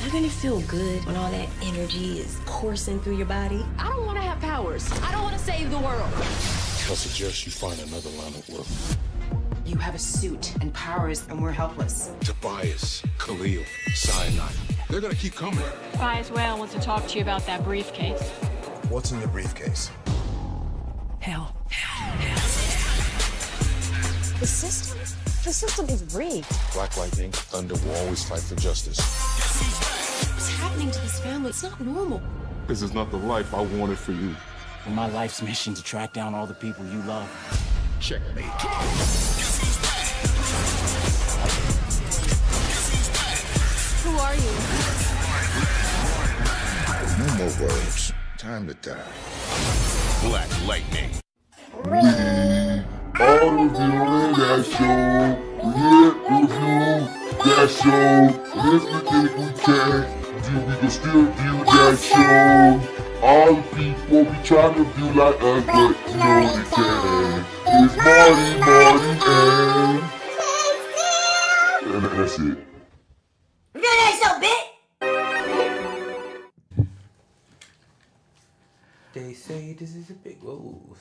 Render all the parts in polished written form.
Doesn't it feel good when all that energy is coursing through your body? I don't want to have powers. I don't want to save the world. I suggest you find another line of work. You have a suit and powers, and we're helpless. Tobias, Khalil, Cyanide. They're gonna keep coming. Tobias Whale wants to talk to you about that briefcase. What's in the briefcase? Hell. The system is rigged. Black Lightning, Thunder will always fight for justice. What's happening to this family? It's not normal. This is not the life I wanted for you. My life's mission to track down all the people you love. Checkmate. Who are you? No more words. Time to die. Black Lightning. Reviewing That Show. Review That Show. If we think we can, we can still view that show. All the people be trying to view like us, but you know we can. It's Marty, and that's it. Review That Show, bitch! They say this is a big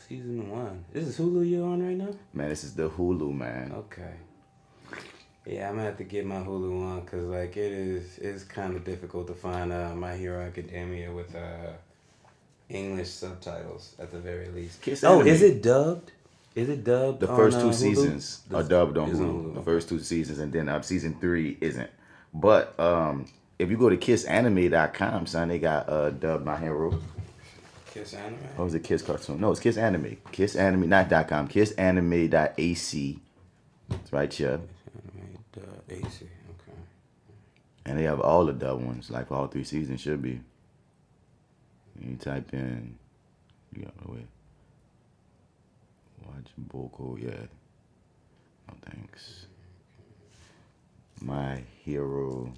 season 1. This is Hulu you're on right now? Man, this is the Hulu, man. Okay. Yeah, I'm gonna have to get my Hulu on because like it's kind of difficult to find My Hero Academia with English subtitles at the very least. Kiss Anime. Anime. Is it dubbed? Is it dubbed? The first two Hulu? seasons are dubbed on Hulu. The first 2 seasons, and then season 3 isn't. But if you go to kissanime.com, son, they got dubbed My Hero. Kiss Anime? Or was it Kiss Cartoon? No, it's Kiss Anime. Kiss Anime, not .com. Kissanime.ac. It's right here. Anime.ac. Okay. And they have all the dub ones, like for all 3 seasons should be. You type in, you got to wait. Watch Boko, yeah. No thanks. My Hero.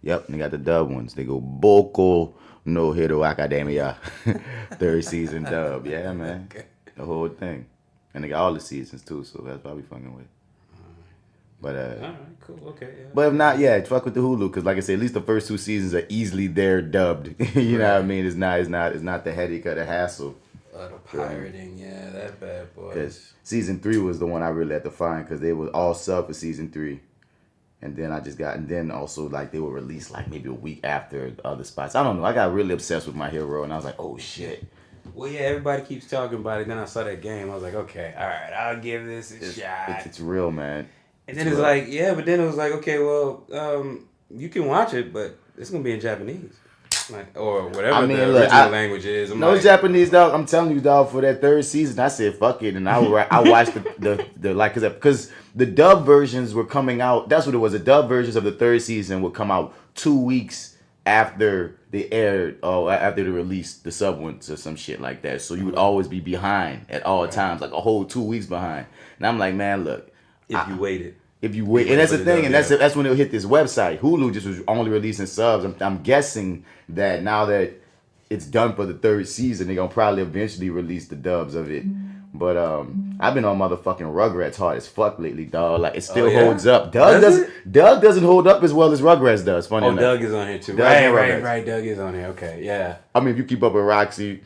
Yep, they got the dub ones. They go Boko no Hero Academia. 3rd season dub. Yeah, man. Okay. The whole thing. And they got all the seasons too, so that's what we fucking with. But Alright, cool, okay. Yeah. But if not, yeah, fuck with the Hulu, because like I said, at least the first 2 seasons are easily there dubbed. You know what I mean? It's not the headache or the hassle. The pirating, yeah, that bad boy. Because season 3 was the one I really had to find, because they were all sub for season 3. And then and then also like they were released like maybe a week after the other spots. I don't know. I got really obsessed with My Hero, and I was like, oh shit. Well, yeah, everybody keeps talking about it. Then I saw that game. I was like, okay, all right, I'll give this a shot. It's real, man. And then it's like, yeah, but then it was like, okay, well, you can watch it, but it's gonna be in Japanese, like or whatever the original language is. Japanese, dog. I'm telling you, dog. For that 3rd season, I said fuck it, and I watched the like because the dub versions were coming out. That's what it was. The dub versions of the 3rd season would come out 2 weeks after they aired, or after they released the sub ones or some shit like that. So you would always be behind at all times, like a whole 2 weeks behind. And I'm like, man, look. If you wait, and that's the thing, and that's when it'll hit this website. Hulu just was only releasing subs. I'm guessing that now that it's done for the 3rd season, they're gonna probably eventually release the dubs of it. But I've been on motherfucking Rugrats hard as fuck lately, dog. Like it still holds up. Doug doesn't hold up as well as Rugrats does. Funny enough. Doug is on here too. Right. Doug is on here. Okay, yeah. I mean, if you keep up with Roxy,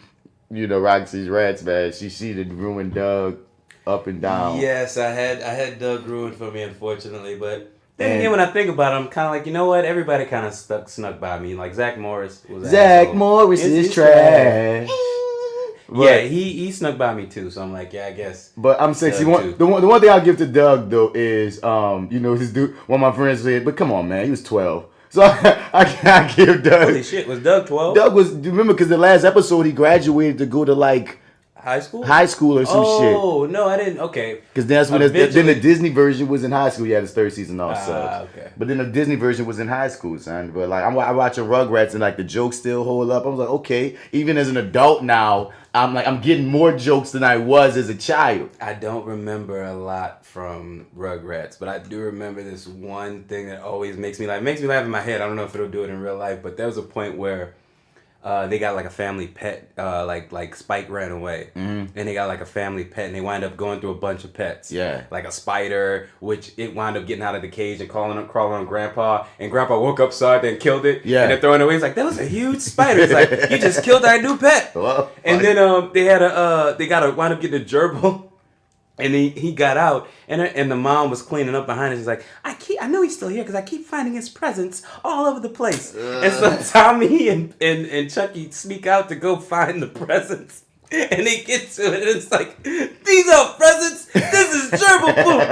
you know Roxy's Rats, man. She did ruin Doug up and down. Yes, I had Doug ruined for me, unfortunately. But then again, when I think about it, I'm kind of like, you know what? Everybody kind of snuck by me. Like Zach Morris was. Zach Morris is trash. Yeah, he snuck by me too. So I'm like, yeah, I guess. But I'm sexy. The one thing I'll give to Doug though is, you know, his dude. One of my friends said, but come on, man, he was 12. So I can't give Doug. Holy shit, was Doug 12? Doug was. Remember, because the last episode he graduated to go to like. High school or some shit. Oh, no, I didn't. Okay. Because that's when then the Disney version was in high school. Yeah, this 3rd season all subs. Okay. But then the Disney version was in high school, son. But like I watching Rugrats and like the jokes still hold up. I was like, okay. Even as an adult now, I'm getting more jokes than I was as a child. I don't remember a lot from Rugrats, but I do remember this one thing that always makes me laugh in my head. I don't know if it'll do it in real life, but there was a point where they got like a family pet, like Spike ran away, and they got like a family pet, and they wind up going through a bunch of pets. Yeah. Like a spider, which it wound up getting out of the cage and crawling on Grandpa, and Grandpa woke up, saw it, then killed it. Yeah. And they're throwing it away. He's like, that was a huge spider. It's like, you just killed our new pet. Well, and then they wind up getting a gerbil. And he got out, and the mom was cleaning up behind us. She's like, I know he's still here because I keep finding his presents all over the place. And so Tommy and Chucky sneak out to go find the presents. And they get to it, and it's like, these are presents. This is gerbil poop.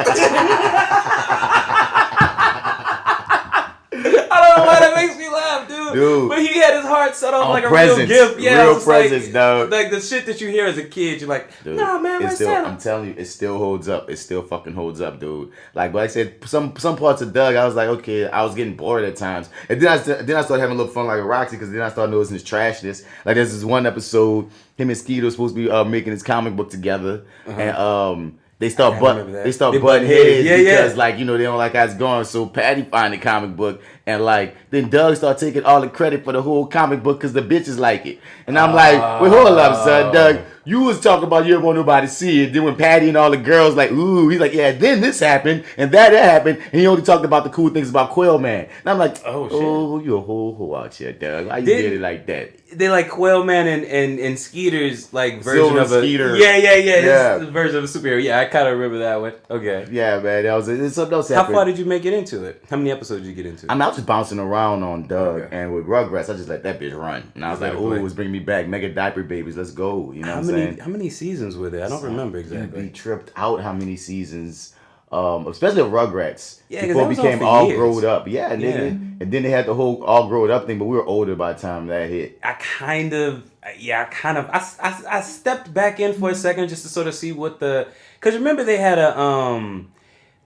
I don't know why that makes me laugh, dude. But he had his heart set on like presents. A real gift. Yeah, real presents, like, dog. Like the shit that you hear as a kid, you're like, nah, man, where's Santa? I'm telling you, it still holds up. It still fucking holds up, dude. Like I said, some parts of Doug, I was like, okay, I was getting bored at times. And then I started having a little fun like Roxy, because then I started noticing his trashness. Like there's this one episode, him and Skeeter supposed to be making his comic book together. And they start butting heads because like, you know, they don't like how it's going. So Patty find the comic book, and like then Doug start taking all the credit for the whole comic book because the bitches like it. And I'm like, wait, hold up, son, Doug. You was talking about you didn't want nobody to see it. Then when Patty and all the girls like, ooh, he's like, yeah, then this happened and that happened, and he only talked about the cool things about Quail Man. And I'm like, oh, you a whole out here, Doug. Why you did it like that? They like Quail Man and Skeeter's like version Silver of a Skeeter. Yeah. His version of a superhero. Yeah, I kind of remember that one. Okay. Yeah, man, that was it. Something else happened. How far did you make it into it? How many episodes did you get into? I was just bouncing around on Doug, and with Rugrats, I just let that bitch run. And I was like, oh, it's bringing me back. Mega Diaper Babies, let's go. You know what I'm saying? How many seasons were there? I don't remember exactly. You'd be tripped out how many seasons. Especially Rugrats. Yeah, before it became all grown up. Yeah, Yeah. and then they had the whole all grown up thing, but we were older by the time that hit. I stepped back in for a second just to sort of see what because remember they had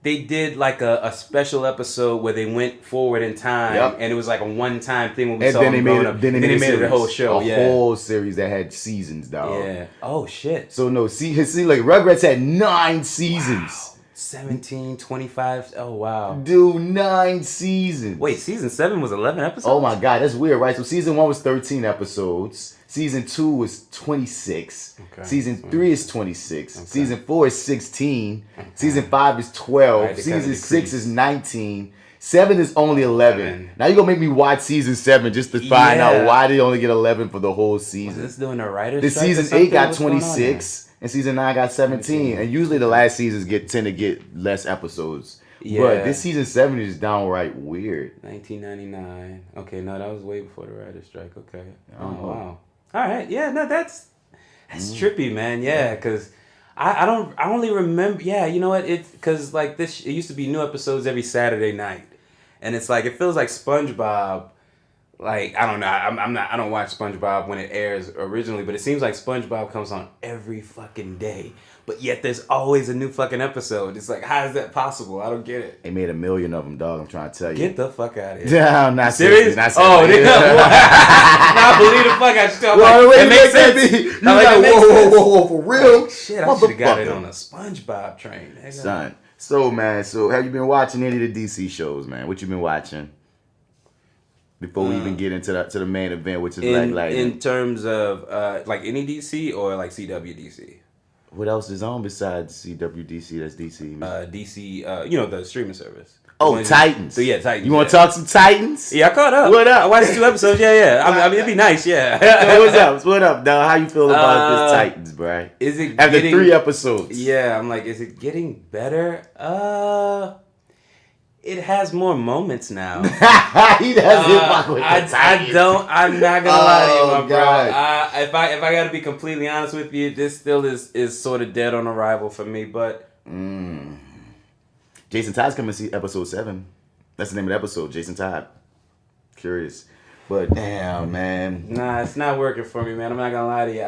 they did like a special episode where they went forward in time, and it was like a one-time thing when we saw them growing up. Then they made it a whole show, a whole series that had seasons, dog. Yeah. Oh shit. So no, see, like Rugrats had 9 seasons. Wow. 17, 25. Oh wow. Dude, 9 seasons. Wait, season 7 was 11 episodes? Oh my god, that's weird, right? So season 1 was 13 episodes. Season 2 was 26. Okay. Season 3 is 26. Okay. Season 4 is 16. Okay. Season 5 is 12. Right, season 6 is 19. 7 is only 11. Now you're going to make me watch season 7 just to find out why they only get 11 for the whole season. Was this doing a writer's strike? The season 8 got 26. And season 9 got 17. And usually the last seasons tend to get less episodes. Yeah. But this season 7 is downright weird. 1999. Okay, no, that was way before the writer's strike. Okay. Oh, wow. All right. Yeah, no, that's trippy, man. Yeah, because I only remember. Yeah, you know what? It's because like this. It used to be new episodes every Saturday night, and it's like it feels like SpongeBob. Like I don't know. I don't watch SpongeBob when it airs originally, but it seems like SpongeBob comes on every fucking day. But yet there's always a new fucking episode. It's like, how is that possible? I don't get it. They made 1 million of them, dog. I'm trying to tell you. Get the fuck out of here. Yeah, I'm not serious. Not oh, they nah, believe the fuck out of you. Well, like, it makes sense. Whoa, for real? Shit, I should have got it on a SpongeBob train. Son. So, man, have you been watching any of the DC shows, man? What you been watching? Before we even get into the main event, which is in terms of like any DC or like CWDC. What else is on besides CWDC? That's DC. DC, you know, the streaming service. Oh, Titans. So yeah, Titans. You want to talk some Titans? Yeah, I caught up. What up? I watched 2 episodes. Yeah. I mean, it'd be nice. Yeah. What's up? What up, dog? How you feel about this Titans, bro? Is it after 3 episodes? Yeah, I'm like, is it getting better? It has more moments now. He doesn't fuck with the Titans. I'm not gonna lie to you, my bro. If I gotta be completely honest with you, this still is sort of dead on arrival for me. But Jason Todd's coming to see episode 7. That's the name of the episode, Jason Todd. Curious, but damn, man. Nah, it's not working for me, man. I'm not gonna lie to you.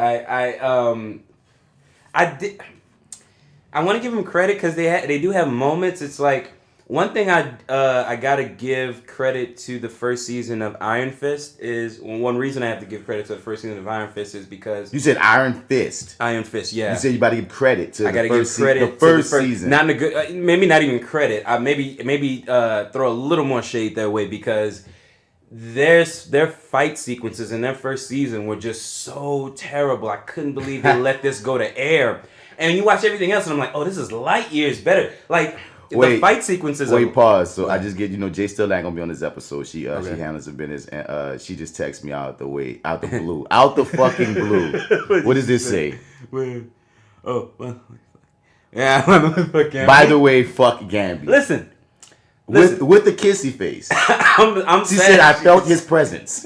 I want to give them credit because they do have moments. It's like. One thing I gotta give credit to the first season of Iron Fist is one reason I have to give credit to the first season of Iron Fist is because you said Iron Fist. Iron Fist, yeah. You said you about to give credit to the first season. Not in a good, maybe not even credit. Maybe throw a little more shade that way because their fight sequences in their first season were just so terrible. I couldn't believe they let this go to air. And you watch everything else, and I'm like, oh, this is light years better. Like, the fight sequences. Pause. So I just get, J.Steel ain't gonna be on this episode. She handles her business, and she just texts me out the blue, out the fucking blue. What does this say? Yeah. By the way, fuck Gambi. Listen. With the kissy face. She said I felt his presence.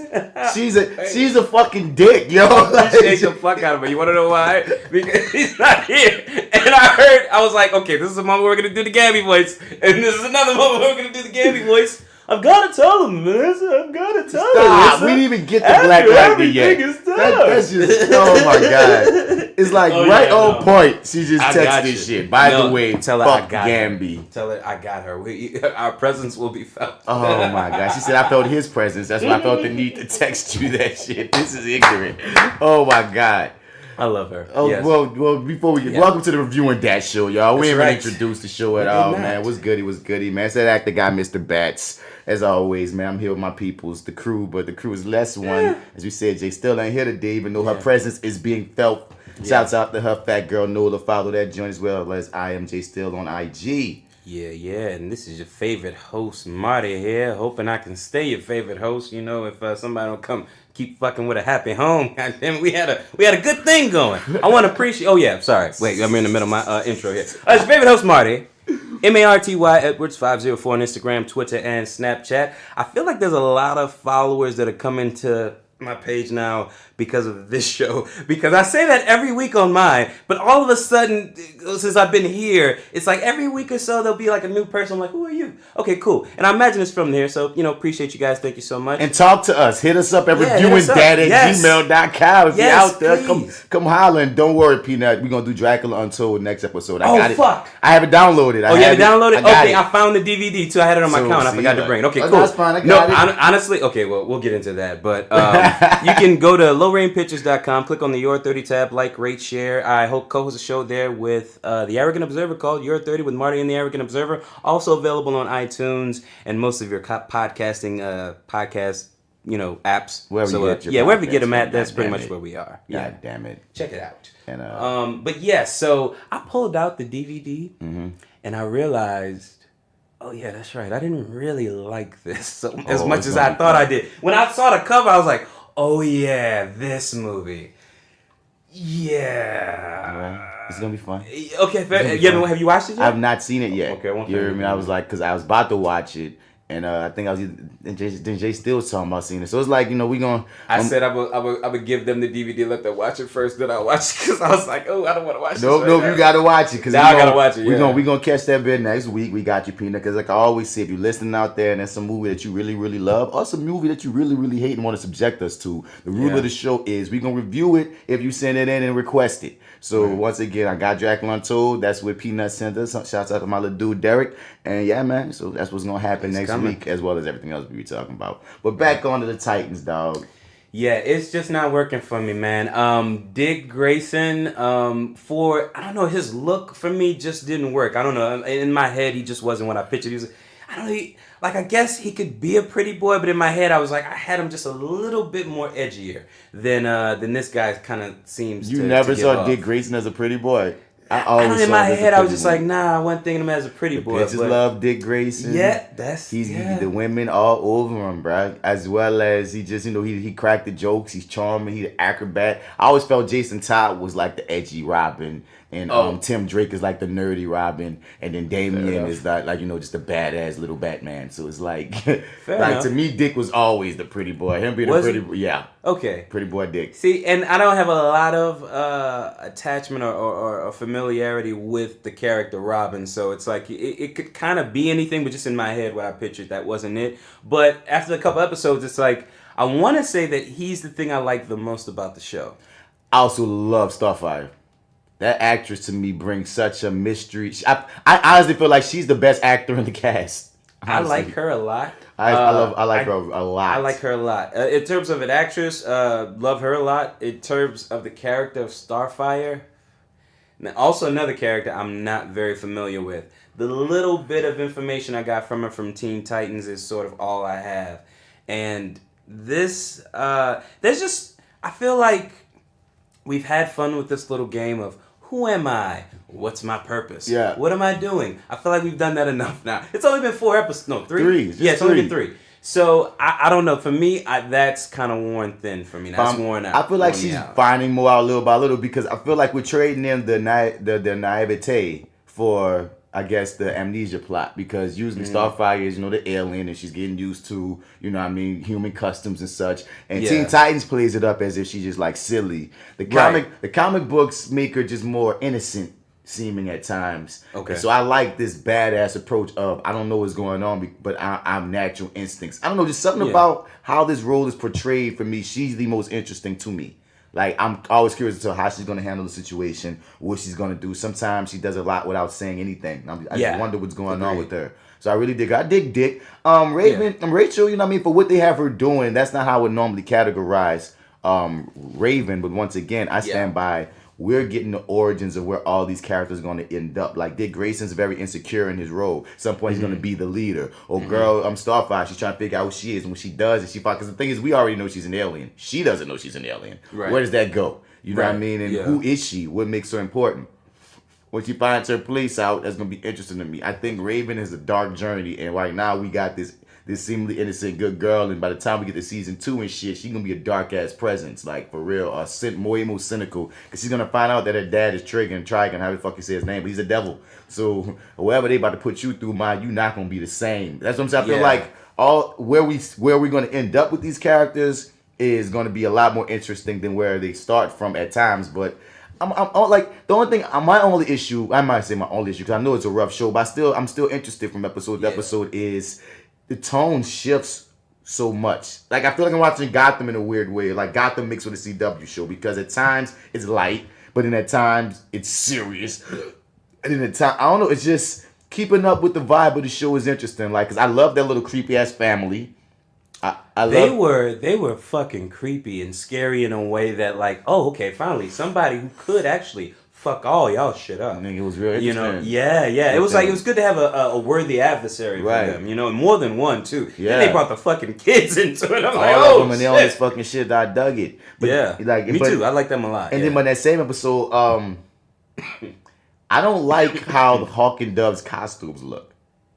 She's a fucking dick, yo. Shake the fuck out of her. You want to know why? Because he's not here. And I was like, okay, this is the moment we're gonna do the Gambi voice, and this is another moment we're gonna do the Gambi voice. I've got to tell him, Melissa. I've got to tell him. Stop. We didn't even get the Black Lightning yet. That's just, oh my God. It's like on point. She just texted this shit. By the way, tell her fuck I got Gambi. Her. Tell her I got her. Our presence will be felt. Oh my God. She said I felt his presence. That's why I felt the need to text you that shit. This is ignorant. Oh my God. I love her. Oh yes. well. Before we get welcome to the Reviewing Dat Show, y'all. We ain't right. even introduced the show at all, man. What's goody, man. It's that actor guy, Mr. Bats. As always, man, I'm here with my peoples, the crew, but the crew is less one. As we said, J.Steel ain't here today, even though her presence is being felt. Shouts out to her FatGirlNola. Follow that joint as well as I am J.Steel on IG. Yeah, and this is your favorite host, Marty here. Hoping I can stay your favorite host. If somebody don't come keep fucking with a happy home. Goddamn, we had a good thing going. I want to appreciate. Oh yeah, sorry. Wait, I'm in the middle of my intro here. It's your favorite host, Marty. MartyEdwards 504 on Instagram, Twitter, and Snapchat. I feel like there's a lot of followers that are coming to my page now because of this show. Because I say that every week on mine, but all of a sudden, since I've been here, it's like every week or so there'll be like a new person. I'm like, who are you? Okay, cool. And I imagine it's from there. So, appreciate you guys. Thank you so much. And talk to us. Hit us up at reviewingdat@gmail.com. If you're out there, come holler. And don't worry, Peanut. We're going to do Dracula Untold next episode. I got it. Fuck. I have it downloaded. You have it downloaded? Okay, I found the DVD too. I had it on my account. I forgot to bring it. Okay, cool. That's fine. I got it. Honestly, okay, well, we'll get into that. But you can go to lowrainpictures.com, click on the Your30 tab, like, rate, share. I co-host a show there with the Arrogant Observer called Your30 with Marty and the Arrogant Observer. Also available on iTunes and most of your podcasting apps. Wherever you get wherever you get them at, that's pretty much where we are. Yeah, God damn it. Check it out. And but yeah, so I pulled out the DVD and I realized, oh yeah, that's right. I didn't really like this as much as I thought I did. When I saw the cover, I was like, oh yeah, this movie. Yeah. It's going to be fun. Okay, fair. Have you watched it yet? I have not seen it yet. Okay, I won't. You hear me? I was like, because I was about to watch it. And I think I was then J.Steel was talking about seeing it. So it's like, we going to... I said I would give them the DVD, let them watch it first, then I'll watch it. Because I was like, oh, I don't want to watch this. No, you got to watch it. Now I got to watch it, We're going to catch that bit next week. We got you, Peanut. Because like I always say, if you're listening out there and there's some movie that you really, really love, or some movie that you really, really hate and want to subject us to, the rule of the show is we're going to review it if you send it in and request it. So once again, I got Dracula Untold. That's what Peanut sent us. Shouts out to my little dude, Derek. And yeah, man, so that's what's going to happen next week, as well as everything else we be talking about. But back on to the Titans, dog. Yeah, it's just not working for me, man. Dick Grayson, I don't know, his look for me just didn't work. I don't know. In my head, he just wasn't what I pictured. He was, I don't know, I guess he could be a pretty boy, but in my head, I was like, I had him just a little bit more edgier than this guy kind of seems to. You never saw off. Dick Grayson as a pretty boy. I always in my head, I was just like, nah, I wasn't thinking him as a pretty boy. Bitches love Dick Grayson. Yeah, he's the women all over him, bro. As well as he just, he cracked the jokes. He's charming. He's an acrobat. I always felt Jason Todd was like the edgy Robin. And Tim Drake is like the nerdy Robin, and then Damian is like just a badass little Batman. So it's like, to me, Dick was always the pretty boy. Him being okay, pretty boy Dick. See, and I don't have a lot of attachment or familiarity with the character Robin, so it's like it could kind of be anything, but just in my head what I pictured, that wasn't it. But after a couple episodes, it's like I want to say that he's the thing I like the most about the show. I also love Starfire. That actress to me brings such a mystery. I honestly feel like she's the best actor in the cast. Honestly. I like her a lot. I like her a lot. I like her a lot. In terms of an actress, love her a lot. In terms of the character of Starfire, also another character I'm not very familiar with. The little bit of information I got from her from Teen Titans is sort of all I have. And this, there's just, I feel like we've had fun with this little game of who am I? What's my purpose? Yeah. What am I doing? I feel like we've done that enough now. It's only been 4 episodes. No, 3? 3. Yeah, it's only been 3. So, I don't know. For me, that's kind of worn thin for me. That's worn out. I feel like she's finding more out little by little because I feel like we're trading in the naivete for, I guess, the amnesia plot, because usually Starfire is, the alien, and she's getting used to, human customs and such. And Teen Titans plays it up as if she's just like silly. The comic books make her just more innocent seeming at times. Okay. And so I like this badass approach of, I don't know what's going on, but I'm natural instincts. I don't know, just something about how this role is portrayed for me. She's the most interesting to me. Like, I'm always curious to how she's going to handle the situation, what she's going to do. Sometimes she does a lot without saying anything. I just wonder what's going on with her. So I really dig her. I dig Dick. Rachel, for what they have her doing, that's not how I would normally categorize Raven. But once again, I stand by, we're getting the origins of where all these characters are going to end up. Like, Dick Grayson's very insecure in his role. At some point, he's going to be the leader. Or girl, Starfire, she's trying to figure out who she is. And when she does, because the thing is, we already know she's an alien. She doesn't know she's an alien. Right. Where does that go? You know what I mean? And who is she? What makes her important? When she finds her place out, that's going to be interesting to me. I think Raven is a dark journey. And right now, we got this seemingly innocent good girl, and by the time we get to season 2 and shit, she's gonna be a dark ass presence, like for real, more cynical, because she's gonna find out that her dad is Trigon, how the fuck you say his name, but he's a devil. So whatever they about to put you through, you're not gonna be the same. That's what I'm saying. I feel like where we're gonna end up with these characters is gonna be a lot more interesting than where they start from at times. But I'm like, the only thing, my only issue, I might say my only issue, because I know it's a rough show, but I'm still interested from episode to episode, is the tone shifts so much. Like, I feel like I'm watching Gotham in a weird way. Like, Gotham mixed with a CW show, because at times it's light, but then at times it's serious. And then at times, I don't know, it's just keeping up with the vibe of the show is interesting. Like, because I love that little creepy ass family. They were fucking creepy and scary in a way that, like, oh, okay, finally somebody who could actually fuck all y'all shit up. I think it was really interesting. It was like, it was good to have a worthy adversary for them, more than one too. Yeah. And they brought the fucking kids into it. I'm like, all of them, and they all this fucking shit. I dug it. But me too. I like them a lot. And then, but that same episode, I don't like how the Hawk and Dove's costumes look.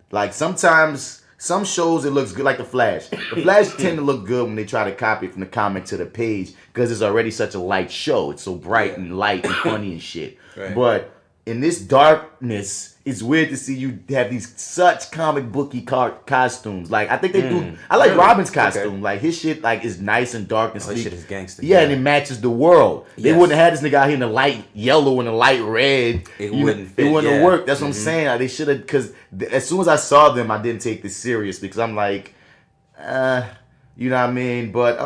Like, sometimes some shows it looks good, like The Flash. The Flash tend to look good when they try to copy it from the comic to the page, because it's already such a light show. It's so bright and light and funny and shit. Right. But in this darkness, it's weird to see you have these such comic booky costumes. Like, I think they do. I like Robin's costume. Okay. Like, his shit is nice and dark and sleek. His shit is gangster. Yeah, and it matches the world. Yes. They wouldn't have had this nigga out here in the light yellow and the light red. It wouldn't fit. It wouldn't have worked. That's what I'm saying. Like, they should have, because as soon as I saw them, I didn't take this seriously, because I'm like, you know what I mean? But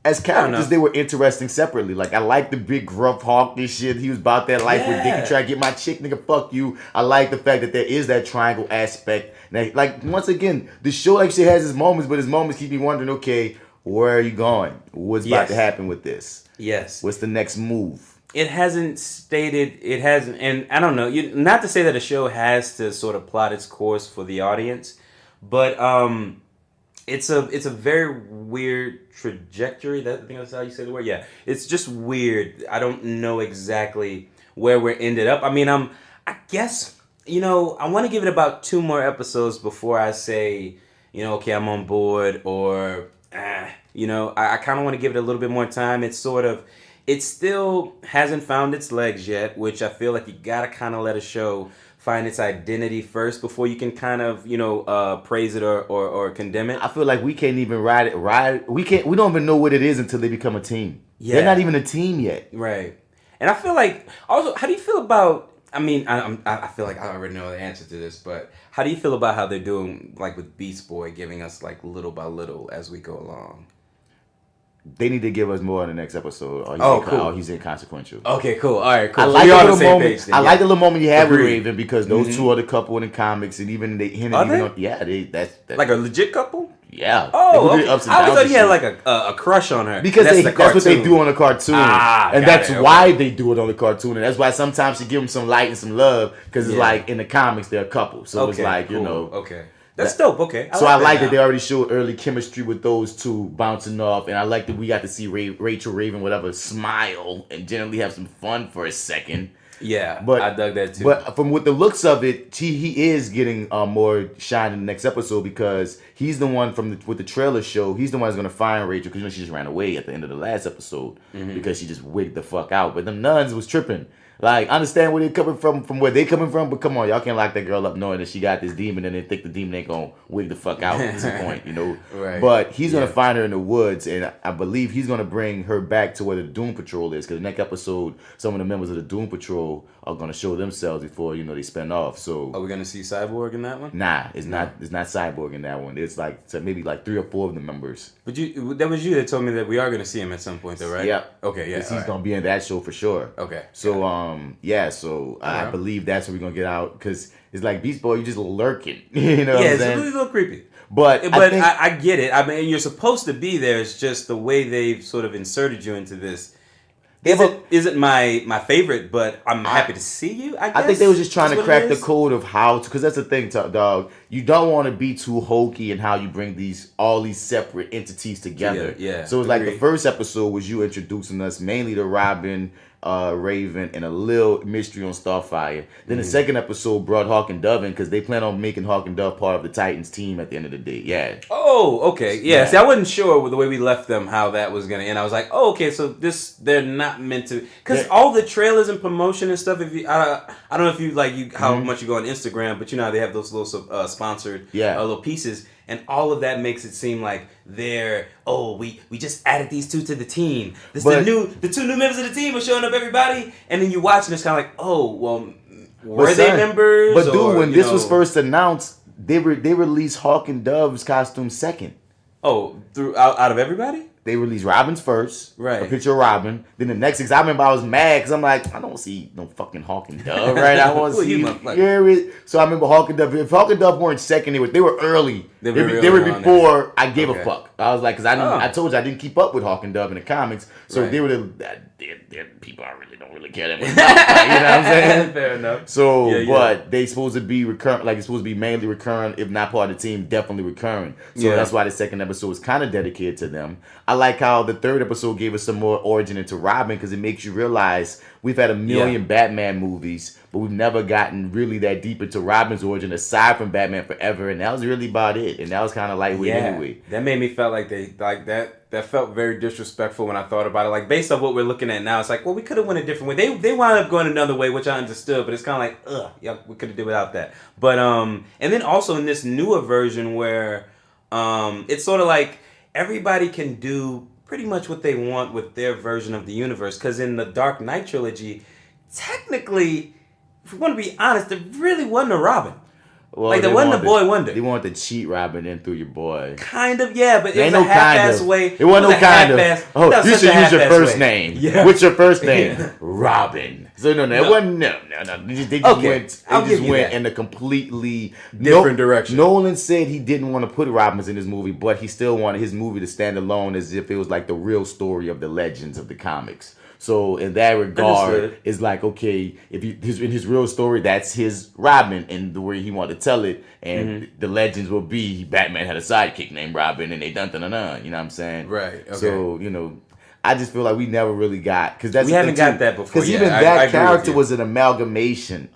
as characters, they were interesting separately. Like, I like the big gruff Hawk and shit. He was about that life with Dickie trying to get my chick, nigga, fuck you. I like the fact that there is that triangle aspect. Now, like, once again, the show actually has its moments, but his moments keep me wondering, okay, where are you going? What's about to happen with this? Yes. What's the next move? It hasn't, and I don't know, not to say that a show has to sort of plot its course for the audience, but it's a very weird trajectory. I think that's how you say the word. Yeah, it's just weird. I don't know exactly where we're ended up. I mean, I guess, I want to give it about 2 more episodes before I say, okay, I'm on board, or I kind of want to give it a little bit more time. It still hasn't found its legs yet, which I feel like you gotta kind of let a show find its identity first before you can kind of, praise it or condemn it. I feel like we can't even ride it. We don't even know what it is until they become a team. Yeah. They're not even a team yet. Right. And I feel like, also, how do you feel about, I mean, I feel like I already know the answer to this, but how do you feel about how they're doing, like, with Beast Boy, giving us, like, little by little as we go along? They need to give us more in the next episode. Cool. He's inconsequential. Okay, cool. All right, cool. I like the little moment you have with Raven, because those two are the couple in the comics, and even they hinted. That's like a legit couple. Yeah. Oh, okay. I thought he had like a crush on her. Because that's what they do on the cartoon. And that's why they do it on the cartoon. And that's why sometimes she give them some light and some love, because it's like in the comics they're a couple. So it's like, Okay. That's dope. Okay. I like that they already showed early chemistry with those two bouncing off, and I like that we got to see Rachel Raven, whatever, smile and generally have some fun for a second. Yeah, but I dug that too. But from what the looks of it, he is getting more shine in the next episode because he's the one with the trailer show. He's the one that's gonna find Rachel because she just ran away at the end of the last episode because she just wigged the fuck out. But them nuns was tripping. Like, I understand where they're coming from where they coming from, but come on, y'all can't lock that girl up knowing that she got this demon and then think the demon ain't gonna wig the fuck out at some point, you know? Right. But he's gonna find her in the woods, and I believe he's gonna bring her back to where the Doom Patrol is, because the next episode, some of the members of the Doom Patrol are gonna show themselves before, they spin off. So are we gonna see Cyborg in that one? Nah, it's not Cyborg in that one. It's maybe 3 or 4 of the members. But that was you that told me that we are gonna see him at some point though, right? Yeah. Okay, yeah. He's gonna be in that show for sure. Okay. So I believe that's what we're gonna get out, because it's like Beast Boy, you just lurking. You know what I'm saying? It's a little creepy. But I get it. I mean, you're supposed to be there. It's just the way they've sort of inserted you into this. Isn't my favorite, but I'm happy to see you, I guess. I think they were just trying to crack the code of how to, because that's the thing, dog. You don't want to be too hokey in how you bring all these separate entities together. Yeah. So it's like the first episode was you introducing us mainly to Robin, Raven, and a little mystery on Starfire. Then the second episode brought Hawk and Dove in, because they plan on making Hawk and Dove part of the Titans team at the end of the day. Yeah. Oh, okay. Yeah. See, I wasn't sure with the way we left them how that was gonna end. I was like, oh, okay, so they're not meant to, because all the trailers and promotion and stuff. If you, I don't know if you how much you go on Instagram, but how they have those little sponsored little pieces. And all of that makes it seem like we just added these two to the team. The two new members of the team are showing up, everybody. And then you watch and it's kind of like, oh, well, were they members? But dude, when this was first announced, they released Hawk and Dove's costume second. Oh, out of everybody? They released Robin's first, right? A picture of Robin. Then the next, because I remember I was mad because I'm like, I don't see no fucking Hawk and Dove, right? I want to see. So I remember Hawk and Dove. If Hawk and Dove weren't second, they were early. They were before I gave a fuck. I was like, because I told you I didn't keep up with Hawk and Dove in the comics, so they were the people I really don't really care that much about. You know what I'm saying? Fair enough. So, but they supposed to be recurrent, like it's supposed to be mainly recurring, if not part of the team, definitely recurring. So that's why the second episode was kind of dedicated to them. I like how the third episode gave us some more origin into Robin, because it makes you realize we've had a million Batman movies, but we've never gotten really that deep into Robin's origin aside from Batman Forever, and that was really about it. And that was kind of lightweight anyway. That made me felt like that felt very disrespectful when I thought about it. Like, based on what we're looking at now, it's like, well, we could have went a different way. They wound up going another way, which I understood, but it's kind of like, we could have did without that. But and then also in this newer version where it's sort of like everybody can do pretty much what they want with their version of the universe. Because in the Dark Knight trilogy, technically, if we want to be honest, there really wasn't a Robin. Well, there wasn't a Boy Wonder. They wanted to cheat Robin in through your boy. Kind of, yeah, but it was a half-ass way. It wasn't no kind of. Oh, you should use your first name. Yeah. What's your first name? Robin. So no, it wasn't. No. They just went in a completely different direction. Nolan said he didn't want to put Robins in his movie, but he still wanted his movie to stand alone as if it was like the real story of the legends of the comics. So in that regard, it's like, okay, if in his real story, that's his Robin and the way he wanted to tell it, and the legends will be Batman had a sidekick named Robin, and they dun-dun-dun-dun, you know what I'm saying? Right. Okay. So, I just feel like we never really got, because we haven't got that before. Because even that character was an amalgamation.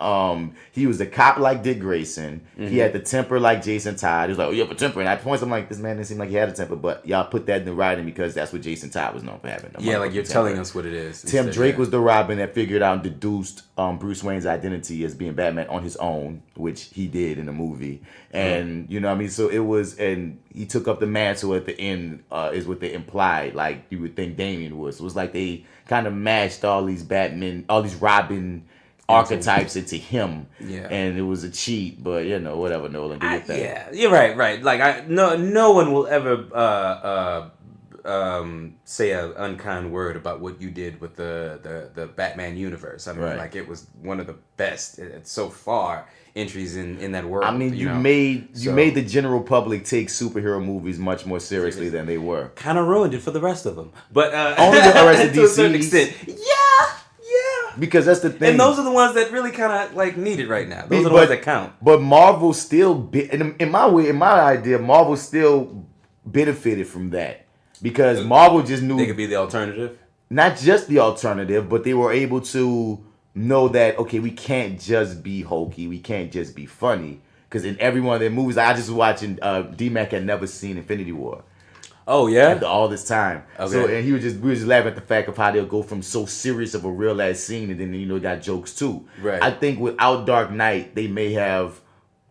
He was a cop like Dick Grayson. He had the temper like Jason Todd. He was like, oh, you have a temper. And at points, I'm like, this man didn't seem like he had a temper. But y'all put that in the writing because that's what Jason Todd was known for having. Like you're telling us what it is. Tim Drake was the Robin that figured out and deduced Bruce Wayne's identity as being Batman on his own, which he did in the movie. And, you know what I mean? So it was, and he took up the mantle at the end, is what they implied, like you would think Damian was. So it was like they kind of mashed all these Robin archetypes into him. Yeah. And it was a cheat, but, whatever, Nolan, do your thing. Yeah, you're right. Like, no one will ever say an unkind word about what you did with the Batman universe. I mean, like, it was one of the best so far entries in that world. I mean, you made the general public take superhero movies much more seriously than they were. Kind of ruined it for the rest of them, but only the rest of DC. To a certain extent. Yeah. Because that's the thing. And those are the ones that really kind of like need it right now. Those are the ones that count. But Marvel still, in my idea, Marvel still benefited from that. Because Marvel just knew... They could be the alternative? Not just the alternative, but they were able to know that, okay, we can't just be hokey. We can't just be funny. Because in every one of their movies, I just was watching, D-Mac had never seen Infinity War. Oh, yeah? After all this time. Okay. So, and we were just laughing at the fact of how they'll go from so serious of a real ass scene and then, got jokes too. Right. I think without Dark Knight, they may have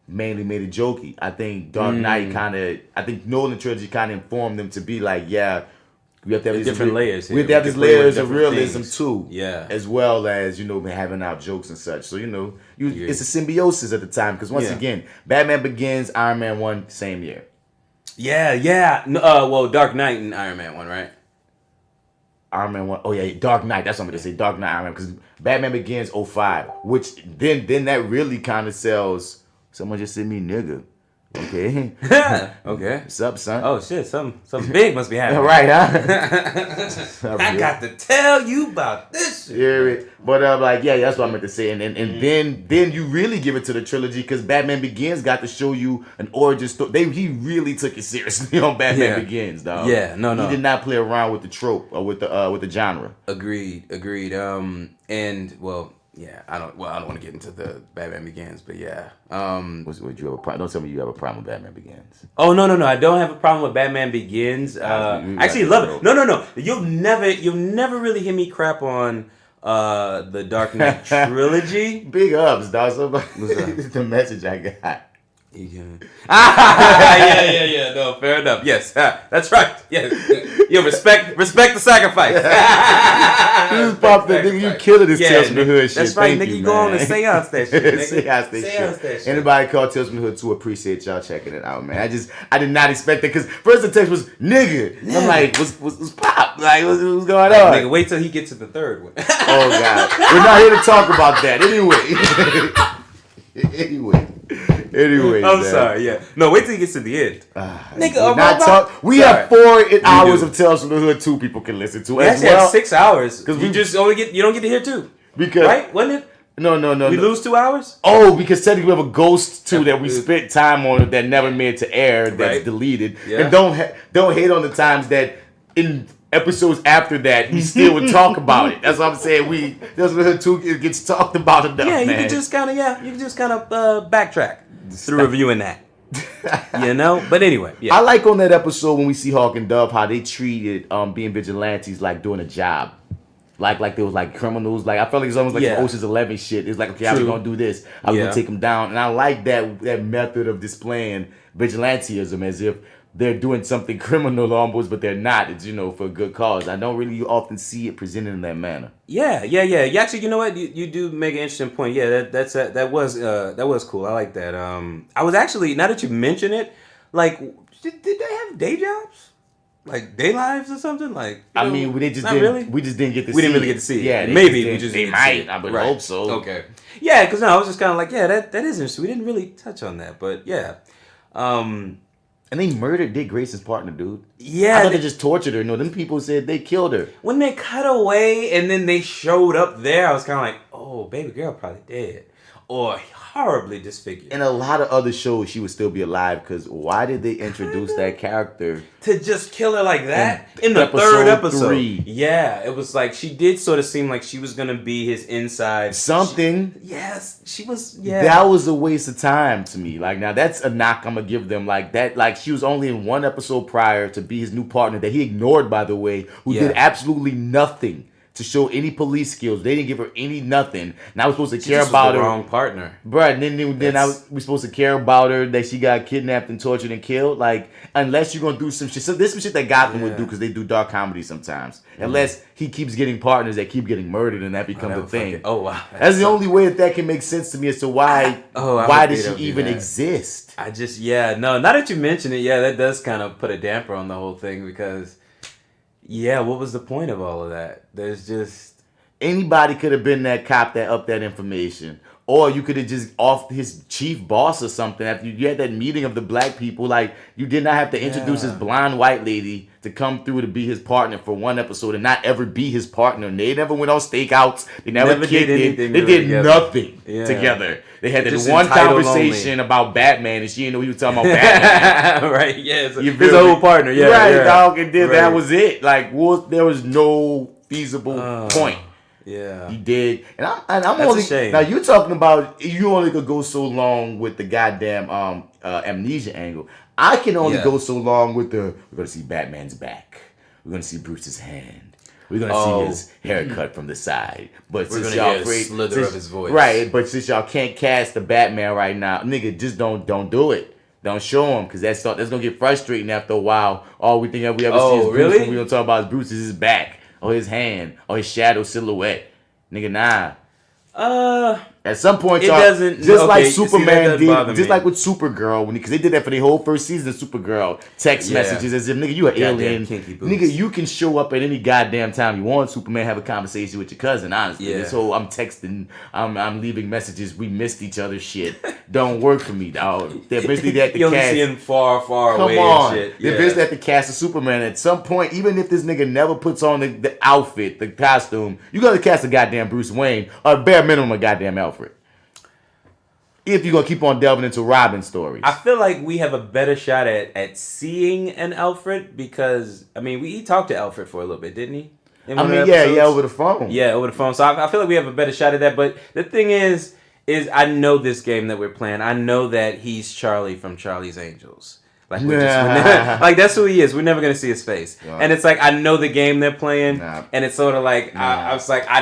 mainly made it jokey. I think Dark Knight I think Nolan trilogy kind of informed them to be like, yeah, we have to have different layers here. We have to have these layers of realism things. too. Yeah. As well as, having out jokes and such. So, it's a symbiosis at the time. Because once again, Batman Begins, Iron Man 1, same year. Yeah. Well, Dark Knight and Iron Man 1, right? Iron Man 1. Oh, yeah, Dark Knight. That's what I'm going to say. Dark Knight, Iron Man. Because Batman Begins 05. Which then that really kind of sells... Someone just sent me nigga. Okay. Okay. What's up, son? Oh, shit. Something big must be happening. Right, huh? I got to tell you about this shit. Yeah, but that's what I meant to say. And then you really give it to the trilogy because Batman Begins got to show you an origin story. He really took it seriously on Batman Begins, dog. Yeah, no. He did not play around with the trope or with the genre. Agreed. Yeah, I don't want to get into the Batman Begins, but yeah. Would you have a problem? Don't tell me you have a problem with Batman Begins. Oh no, I don't have a problem with Batman Begins. I actually love it. No. You'll never really hear me crap on the Dark Knight trilogy. Big ups, dog. The message I got. You can. Yeah. No, fair enough. Yes, that's right. Yes, respect the sacrifice. You just popped that nigga. You killing this Tales from the Hood shit. That's right, Thank nigga. you Go on and seance that shit. Seance that shit. Anybody call Tales from the Hood too? Appreciate y'all checking it out, man. I did not expect that because first the text was nigga. I'm like, what's pop? Like, what's going on? Nigga, wait till he gets to the third one. Oh God, we're not here to talk about that anyway. Anyway, I'm sorry. Yeah, no. Wait till he gets to the end, nigga. We have 4 hours of Tales from the Hood 2 people can listen to. We actually have 6 hours because we just only you don't get to hear 2. Because right, wasn't it? No. We lose 2 hours. Oh, because technically we have a Ghost 2 that we spent time on that never made to air. That's deleted. Yeah. And don't hate on the times that in episodes after that we still would talk about it. That's what I'm saying. Tales from the Hood 2 gets talked about enough. Yeah, you man. can just kind of backtrack through reviewing that. But anyway, yeah. I like on that episode when we see Hawk and Dove how they treated being vigilantes like doing a job. Like they was like criminals. Like I felt like it's almost like some Ocean's 11 shit. It's like, okay, how we gonna do this? How we gonna take them down? And I like that method of displaying vigilantism as if they're doing something criminal almost, but they're not. It's for a good cause. I don't really often see it presented in that manner. Yeah. Actually, you know what? You do make an interesting point. Yeah, that was cool. I like that. I was actually, now that you mention it, like, did they have day jobs? Like day lives or something? Like, we just didn't get to see. We didn't really get to see it. Yeah, maybe we just they might. I would hope so. Okay. Yeah, because I was just kind of like, yeah, that is interesting. We didn't really touch on that, but yeah. And they murdered Dick Grayson's partner, dude. Yeah. I thought they just tortured her. No, them people said they killed her. When they cut away and then they showed up there, I was kind of like, oh, baby girl probably dead. Or horribly disfigured. In a lot of other shows, she would still be alive because why did they introduce that character? To just kill her like that? In the third episode. 3. Yeah, it was like, she did sort of seem like she was going to be his inside. Something. Yes, she was, yeah. That was a waste of time to me. Like, now that's a knock I'm going to give them. Like, that, like, she was only in 1 episode prior to be his new partner that he ignored, by the way, who did absolutely nothing to show any police skills. They didn't give her nothing. Now we're supposed to care about her. Wrong partner. Bruh, and then we're supposed to care about her that she got kidnapped and tortured and killed. Like, unless you're gonna do some shit. So this is some shit that Gotham would do because they do dark comedy sometimes. Unless he keeps getting partners that keep getting murdered and that becomes a thing. Oh wow. That's the only way that can make sense to me as to why does she even exist? Now that you mention it, that does kind of put a damper on the whole thing because what was the point of all of that? There's just... Anybody could have been that cop that upped that information. Or you could have just off his chief boss or something. After you had that meeting of the black people, like, you did not have to introduce this blonde white lady to come through to be his partner for one episode and not ever be his partner. And they never went on stakeouts. They never kicked it. They did nothing together. They had that one conversation about Batman, and she didn't know he was talking about Batman. Right? Yeah, his old partner. Yeah, right, dog. And then that was it. Like, there was no feasible point. Yeah, he did, and I'm That's only a shame. now. You're talking about you only could go so long with the goddamn amnesia angle. I can only go so long with we're gonna see Batman's back. We're gonna see Bruce's hand. We're gonna see his haircut from the side. But we're since gonna y'all hear a slither of his voice, right? But since y'all can't cast the Batman right now, nigga, just don't do it. Don't show him, because that's gonna get frustrating after a while. All we think we ever see is Bruce. When we don't talk about Bruce is his back. Or his hand, or his shadow silhouette. Nigga, nah. At some point, y'all, like Superman did, just like with Supergirl, because they did that for the whole first season of Supergirl. Text messages as if, nigga, you an alien. Nigga, you can show up at any goddamn time you want. Superman, have a conversation with your cousin, honestly. Yeah. This whole I'm texting, I'm leaving messages, we missed each other shit. Don't work for me, dog. They eventually had to you cast. See him far away on. And shit. They eventually had to cast a Superman. At some point, even if this nigga never puts on the outfit, the costume, you gotta cast a goddamn Bruce Wayne, or bare minimum a goddamn Alfred. If you're gonna keep on delving into Robin stories, I feel like we have a better shot at seeing an Alfred, because he talked to Alfred for a little bit, didn't he? Over the phone. Yeah, over the phone. So I feel like we have a better shot at that. But the thing is I know this game that we're playing. I know that he's Charlie from Charlie's Angels. Like, like that's who he is. We're never gonna see his face, and it's like I know the game they're playing, and it's sort of like I was like I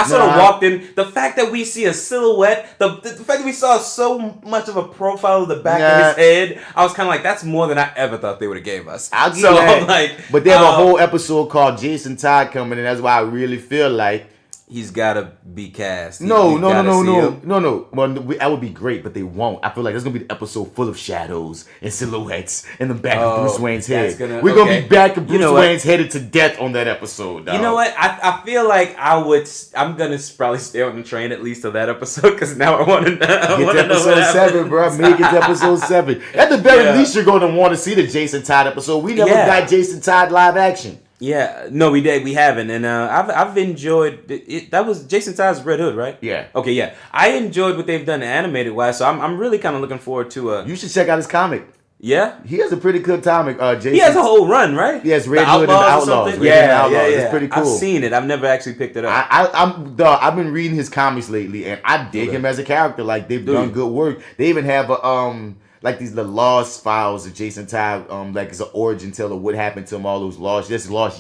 sort of walked in. The fact that we see a silhouette, the fact that we saw so much of a profile of the back of his head, I was kind of like, that's more than I ever thought they would have gave us. I'll give you that. But they have a whole episode called Jason Todd coming, and that's why I really feel like he's gotta be cast. No. Well, that would be great, but they won't. I feel like there's gonna be an episode full of shadows and silhouettes in the back of Bruce Wayne's head. We're gonna be back of Bruce Wayne's headed to death on that episode, dog. You know what? I feel like I'm gonna probably stay on the train at least till that episode, because now I want to know. Get to episode 7, bro. Make it to episode 7. At the very least, you're gonna want to see the Jason Todd episode. We never got Jason Todd live action. Yeah, no, we haven't, and I've enjoyed it. That was Jason Todd's Red Hood, right? Yeah. Okay, yeah, I enjoyed what they've done animated wise, so I'm really kind of looking forward to. You should check out his comic. Yeah, he has a pretty good comic. Jason. He has a whole run, right? He has Red Hood and Outlaws. Yeah. It's pretty cool. I've seen it. I've never actually picked it up. I've been reading his comics lately, and I dig him as a character. Like, they've done good work. They even have the lost files of Jason Todd, like it's an origin tale of what happened to him, all those lost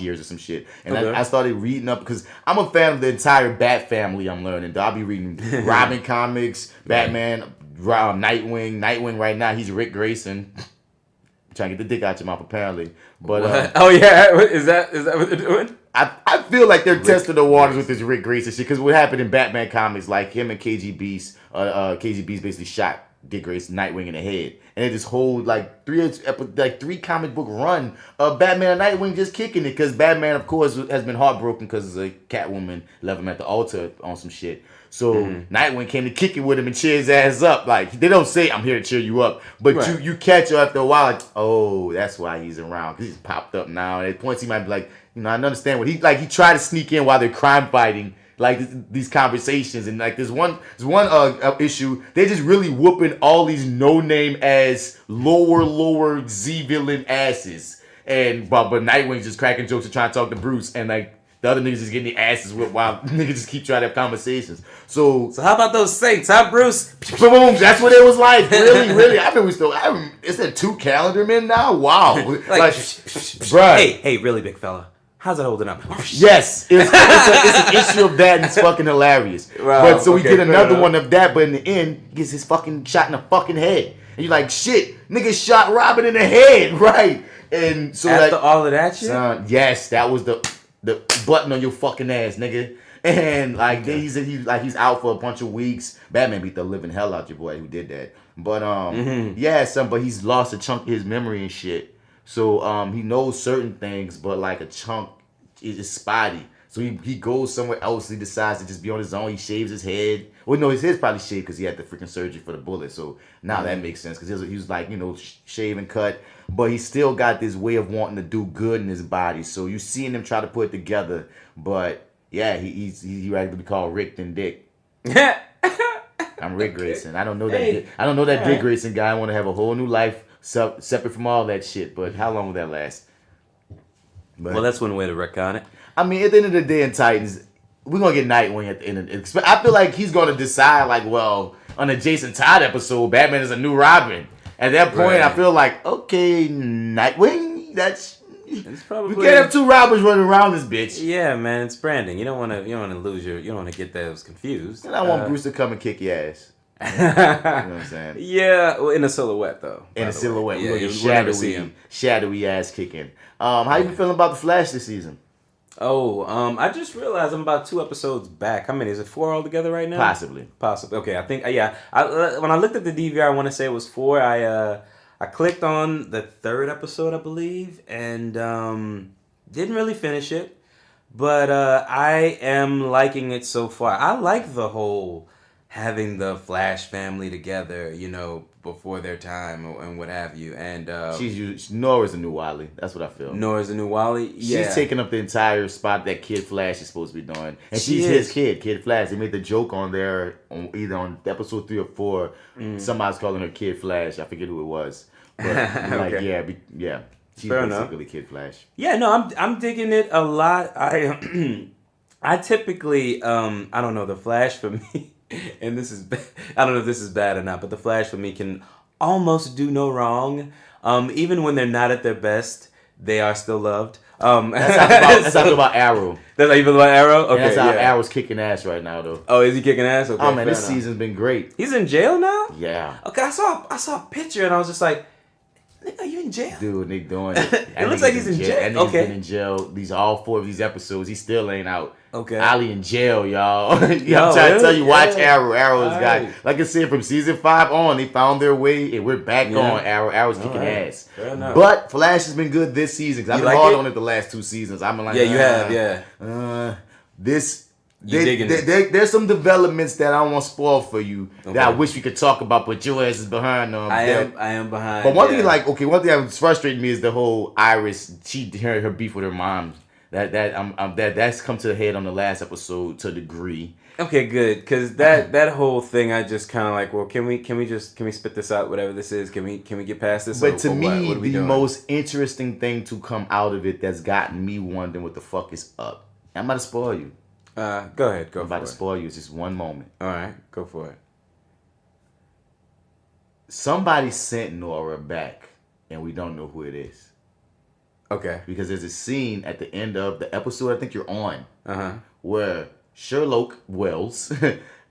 years or some shit. And I started reading up, because I'm a fan of the entire Bat family. I'm learning. I'll be reading Robin comics, Batman, Nightwing. Nightwing right now, he's Rick Grayson. Trying to get the dick out your mouth, apparently. But is that what they're doing? I feel like they're testing the waters with this Rick Grayson shit, because what happened in Batman comics, like him and KG Beast basically shot Dick Grayson, Nightwing in the head, and it this whole three comic book run of Batman and Nightwing just kicking it, because Batman, of course, has been heartbroken because a Catwoman left him at the altar on some shit. So Nightwing came to kick it with him and cheer his ass up. Like, they don't say I'm here to cheer you up, but you catch up after a while. Like, oh, that's why he's around, because he's popped up now. And at points he might be like, I understand what he tried to sneak in while they're crime fighting. Like, these conversations, and like there's one issue, they just really whooping all these no-name ass lower Z villain asses, and but Nightwing's just cracking jokes and trying to talk to Bruce, and like the other niggas just getting their asses whipped while niggas just keep trying to have conversations. So how about those Saints, huh, Bruce? Boom! That's what it was like. Really. It's at 2 calendar men now. Wow. like bruh. Hey, really, big fella. How's it holding up? Yes, it's an issue of that, and it's fucking hilarious. Wow, but so we get another one of that, but in the end, he gets his fucking shot in the fucking head, and you're like, shit, nigga shot Robin in the head, right? And so after all of that shit, yes, that was the button on your fucking ass, nigga. And like then he's out for a bunch of weeks. Batman beat the living hell out your boy who did that. But but he's lost a chunk of his memory and shit. So he knows certain things, but like a chunk is spotty. So he goes somewhere else. He decides to just be on his own. He shaves his head. Well, no, his head's probably shaved because he had the freaking surgery for the bullet. So now that makes sense because he was like, shave and cut. But he still got this way of wanting to do good in his body. So you seeing him try to put it together. But yeah, he rather be called Rick than Dick. I'm Rick Grayson. I don't know that. I don't know that Dick Grayson guy. I want to have a whole new life separate from all that shit. But how long will that last? But, well, that's one way to retcon it. I mean, at the end of the day in Titans, we're going to get Nightwing at the end of it. I feel like he's going to decide, like, well, on the Jason Todd episode, Batman is a new Robin. At that point, I feel like, okay, Nightwing, it's probably... We can't have two Robins running around this bitch. Yeah, man, it's branding. You don't want to you don't want to get those confused. And I want Bruce to come and kick your ass. You know what I'm saying? Yeah, well, in a silhouette, though. In a silhouette. Yeah, We'll never see him. Shadowy ass kicking. How you feeling about The Flash this season? I just realized I'm about 2 episodes back. How many? Is it 4 altogether right now? Possibly. Okay, I think, yeah. When I looked at the DVR, I want to say it was 4. I clicked on the 3rd episode, I believe, and didn't really finish it. But I am liking it so far. I like the whole having the Flash family together, before their time and what have you. And Nora's the new Wally. That's what I feel. Nora's the new Wally. Yeah. She's taking up the entire spot that Kid Flash is supposed to be doing, and she's his Kid Flash. They made the joke on there, either on episode 3 or 4. Somebody's calling her Kid Flash. I forget who it was, but okay. yeah. She's basically Kid Flash. Yeah, no, I'm digging it a lot. I typically I don't know, the Flash for me. And this is, I don't know if this is bad or not, but the Flash for me can almost do no wrong. Even when they're not at their best, they are still loved. That's how I feel about Arrow. That's how you feel about Arrow? Okay, that's how Arrow's kicking ass right now, though. Oh, is he kicking ass? Okay, oh man, this season's been great. He's in jail now? Yeah. Okay, I saw a picture and I was just like, are you in jail? Dude, they doing it. It looks like he's in jail. And he's been in jail. All 4 of these episodes. He still ain't out. Okay. Ali in jail, y'all. I'm trying to tell you, watch Arrow. Arrow's got, like I said, from season 5 on, they found their way, and we're back on Arrow. Arrow's kicking ass. Fair enough. But Flash has been good this season, because I've been hard on it the last 2 seasons. I'm like, yeah, you have, there's some developments that I don't want to spoil for you that I wish we could talk about, but your ass is behind them. I am behind. But one thing that's frustrating me is the whole Iris. Her beef with her mom. That's come to a head on the last episode to a degree. Okay, good, because that whole thing, I just kind of like, well, can we spit this out, whatever this is? Can we get past this? But to me, the most interesting thing to come out of it that's gotten me wondering what the fuck is up. I'm about to spoil you. Go ahead. I'm about to spoil you. It's just one moment. All right, go for it. Somebody sent Nora back, and we don't know who it is. Okay. Because there's a scene at the end of the episode I think you're on, where Sherlock Wells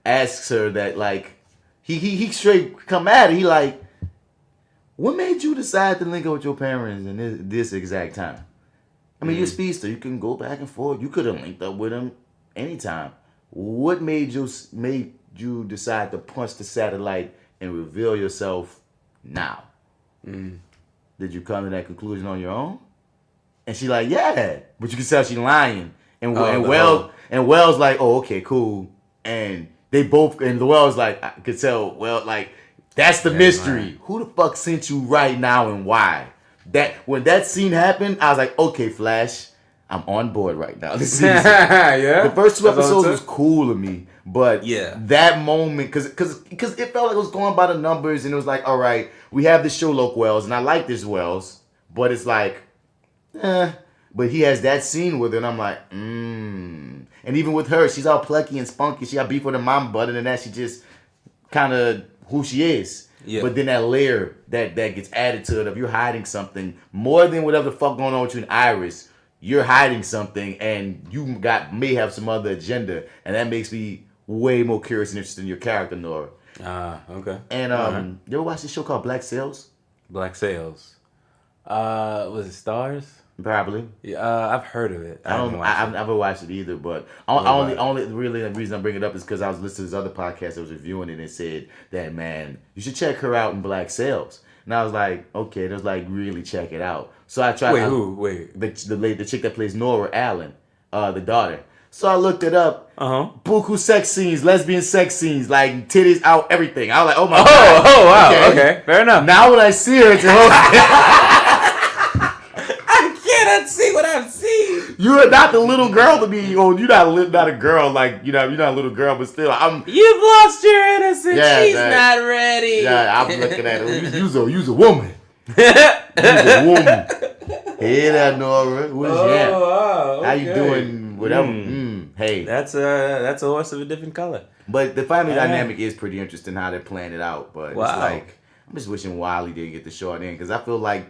asks her that, like, he straight come at her. He like, what made you decide to link up with your parents in this exact time? I mean, you're a speedster. You can go back and forth. You could have linked up with him anytime. What made you decide to punch the satellite and reveal yourself now? Did you come to that conclusion on your own? And she like, yeah, but you can tell she lying. And Wells like, oh, okay, cool. And they both, and Wells like, I could tell, well, like, that's the mystery. Lying. Who the fuck sent you right now and why? When that scene happened, I was like, okay, Flash, I'm on board right now. This season. Yeah. The first 2 episodes was cool to me, but that moment, because it felt like it was going by the numbers, and it was like, all right, we have the Sherlock Wells, and I like this Wells, but it's like, but he has that scene with her, and I'm like, And even with her, she's all plucky and spunky. She got beef with her mom, but other than that, she just kind of who she is. Yeah. But then that layer that gets added to it of you're hiding something more than whatever the fuck going on with you and Iris. You're hiding something, and you may have some other agenda, and that makes me way more curious and interested in your character, Nora. Okay. And you ever watch this show called Black Sails? Black Sails. Was it Stars? Probably. Yeah, I've heard of it. I've never watched it either, but only really the reason I bring it up is because I was listening to this other podcast that was reviewing it, and it said that, man, you should check her out in Black Sails. And I was like, okay, it was like, really check it out. So I tried. Wait. The chick that plays Nora Allen. the daughter. So I looked it up. Buku sex scenes, lesbian sex scenes, like titties out, everything. I was like, oh my god. Oh wow. Okay. Fair enough. Now when I see her, it's I cannot see what I've seen. You are not the little girl to me. Oh, you're not a girl. Like you're not a little girl, but still, You've lost your innocence. Yeah, She's not ready. Yeah, I'm looking at her. You's a woman. You's a woman. Hey there, Nora. Who's that? Wow, How you doing? Whatever. Hey, that's a horse of a different color. But the family dynamic is pretty interesting how they're playing it out. But it's like I'm just wishing Wiley didn't get the short end because I feel like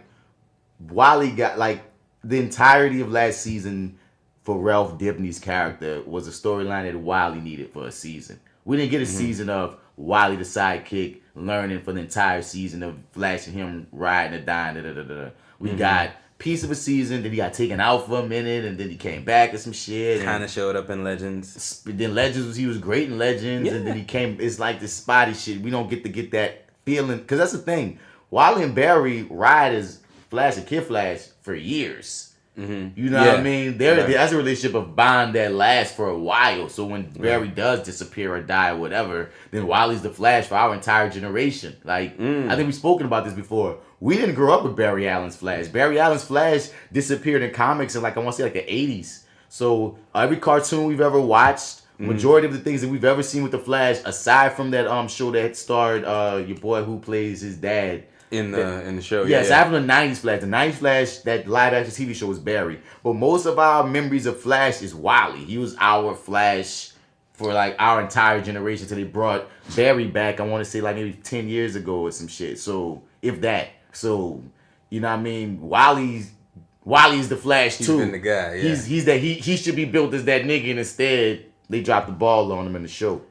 Wiley got like the entirety of last season for Ralph Dibny's character was a storyline that Wiley needed for a season. We didn't get a season of Wiley the sidekick learning for the entire season of Flash and him riding and dying. We got piece of a season, then he got taken out for a minute, and then he came back and some shit. Kind of showed up in Legends. Then Legends, he was great in Legends, and then he came, it's like this spotty shit. We don't get to get that feeling, because that's the thing. Wiley and Barry ride as Flash and Kid Flash for years. You know what I mean? That's a relationship of bond that lasts for a while. So when Barry does disappear or die or whatever, then Wiley's the Flash for our entire generation. Like, I think we've spoken about this before. We didn't grow up with Barry Allen's Flash. Barry Allen's Flash disappeared in comics in, like, I want to say, like, the 80s. So every cartoon we've ever watched, majority of the things that we've ever seen with the Flash, aside from that show that starred your boy who plays his dad, in the show. Yeah, aside from the 90s Flash. The 90s Flash, that live action TV show was Barry. But most of our memories of Flash is Wiley. He was our Flash for like our entire generation till they brought Barry back, I want to say like maybe 10 years ago or some shit. So, if that. So, you know what I mean? Wiley's the Flash too. He's been the guy, yeah. He should be built as that nigga, and instead they dropped the ball on him in the show.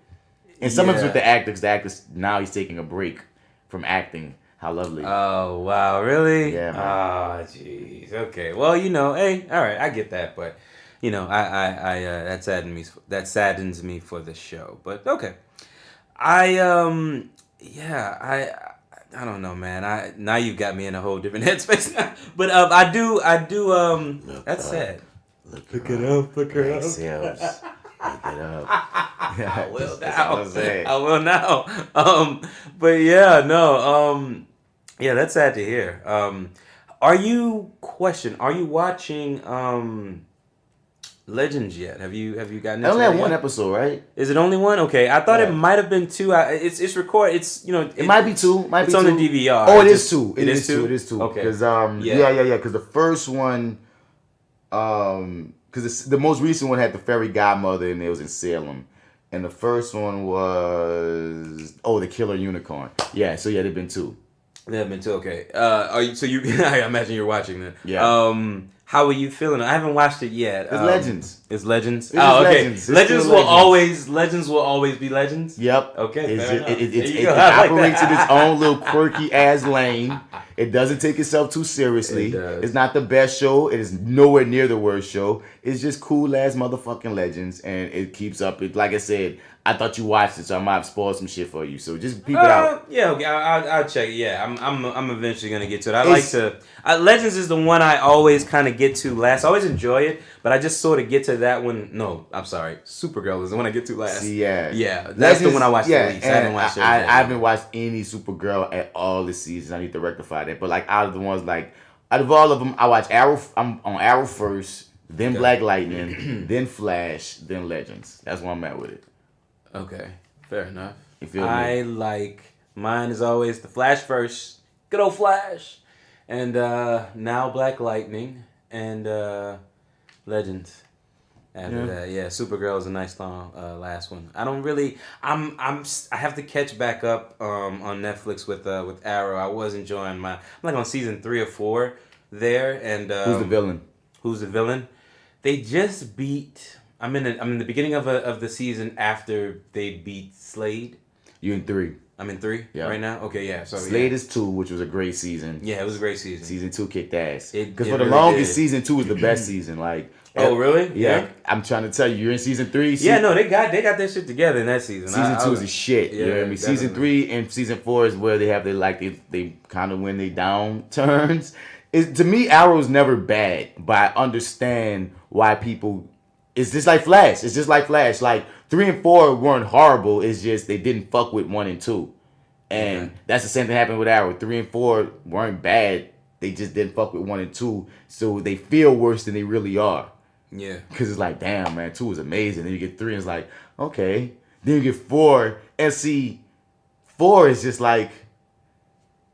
And some of it's with the actors. The actors, now he's taking a break from acting. How lovely. Oh, wow. Really? Yeah, man. Oh, jeez. Okay. Well, you know, hey, all right. I get that. But, you know, I that saddens me for the show. But, okay. I don't know, man. Now you've got me in a whole different headspace now. But, I do, that's sad. Look it up. Look it up. Look it up. I will now. I will now. But yeah, no. Yeah, that's sad to hear. Are you watching Legends yet? Have you gotten into I only that have one yet? episode, right? Is it only one? Okay, I thought it might have been two. It's recorded. It's it might be two. It's on the DVR. Oh, it is two. It is two. Okay. Because Because the first one, because the most recent one had the fairy godmother and it was in Salem. And the first one was the Killer Unicorn. Yeah, so they've been two. There have been two. Okay. I imagine you're watching that. Yeah. How are you feeling? I haven't watched it yet. It's Legends. It's Legends. Okay. Legends. Legends will always be Legends. Yep. Okay. It operates in its own little quirky ass lane. It doesn't take itself too seriously. It's not the best show. It is nowhere near the worst show. It's just cool ass motherfucking Legends, and it keeps up. It, like I said, I thought you watched it, so I might have spoiled some shit for you. So just peep it out. Yeah, okay. I'll check it. Yeah, I'm eventually gonna get to it. Legends is the one I always kind of get to last. I always enjoy it, but I just sort of get to that one. No, I'm sorry. Supergirl is the one I get to last. Yeah, that's Legends, the one I watched the least. I haven't watched it. I haven't watched any Supergirl at all this season. I need to rectify that. But like out of the ones, like out of all of them, I watch Arrow. I'm on Arrow first, then Black Lightning, then Flash, then Legends. That's where I'm at with it. Okay, fair enough. You feel me? Mine is always the Flash first. Good old Flash. And now Black Lightning and Legends. After that, Supergirl is a nice long last one. I don't really. I have to catch back up on Netflix with Arrow. I was enjoying I'm like on season 3 or 4 there. And who's the villain? They just beat. I'm in the beginning of the season after they beat Slade. You in 3? I'm in 3 right now. Okay, yeah. So Slade is 2, which was a great season. Yeah, it was a great season. Season 2 kicked ass. Because it for the really longest, did. season 2 was the best season. Like, oh really? Yeah. I'm trying to tell you, you're in season 3. Yeah, no, they got their shit together in that season. Season 2 is the shit. Yeah, you know what I mean? Season 3 and season 4 is where they have they kind of when they downturns. To me, Arrow's never bad, but I understand why people It's just like Flash. It's just like Flash. Like 3 and 4 weren't horrible. It's just they didn't fuck with 1 and 2. And that's the same thing happened with Arrow. 3 and 4 weren't bad. They just didn't fuck with 1 and 2. So they feel worse than they really are. Yeah. Because it's like, damn, man, 2 is amazing. Then you get 3 and it's like, okay. Then you get 4. And see, 4 is just like,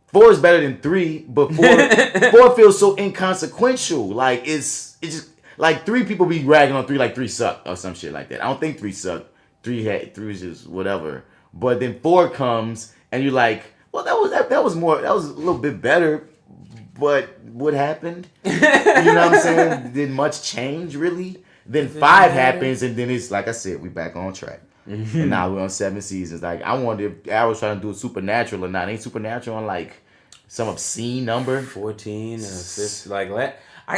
4 is better than 3. But 4 feels so inconsequential. Like, it's just, like 3 people be ragging on 3 like 3 suck or some shit like that. I don't think 3 suck. 3 is just whatever. But then 4 comes and you're like, well, that was a little bit better. But what happened? You know what I'm saying? Did much change really? Then 5 happens and then it's like I said, we back on track. And now we're on 7 seasons. Like I wonder if Arrow's trying to do it Supernatural or not. Ain't Supernatural on like some obscene number? 14 or 15. Like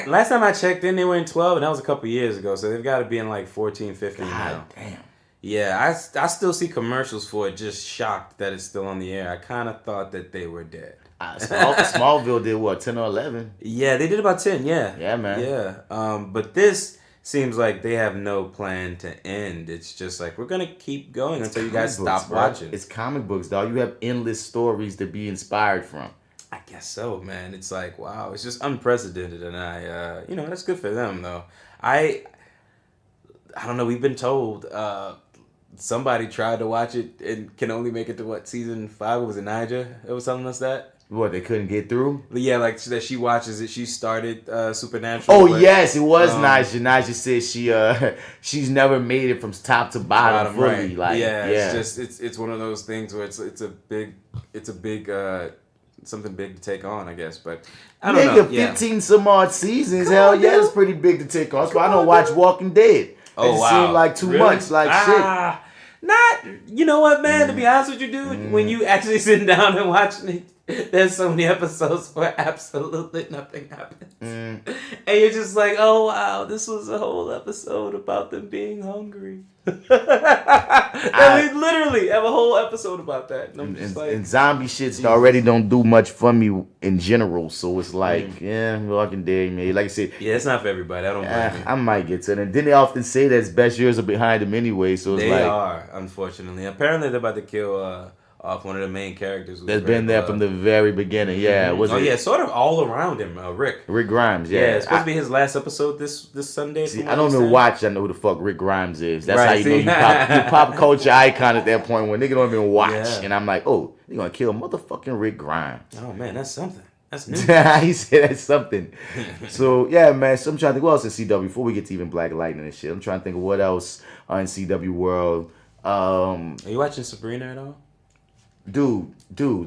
last time I checked in, they were in 12, and that was a couple years ago. So they've got to be in like 14, 15 now. Damn. Yeah, I still see commercials for it. Just shocked that it's still on the air. I kind of thought that they were dead. Smallville did what, 10 or 11? Yeah, they did about 10. Yeah. Yeah, man. Yeah. But this seems like they have no plan to end. It's just like we're gonna keep going until you guys stop watching. It's comic books, dog. You have endless stories to be inspired from. I guess so, man. It's like, wow, it's just unprecedented, and that's good for them, though. I don't know. We've been told somebody tried to watch it and can only make it to season 5? Was it Nija? It was telling us that. What, they couldn't get through? Yeah, like that she watches it. She started Supernatural. Oh, yes, it was Nija. Nija said she's never made it from top to bottom fully. Right. Like, it's just it's one of those things where it's a big something big to take on, I guess. But I don't know. 15 some odd seasons. Hell yeah, it's pretty big to take on. So I don't watch Walking Dead. Oh, wow. It seemed like too much. Like shit. Not, you know what, man, to be honest with you, dude, when you actually sit down and watching it, there's so many episodes where absolutely nothing happens. And you're just like, oh, wow, this was a whole episode about them being hungry. I mean, literally have a whole episode about that. And I'm just like, and zombie shits already don't do much for me in general. So it's like, Walking Dead, man. Like I said, yeah, it's not for everybody. I don't blame you. I might get to it. And then they often say that its best years are behind them anyway. So it's they like, are, unfortunately. Apparently, they're about to kill off one of the main characters. That's been there from the very beginning. Yeah, sort of all around him. Rick Grimes. Yeah, it's supposed to be his last episode this Sunday. See, I don't even watch. I know who the fuck Rick Grimes is. That's how you know you pop culture icon at that point when nigga don't even watch. Yeah. And I'm like, oh, you gonna kill motherfucking Rick Grimes? Oh man, that's something. That's new. He said that's something. So yeah, man. So I'm trying to think what else in CW before we get to even Black Lightning and shit. I'm trying to think of what else in CW world. Are you watching Sabrina at all? Dude,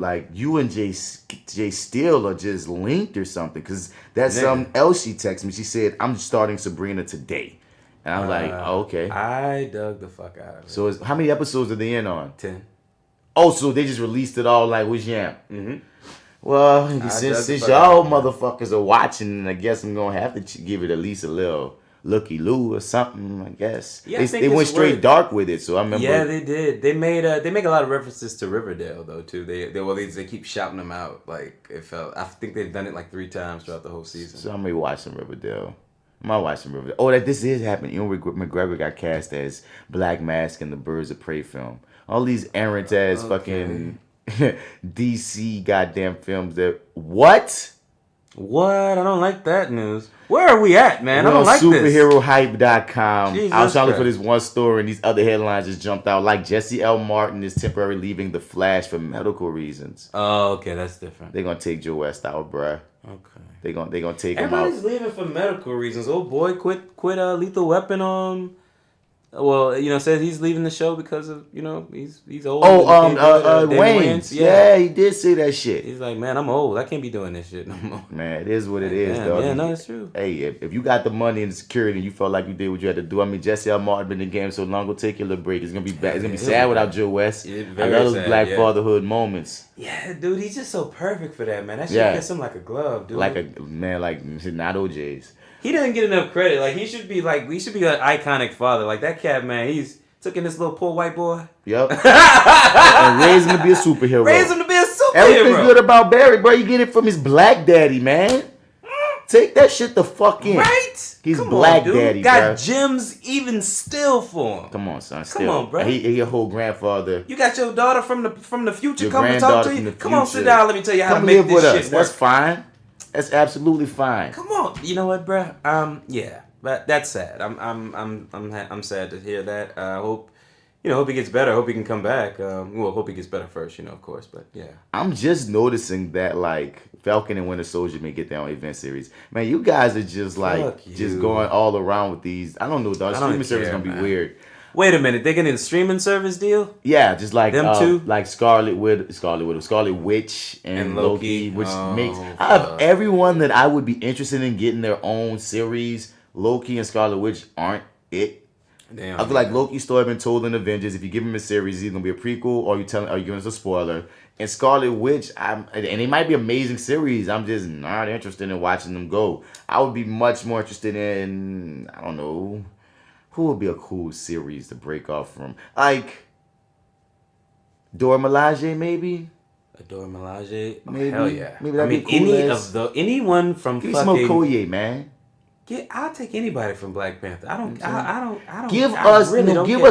like you and J.Steel are just linked or something. Cause that's something else she texted me. She said, I'm starting Sabrina today. And I'm like, oh, okay. I dug the fuck out of it. So how many episodes are they in on? 10. Oh, so they just released it all like with Yamp. Mm-hmm. Well, since y'all motherfuckers are watching, I guess I'm gonna have to give it at least a little looky-loo or something, I guess. Yeah, they went straight dark with it, so I remember. Yeah, they did. They make a lot of references to Riverdale though too. They keep shouting them out. Like it felt. I think they've done it like 3 times throughout the whole season. So I may watch some Riverdale. I might watch some Riverdale. Oh, this is happening. You know, McGregor got cast as Black Mask in the Birds of Prey film. All these errant ass fucking DC goddamn films that what? I don't like that news. Where are we at, man? I don't like this. SuperHeroHype.com. I was trying to look for this one story, and these other headlines just jumped out. Like Jesse L. Martin is temporarily leaving The Flash for medical reasons. Oh, okay, that's different. They're gonna take Joe West out, bruh. Okay. They're gonna take him out. Everybody's leaving for medical reasons. Oh boy, quit Lethal Weapon. Well, says he's leaving the show because of, he's old. Oh, Wayne. Yeah, he did say that shit. He's like, man, I'm old. I can't be doing this shit no more. Man, it is what it is, though. Yeah, no, it's true. Hey, if you got the money and the security and you felt like you did what you had to do, I mean, Jesse L. Martin been in the game so long, go take your little break. It's gonna be bad. It's gonna be sad without Joe West. I love those black fatherhood moments. Yeah, dude, he's just so perfect for that, man. That shit fits him like a glove, dude. Like not OJ's. He doesn't get enough credit. Like, we should be an iconic father. Like, that cat, man, he's took in this little poor white boy. Yep. And raised him to be a superhero. Everything good about Barry, bro. You get it from his black daddy, man. Take that shit the fuck in. Right? He's Come Black on, dude. Daddy, Got bro. gems even still for him. Come on, son. Come on, bro. He your whole grandfather. You got your daughter from the future Your coming to talk to granddaughter you. from the Come on, future. sit down. Let me tell you how Come to make live this with shit us. work. That's fine. That's absolutely fine. Come on. You know what, bro? Yeah, but that's sad. I'm sad to hear that. I hope he gets better. I hope he can come back. Hope he gets better first, of course. But yeah, I'm just noticing that like Falcon and Winter Soldier may get their own event series. Man, you guys are just like just going all around with these. I don't know, dog. Streaming service is gonna be weird. Wait a minute, they're getting a streaming service deal? Yeah, just like them two, like Scarlet Witch, and Loki, which makes out of everyone that I would be interested in getting their own series. Loki and Scarlet Witch aren't it. Damn, I feel like Loki's story been told in Avengers. If you give him a series, it's either gonna be a prequel or you giving us a spoiler. And Scarlet Witch, and it might be an amazing series. I'm just not interested in watching them go. I would be much more interested in, I don't know, who would be a cool series to break off from? Like Dora Milaje, maybe. Dora Milaje, maybe. Hell yeah. Maybe that'd be cool. Anyone from give fucking. Give me some Okoye, man. Yeah, I'll take anybody from Black Panther. I don't. Give us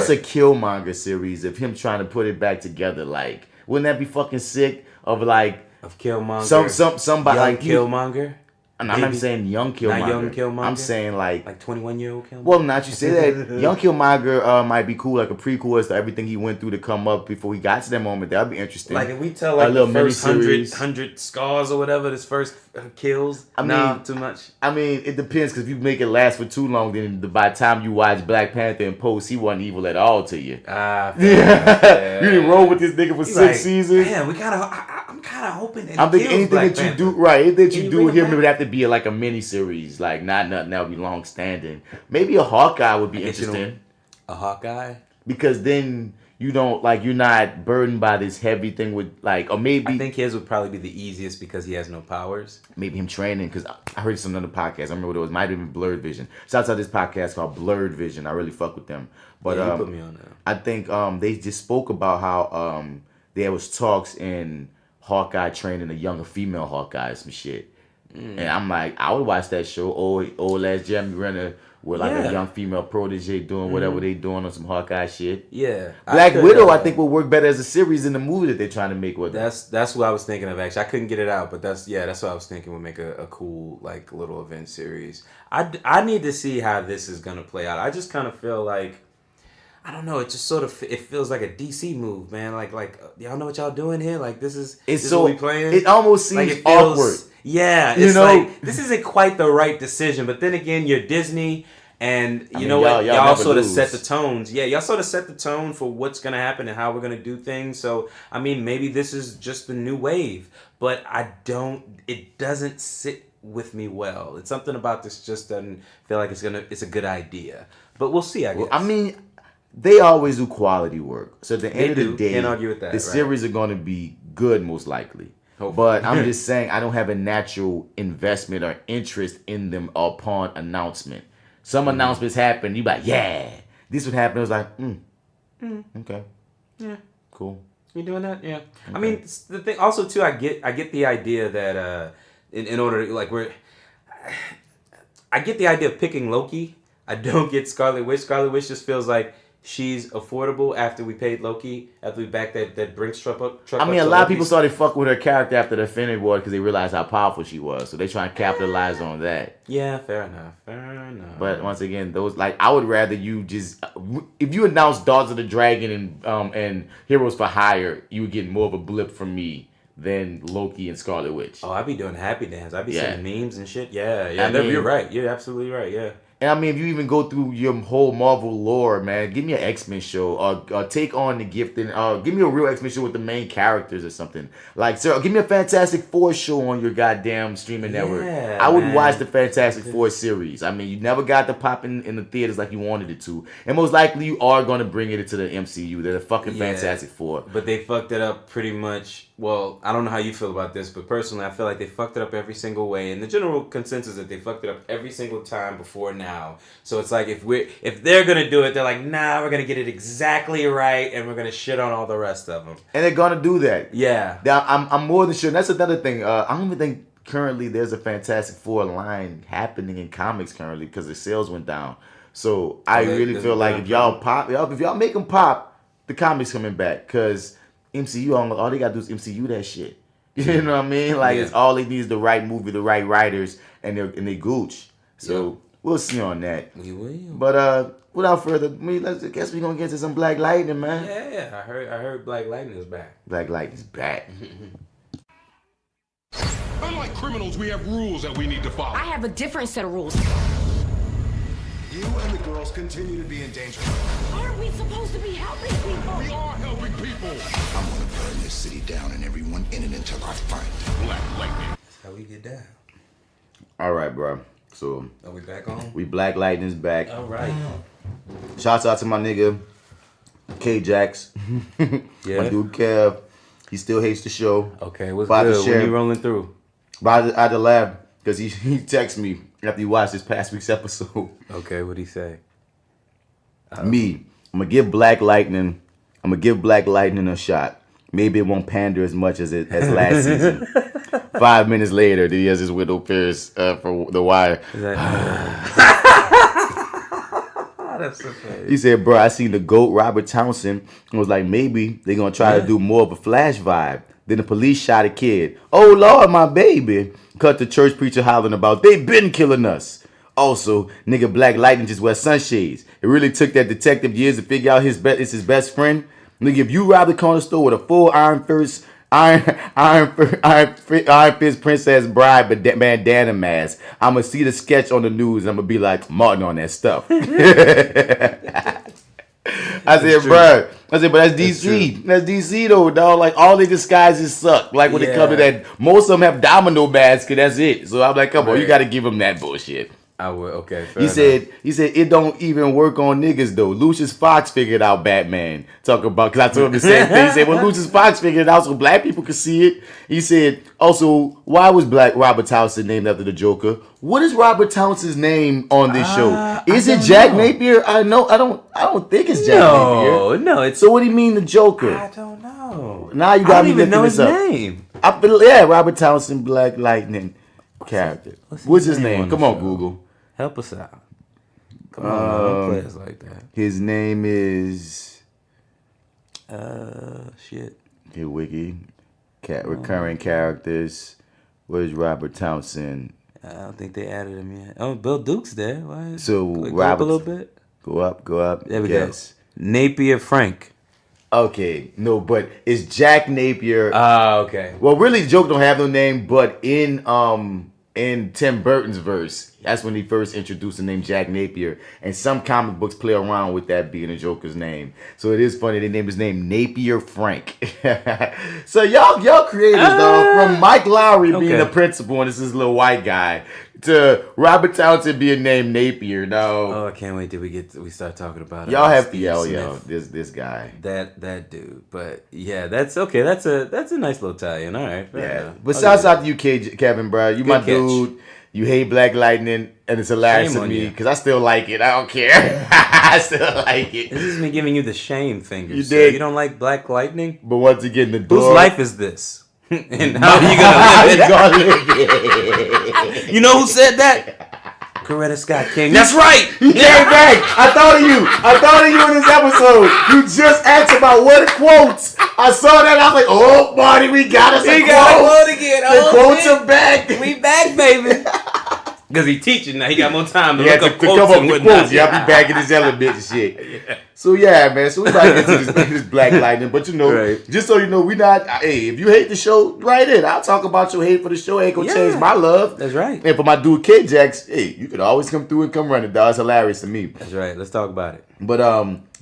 a Killmonger series of him trying to put it back together. Like, wouldn't that be fucking sick? Of Killmonger. Somebody young like Killmonger. And I'm not saying young Killmonger. Not young Killmonger. I'm saying like 21-year-old Killmonger. Well, not you say that. Young Killmonger might be cool, like a prequel as to everything he went through to come up before he got to that moment. That'd be interesting. Like if we tell like the first 100 scars or whatever, this first kills. Too much. I mean, it depends because if you make it last for too long, then by the time you watch Black Panther and post, he wasn't evil at all to you. Yeah. You didn't roll with this nigga for 6 seasons. Man, I'm kind of hoping that I'm thinking anything Black that Panther. you do right, anything that you do with him, it would have to be like a mini series, like not nothing that would be long standing. Maybe a Hawkeye would be interesting. A Hawkeye, because then you don't like you're not burdened by this heavy thing with like, or maybe I think his would probably be the easiest because he has no powers. Maybe him training, because I heard this on another podcast. I remember what it was. Might have been Blurred Vision. Shout out to this podcast called Blurred Vision. I really fuck with them. But you put me on that. I think they just spoke about how there was talks in Hawkeye training a younger female Hawkeye, some shit. And I'm like, I would watch that show. Old ass Jeremy Renner with like a young female protege doing whatever they doing on some Hawkeye shit. Yeah. Black Widow, I think, would work better as a series than the movie that they're trying to make with them. That's what I was thinking of, actually. I couldn't get it out, but that's what I was thinking would make a cool like little event series. I need to see how this is gonna play out. I just kind of feel like, I don't know, it just sort of, it feels like a DC move, man. Like y'all know what y'all doing here? Like this is what we playing? It almost seems like awkward. Yeah, it's like, this isn't quite the right decision. But then again, you're Disney, and you know what? Y'all sort of set the tones. Yeah, y'all sort of set the tone for what's going to happen and how we're going to do things. So, I mean, maybe this is just the new wave. But it doesn't sit with me well. It's something about this just doesn't feel like it's a good idea. But we'll see, I guess. Well, I mean, they always do quality work. So at the end of the day, can't argue with that, the series are going to be good, most likely. Hopefully. But I'm just saying, I don't have a natural investment or interest in them upon announcement. Some announcements happen, you like, yeah, this would happen. It was like, okay, yeah, cool. You doing that? Yeah. Okay. I mean, the thing also too, I get the idea that in order to, like I get the idea of picking Loki. I don't get Scarlet Witch. Scarlet Witch just feels like she's affordable after we paid Loki, after we backed that Brinks truck up. I mean, a lot of people started fucking with her character after the Infinity War because they realized how powerful she was. So they try and capitalize on that. Yeah, fair enough. But once again, I would rather you just, if you announce Daughters of the Dragon and Heroes for Hire, you would get more of a blip from me than Loki and Scarlet Witch. Oh, I'd be doing happy dance. I'd be sending memes and shit. Yeah. You're right. You're absolutely right. Yeah. And I mean, if you even go through your whole Marvel lore, man, give me an X-Men show or take on the Gifted. Give me a real X-Men show with the main characters or something. Like, sir, give me a Fantastic Four show on your goddamn streaming network. I would watch the Fantastic Four series. I mean, you never got to pop in the theaters like you wanted it to. And most likely you are going to bring it into the MCU. They're the fucking Fantastic Four. But they fucked it up pretty much. Well, I don't know how you feel about this, but personally, I feel like they fucked it up every single way. And the general consensus is that they fucked it up every single time before now. So it's like if they're gonna do it, they're like, nah, we're gonna get it exactly right, and we're gonna shit on all the rest of them. And they're gonna do that. Yeah. I'm more than sure. And that's another thing. I don't even think currently there's a Fantastic Four line happening in comics currently because the sales went down. So I really feel like if y'all make them pop, the comics coming back because MCU all they gotta do is MCU that shit. You know what I mean? Like it's all they need is the right movie, the right writers, and they gooch. So we'll see on that. We will. But without further, I guess we're gonna get to some Black Lightning, man. Yeah. I heard Black Lightning is back. Black Lightning's back. Unlike criminals, we have rules that we need to follow. I have a different set of rules. You and the girls continue to be in danger. Aren't we supposed to be helping people? We are helping people. I'm gonna burn this city down and everyone in it until I find Black Lightning. That's how we get down. All right, bro. So Are we back on? we Black Lightning's back. All right. Shouts out to my nigga K-Jax. Yeah. My dude Kev. He still hates the show. Okay, what's About to good? share- When you rolling through? But I had to laugh because he texted me after he watched this past week's episode. Okay, what'd he say? I'm gonna give Black Lightning a shot. Maybe it won't pander as much as last season. 5 minutes later, he has his Widow Pierce for The Wire. That's so funny. He said, bro, I seen the GOAT Robert Townsend and was like, maybe they're gonna try to do more of a Flash vibe. Then the police shot a kid. Oh Lord, my baby. Cut the church preacher hollering about they been killing us. Also, nigga Black Lightning just wears sunshades. It really took that detective years to figure out it's his best friend. Nigga, if you rob the corner store with a full Iron Fist Princess Bride bandana mask, I'ma see the sketch on the news and I'ma be like, Martin on that stuff. I said, bro. But that's DC. That's DC though, dog. Like all their disguises suck. Like when it comes to that, most of them have domino masks and that's it. So I'm like, come on, you got to give them that bullshit. I will. Okay. He said it don't even work on niggas though. Lucius Fox figured out Batman. Talk about because I told him the same thing. He said, well, Lucius Fox figured it out so black people could see it. He said, also, why was Black Robert Townsend named after the Joker? What is Robert Townsend's name on this show? Is it Jack Napier? I don't think it's Jack Napier. No, it's. So what do you mean the Joker? I don't know. Now you got me even looking know this his up. name. Robert Townsend, Black Lightning character. What's his name? Come on, Google. Help us out. Come on, don't play us like that. His name is Shit. here wiki. Recurring characters. Where's Robert Townsend? I don't think they added him yet. Oh, Bill Duke's there. Why? So Go up a little bit. Go up. There we go. Napier Frank. Okay, no, but it's Jack Napier. Okay. Well, really, the Joker don't have no name, but in Tim Burton's verse, that's when he first introduced the name Jack Napier. And some comic books play around with that being the Joker's name. So it is funny they named his name Napier Frank. So y'all creators though, from Mike Lowry being the principal and this is little white guy to Robert Townsend being named Napier. No. Oh, I can't wait till we start talking about it. Y'all have this guy. That dude. But yeah, that's okay. That's a nice little tie-in. All right. Yeah. But shouts out to you, Kevin, bro. You my dude. You hate Black Lightning, and it's hilarious to me because I still like it. I don't care. I still like it. This is me giving you the shame finger. You did. You don't like Black Lightning? But once again, the door. Whose life is this? And how are you gonna live it? You know who said that? Coretta Scott King. That's right. You came back. I thought of you in this episode. You just asked about what are quotes. I saw that. I was like, oh, Marty, we got us a quote again. The quotes are back. We back, baby. Because he teaching now. He got more time to look up to quotes come up and with whatnot. quotes. Y'all be back in his element and shit. Yeah. So yeah, man. So we about to get to this Black Lightning. But just so you know, we not. Hey, if you hate the show, write in. I'll talk about your hate for the show. Ain't gonna change my love. That's right. And for my dude K-Jax, hey, you could always come through and come running, dog. It's hilarious to me. That's right. Let's talk about it. But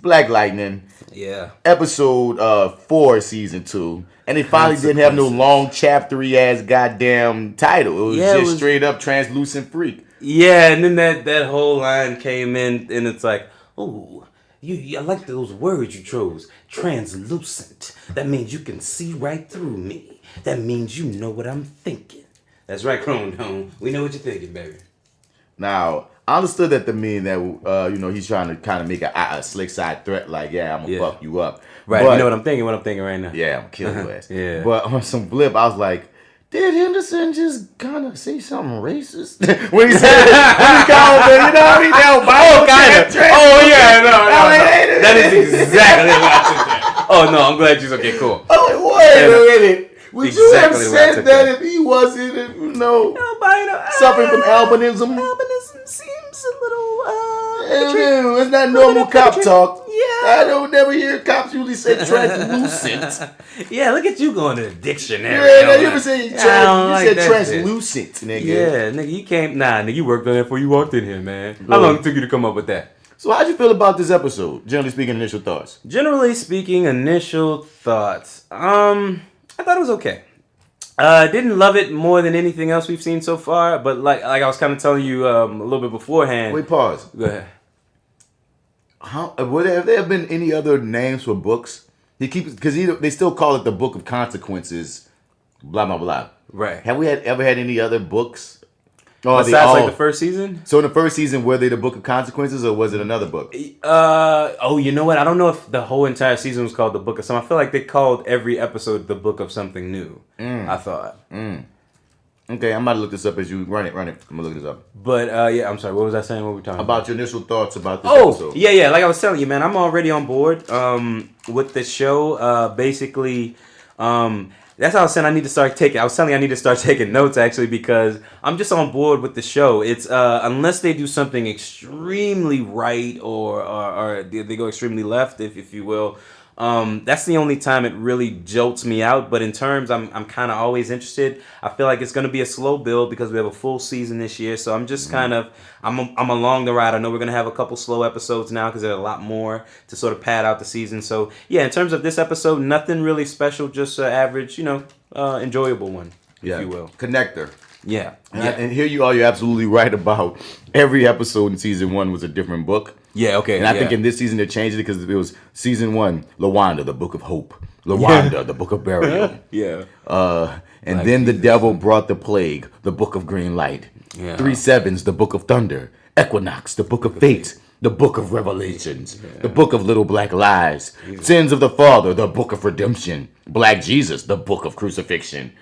Black Lightning. Yeah. Episode 4, season 2. And they finally didn't have no long chaptery ass goddamn title. It was just straight up translucent freak. Yeah, and then that whole line came in, and it's like, oh, I like those words you chose. Translucent. That means you can see right through me. That means you know what I'm thinking. That's right, Chrome Dome. We know what you're thinking, baby. Now, I understood that to mean that, he's trying to kind of make a slick side threat, like, I'm going to fuck you up. Right, but, you know what I'm thinking right now. Yeah, I'm killing your ass. Yeah. But on some flip, I was like, Did Henderson just kind of say something racist when he said when he called the, you know what I mean? No. That is exactly what I took that. Oh no, I'm glad you okay, cool. Oh, wait a minute. Would you have said that if he wasn't, suffering from albinism? Albinism seems a little, it's not normal cop talk. Yeah. I don't never hear cops usually say translucent. Yeah, look at you going to the dictionary. Yeah, you ever say you said translucent, nigga. Yeah, nigga, you came. Nah, nigga, you worked on that before you walked in here, man. How long it took you to come up with that? So how'd you feel about this episode? Generally speaking, initial thoughts. I thought it was okay. Didn't love it more than anything else we've seen so far, but like I was kind of telling you a little bit beforehand. Wait, pause. Go ahead. Would there have been any other names for books? He keeps because they still call it the Book of Consequences, blah blah blah. Right. Have we ever had any other books? Besides like the first season? So in the first season, were they the Book of Consequences or was it another book? You know what? I don't know if the whole entire season was called the Book of Something. I feel like they called every episode the Book of Something New. I thought. Okay, I'm about to look this up as you run it. I'm gonna look this up. But yeah, I'm sorry. What was I saying? What were we talking about? Your initial thoughts about this episode. Yeah. Like I was telling you, man, I'm already on board with the show. Basically, that's how I was saying I need to start taking. I was telling you I need to start taking notes actually because I'm just on board with the show. It's unless they do something extremely right or they go extremely left, if you will. That's the only time it really jolts me out. But in terms, I'm kind of always interested. I feel like it's going to be a slow build because we have a full season this year. So I'm just kind of I'm along the ride. I know we're going to have a couple slow episodes now because there's a lot more to sort of pad out the season. So yeah, in terms of this episode, nothing really special. Just an average, enjoyable one, if you will. Connector. Yeah. And here you are. You're absolutely right about every episode in season 1 was a different book. Yeah, okay. And I think in this season they changed it because it was season 1, Lawanda, the Book of Hope. Lawanda, the Book of Burial. Yeah. And then the devil brought the plague, the Book of Green Light. Yeah. 3 Sevens, the Book of Thunder. Equinox, the Book of Fate. The Book of Revelations. The Book of Little Black Lies. Sins of the Father, the Book of Redemption. Black Jesus, the Book of Crucifixion.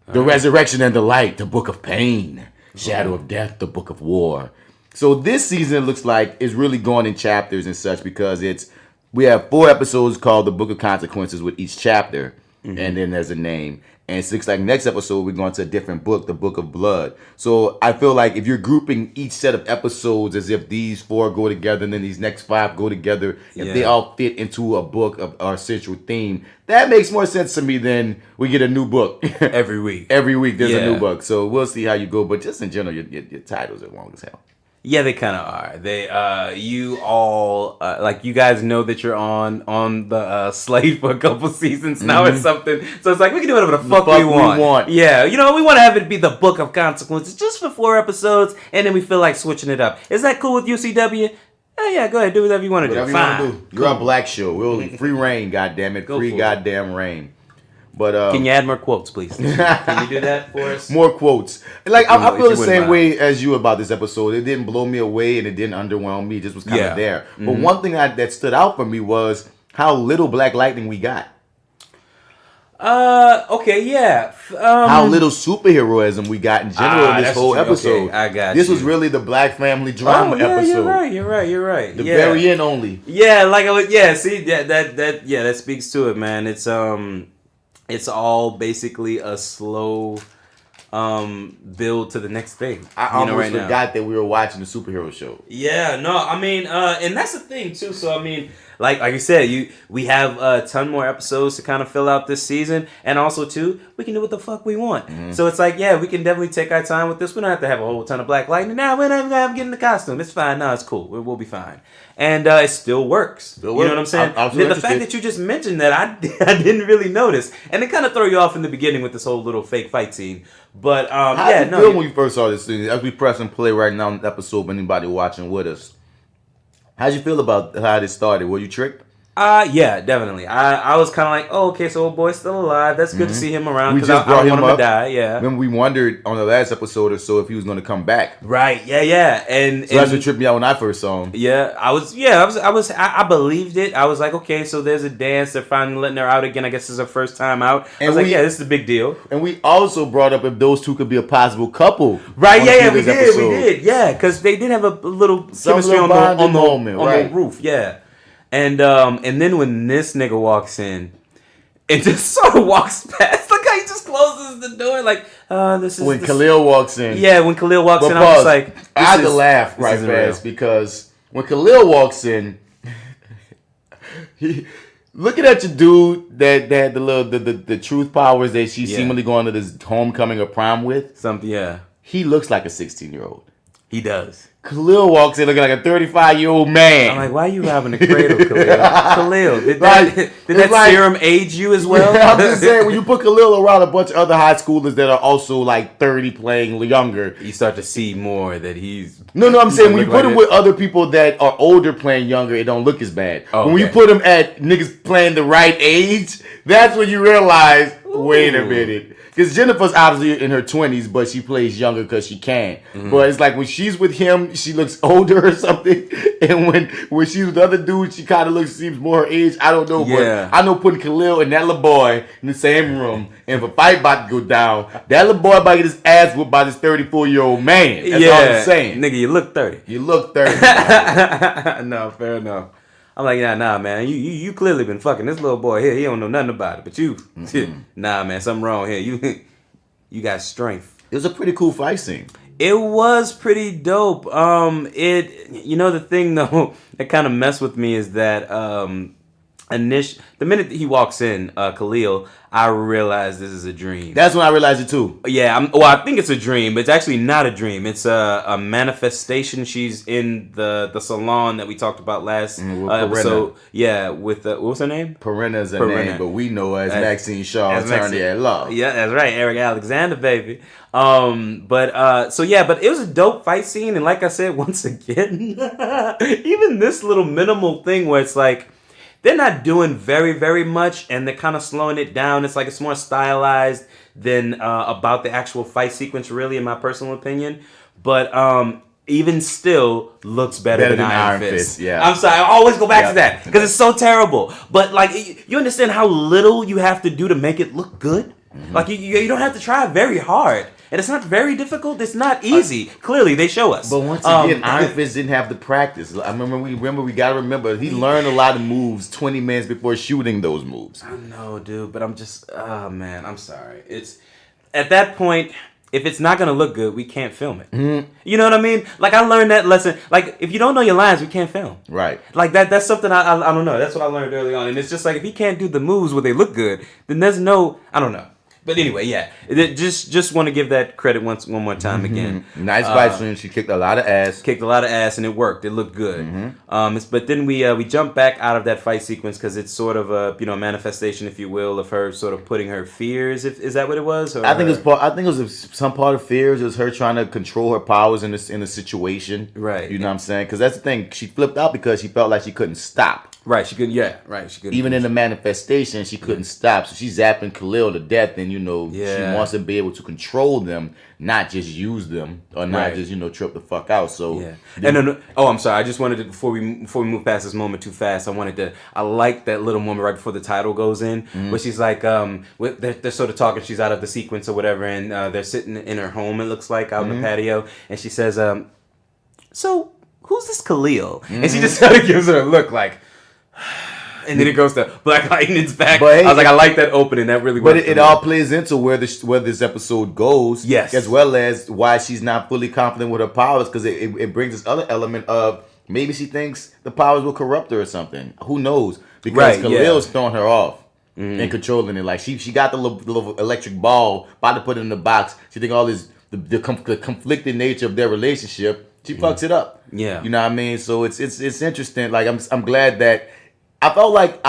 The Resurrection and the Light, the Book of Pain. Shadow of Death, the Book of War. So this season, it looks like, is really going in chapters and such because we have 4 episodes called The Book of Consequences with each chapter, and then there's a name. And it looks like next episode, we're going to a different book, The Book of Blood. So I feel like if you're grouping each set of episodes as if these 4 go together and then these next 5 go together, if they all fit into a book of our central theme, that makes more sense to me than we get a new book. Every week. Every week there's a new book. So we'll see how you go. But just in general, your titles are long as hell. Yeah, they kind of are. They, you all, like you guys know that you're on the slate for a couple seasons now or something. So it's like we can do whatever the fuck we want. Yeah, we want to have it be the Book of Consequences just for 4 episodes, and then we feel like switching it up. Is that cool with UCW? Yeah, go ahead, do whatever you want to do. Fine. You're a black show. We'll free reign, goddammit. Free goddamn reign. But can you add more quotes, please? Can you do that for us? More quotes. Like I feel the same way as you about this episode. It didn't blow me away and it didn't underwhelm me. It just was kind of there. But one thing that stood out for me was how little Black Lightning we got. Okay, yeah. How little superheroism we got in general in this whole episode. Okay, I got This was really the Black family drama episode. You're right. The very end only. Yeah, see that speaks to it, man. It's all basically a slow build to the next thing. I almost forgot that we were watching the superhero show. Yeah, no, I mean, and that's the thing too. So I mean, like you said, we have a ton more episodes to kind of fill out this season, and also too, we can do what the fuck we want. So it's like, yeah, we can definitely take our time with this. We don't have to have a whole ton of Black Lightning. Now we're not gonna get in the costume. It's fine. No, it's cool. We'll be fine. And it still works. You know what I'm saying? The fact that you just mentioned that, I didn't really notice, and it kind of throw you off in the beginning with this whole little fake fight scene. But how did you feel when you first saw this thing? As we press and play right now on the episode, anybody watching with us, how'd you feel about how this started? Were you tricked? Yeah, definitely. I was kind of like, oh, okay, so old boy's still alive. That's good to see him around. We just I brought don't him want him up. to die. Yeah. When we wondered on the last episode or so if he was going to come back. Right. Yeah. And that's what tripped me out when I first saw him. Yeah, I believed it. I was like, okay, so there's a dance. They're finally letting her out again. I guess it's her first time out. I was like, yeah, this is a big deal. And we also brought up if those two could be a possible couple. Right? Yeah, we did. Yeah, because they did have a little chemistry on the roof. Yeah. And then when this nigga walks in, it just sort of walks past. Like how he just closes the door. Like, this is when Khalil walks in. Yeah, when Khalil walks in, pause. I was like, I had to laugh right fast because when Khalil walks in, looking at your dude that had the truth powers that she's seemingly going to this homecoming or prom with. He looks like a 16-year-old. He does. Khalil walks in looking like a 35-year-old man. I'm like, why are you having a cradle, Khalil? Khalil, did that serum age you as well? I'm just saying, when you put Khalil around a bunch of other high schoolers that are also like 30 playing younger, you start to see more that he's... No, I'm saying when you put him with other people that are older playing younger, it don't look as bad. Oh, when you put him at niggas playing the right age, that's when you realize, wait a minute. Because Jennifer's obviously in her 20s, but she plays younger because she can. Mm-hmm. But it's like when she's with him, she looks older or something. And when she's with the other dude, she kind of seems more her age. I don't know. Yeah. But I know putting Khalil and that little boy in the same room, and if a fight about to go down, that little boy about to get his ass whooped by this 34-year-old man. That's all I'm saying. Nigga, you look 30. You look 30. No, fair enough. I'm like, nah, man. You clearly been fucking this little boy here. He don't know nothing about it. But you, nah, man, something wrong here. You got strength. It was a pretty cool fight scene. It was pretty dope. The thing though that kind of messed with me is that the minute that he walks in, Khalil, I realized this is a dream. That's when I realized it too. Yeah, I think it's a dream, but it's actually not a dream. It's a manifestation. She's in the salon that we talked about last episode. Yeah, with what was her name? Perenna's her name, but we know her as Maxine Shaw, attorney at law. Yeah, that's right, Eric Alexander, baby. But it was a dope fight scene, and like I said, once again, even this little minimal thing where it's like, they're not doing very, very much, and they're kind of slowing it down. It's like it's more stylized than about the actual fight sequence, really, in my personal opinion. But even still, looks better than Iron Fist. Yeah, I'm sorry, I always go back to that because it's so terrible. But like, you understand how little you have to do to make it look good. Mm-hmm. Like you don't have to try very hard. And it's not very difficult. It's not easy. Clearly, they show us. But once again, Iron Fist didn't have the practice. I remember. We gotta remember. He learned a lot of moves 20 minutes before shooting those moves. I know, dude. But I'm just, man. I'm sorry. It's at that point. If it's not gonna look good, we can't film it. Mm-hmm. You know what I mean? Like I learned that lesson. Like if you don't know your lines, we can't film. Right. Like that's something I don't know. That's what I learned early on. And it's just like if he can't do the moves where they look good, then there's no. I don't know. But anyway, yeah. Just want to give that credit one more time again. Nice fight scene. She kicked a lot of ass. And it worked. It looked good. Mm-hmm. But then we jump back out of that fight sequence because it's sort of a manifestation, if you will, of her sort of putting her fears. Is that what it was? Or I think it was some part of fears. It was her trying to control her powers in the situation. Right. You know what I'm saying? Because that's the thing. She flipped out because she felt like she couldn't stop. Right, she couldn't. Yeah, right. She couldn't. Even in the manifestation, she couldn't stop. So she's zapping Khalil to death, and she wants to be able to control them, not just use them, or not just trip the fuck out. So yeah. I'm sorry. I just wanted to before we move past this moment too fast. I like that little moment right before the title goes in, where she's like, they're sort of talking. She's out of the sequence or whatever, and they're sitting in her home. It looks like out in the patio, and she says, "So who's this Khalil?" And she just kind of gives her a look like. And then it goes to Black Lightning's back. But hey, I was like, I like that opening. That really works. But it all plays into where this episode goes. Yes. As well as why she's not fully confident with her powers, because it brings this other element of maybe she thinks the powers will corrupt her or something. Who knows? Because Khalil's throwing her off and controlling it. Like she got the little electric ball, about to put it in the box. She think all this the conflicted nature of their relationship. She fucks it up. Yeah. You know what I mean? So it's interesting. Like I'm glad that. I felt like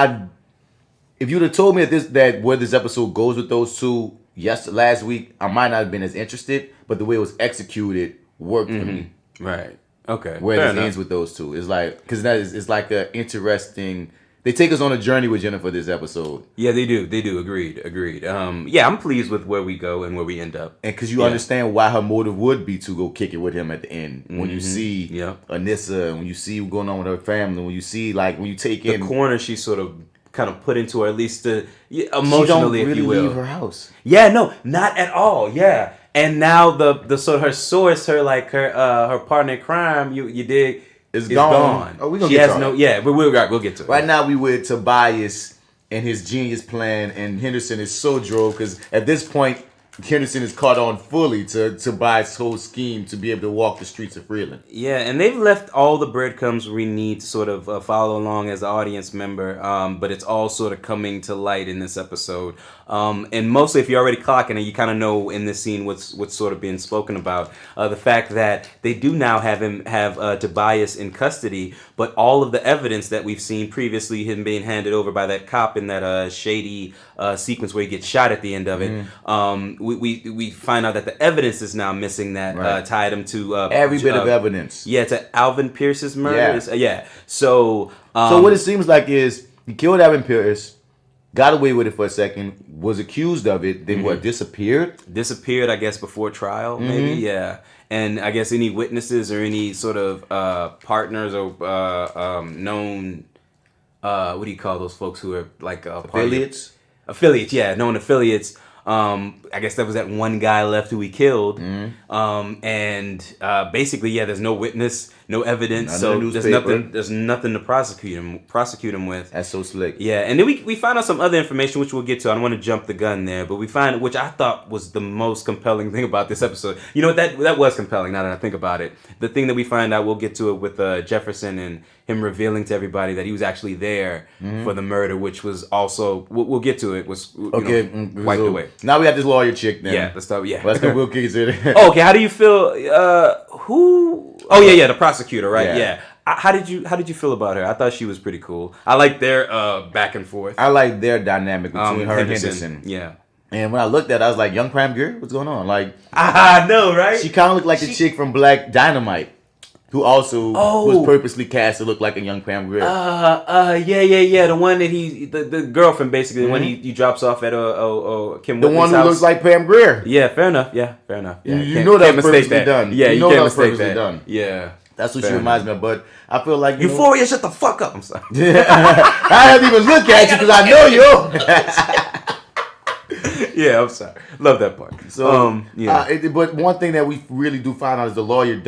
if you'd have told me that where this episode goes with those two last week, I might not have been as interested. But the way it was executed worked for me. Right. Okay. Where it ends with those two, it's like because it's like an interesting They take us on a journey with Jennifer this episode. Yeah, they do. Agreed. Yeah, I'm pleased with where we go and where we end up. And because you understand why her motive would be to go kick it with him at the end. When you see Anissa, when you see what's going on with her family, when you see, like, when you take in... The corner she sort of kind of put into, or at least emotionally, if you will. She don't really leave her house. Yeah, no, not at all, yeah. And now the sort of her source, her partner in crime, you dig... It's gone. Oh, we're gonna get to it. But we'll get to it. Right now we with Tobias and his genius plan, and Henderson is so drove because at this point Henderson is caught on fully to Tobias' whole scheme to be able to walk the streets of Freeland. Yeah, and they've left all the breadcrumbs we need to sort of follow along as an audience member, but it's all sort of coming to light in this episode. And mostly, if you're already clocking it, you kind of know in this scene what's sort of being spoken about. The fact that they do now have Tobias in custody, but all of the evidence that we've seen previously, him being handed over by that cop in that shady sequence where he gets shot at the end of it, we find out that the evidence is now missing that tied him to every bit of evidence. Yeah, to Alvin Pierce's murder. Yeah. So what it seems like is he killed Alvin Pierce. Got away with it for a second, was accused of it, then disappeared? Disappeared, I guess, before trial, maybe, yeah. And I guess any witnesses or any sort of partners or known, what do you call those folks who are like... affiliates? Affiliates, yeah, known affiliates. I guess there was that one guy left who he killed. And basically, there's no witness, no evidence, so there's nothing to prosecute him with. That's so slick. Yeah, and then we find out some other information which we'll get to. I don't want to jump the gun there, but we find, which I thought was the most compelling thing about this episode. You know, that was compelling now that I think about it. The thing that we find out, we'll get to it with Jefferson and him revealing to everybody that he was actually there for the murder, which was also, we'll get to it, was wiped away. Now we got this lawyer chick then. Yeah, let's start. Yeah, let's go. We'll get to it. Oh, okay. How do you feel? Who? Oh yeah, the prosecutor, right? Yeah. How did you feel about her? I thought she was pretty cool. I like their back and forth. I like their dynamic between her and Henderson. Yeah. And when I looked at it, I was like, young crime girl, what's going on? Like, I know, right? She kind of looked like the chick from Black Dynamite, who also was purposely cast to look like a young Pam Grier. Yeah. The one that the girlfriend basically, when he drops off at Kim Whitney's house. The one who looks like Pam Grier. Yeah, fair enough. Yeah. You know that was purposely done. Yeah, you can't mistake that. Done. Yeah. That's what she reminds me of, but I feel like... Euphoria, shut the fuck up. I'm sorry. I haven't even looked at you because I know you. Yeah, I'm sorry. Love that part. So, but one thing that we really do find out is the lawyer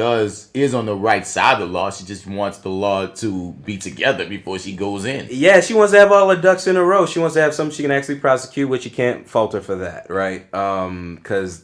is on the right side of the law. She just wants the law to be together before she goes in. Yeah, she wants to have all her ducks in a row. She wants to have something she can actually prosecute, which you can't fault her for that, right? Because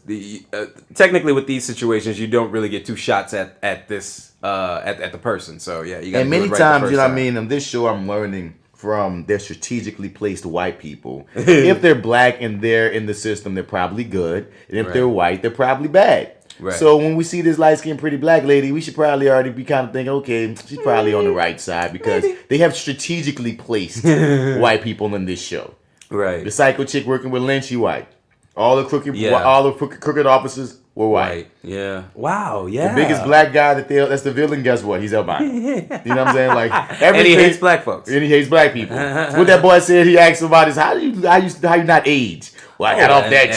technically with these situations, you don't really get two shots at this at the person. So yeah, you got. And many times, you know what I mean. On this show, I'm learning from their strategically placed white people. If they're black and they're in the system, they're probably good. And if they're white, they're probably bad. Right. So when we see this light-skinned pretty black lady, we should probably already be kind of thinking, okay, she's probably on the right side because they have strategically placed white people in this show. Right. The psycho chick working with Lynn, she white. All the crooked officers were white. Yeah. Wow. Yeah. The biggest black guy that's the villain. Guess what? He's albino. You know what I'm saying? Like and he hates black folks. And he hates black people. What that boy said, he asked somebody is how you not age? Well, I got off that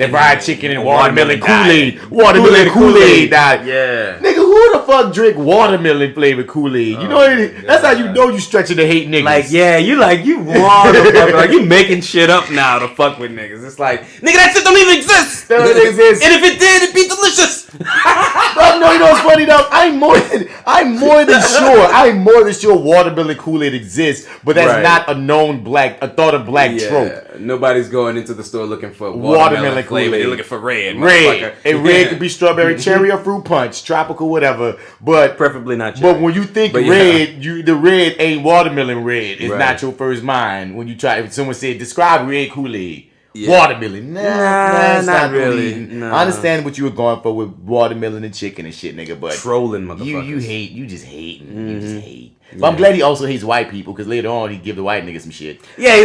fried chicken and watermelon Kool-Aid. Watermelon Kool-Aid died. Yeah. Nigga, who the fuck drink watermelon flavored Kool-Aid? You know what it is? That's how you know you stretching to hate niggas. Like, yeah, you want to fuck, like you making shit up now to fuck with niggas. It's like, nigga, that shit don't even exist. That don't exist. And if it did, it'd be delicious. Bro, no, you know what's funny though? I'm more than sure watermelon Kool-Aid exists, but that's not a thought of black trope. Nobody's going into the store looking for watermelon flavor. They're looking for red. And red could be strawberry, cherry, or fruit punch, tropical, whatever. But preferably not cherry. But when you think red, the red ain't watermelon red. It's not your first mind. When you try, if someone said, describe red Kool-Aid. Yeah. Watermelon. Nah, not really. No. I understand what you were going for with watermelon and chicken and shit, nigga, but trolling motherfuckers. You just hating. You just hate. But I'm glad he also hates white people because later on he give the white nigga some shit. Yeah,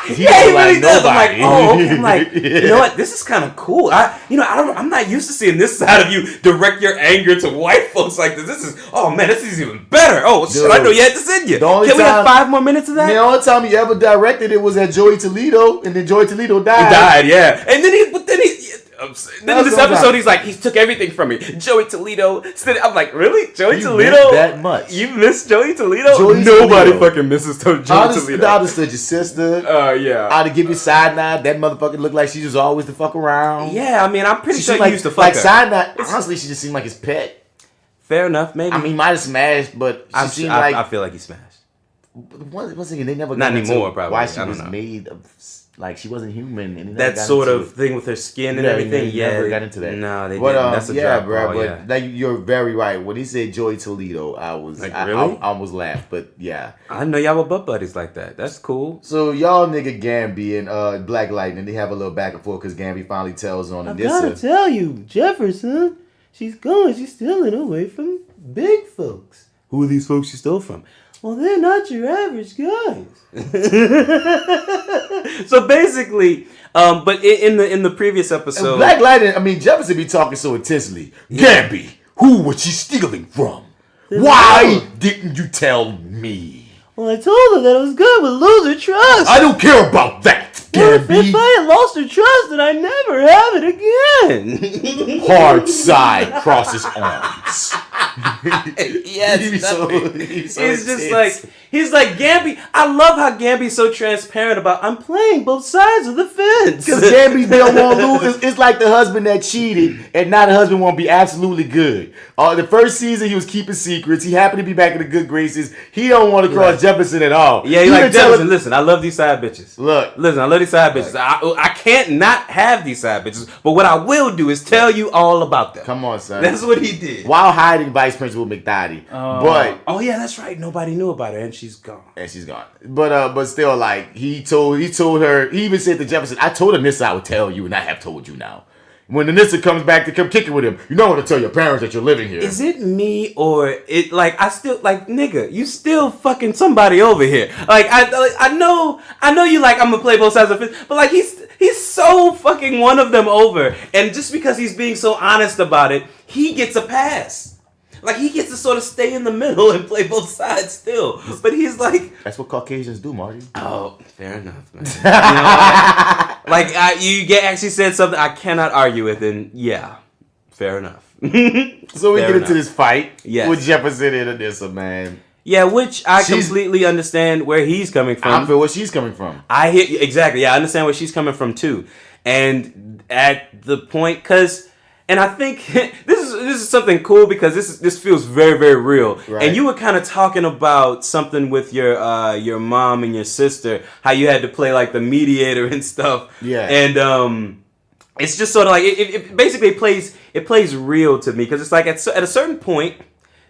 he really does. I'm like, I'm like, you know what? This is kind of cool. I'm not used to seeing this side of you direct your anger to white folks like this. This is even better. Oh, shit, I know you had this in you. Can we have 5 more minutes of that? The only time he ever directed it was at Joey Toledo, and then Joey Toledo died. He died, yeah. And then in this episode, he's like, he took everything from me. Joey Toledo. I'm like, really? Joey Toledo? That much? You miss Joey Toledo? Nobody fucking misses Joey Toledo. I understood your sister. Yeah. I'd give you side nod. That motherfucker looked like she was always the fuck around. Yeah, I mean, I'm pretty sure he used to fuck like her. Side nod. Honestly, she just seemed like his pet. Fair enough, maybe. I mean, he might have smashed, but she seemed like. I feel like he smashed. Once again, they never not got anymore. Into Probably why she was made of. Like she wasn't human, and that sort of thing with her skin and everything. Yeah, never got into that. No, they didn't. That's a drop bro. ball, But you're very right. When he said Joey Toledo, I almost laughed. But yeah, I know y'all were butt buddies like that. That's cool. So y'all nigga Gamby and Black Lightning, they have a little back and forth because Gamby finally tells on Anissa. I gotta tell you, Jefferson, she's gone. She's stealing away from big folks. Who are these folks she stole from? Well, they're not your average guys. So basically, but in the previous episode, and Black Lightning, Jefferson be talking so intensely. Yeah. Gamby, who was she stealing from? Why didn't you tell me? Well, I told her that it was good with lose her trust. I don't care about that, Gamby. Well, if I had lost her trust, then I'd never have it again. Hard side crosses arms. Yes, he's like Gamby. I love how Gamby's so transparent about I'm playing both sides of the fence. Because Gamby don't want to lose. It's like the husband that cheated, and now the husband want to be absolutely good. The first season he was keeping secrets. He happened to be back in the good graces. He don't want to cross Jefferson at all. Yeah, he like Jefferson. Listen, I love these side bitches. Listen, I love these side bitches. I can't not have these side bitches. But what I will do is tell you all about them. Come on, son. That's what he did while hiding Vice Principal McDottie. But yeah, that's right. Nobody knew about her, and she's gone. But still, like he told her. He even said to Jefferson, "I told Anissa I would tell you, and I have told you now." When Anissa comes back to come kicking with him, you don't want to tell your parents that you're living here. Is it me or it? Like I still like nigga, you still fucking somebody over here. Like I know you like I'm gonna play both sides of it, but like he's so fucking one of them over, and just because he's being so honest about it, he gets a pass. Like, he gets to sort of stay in the middle and play both sides still. But he's like... That's what Caucasians do, Marty. Oh, fair enough, man. You know, you actually said something I cannot argue with, and yeah, fair enough. So we get into this fight with Jefferson and Anissa, man. Yeah, which I completely understand where he's coming from. I feel where she's coming from. I hear exactly. Yeah, I understand where she's coming from, too. And at the point... And I think this is something cool because this feels very, very real. Right. And you were kind of talking about something with your mom and your sister, how you had to play like the mediator and stuff. Yeah. And it's just sort of like it basically plays real to me because it's like at a certain point,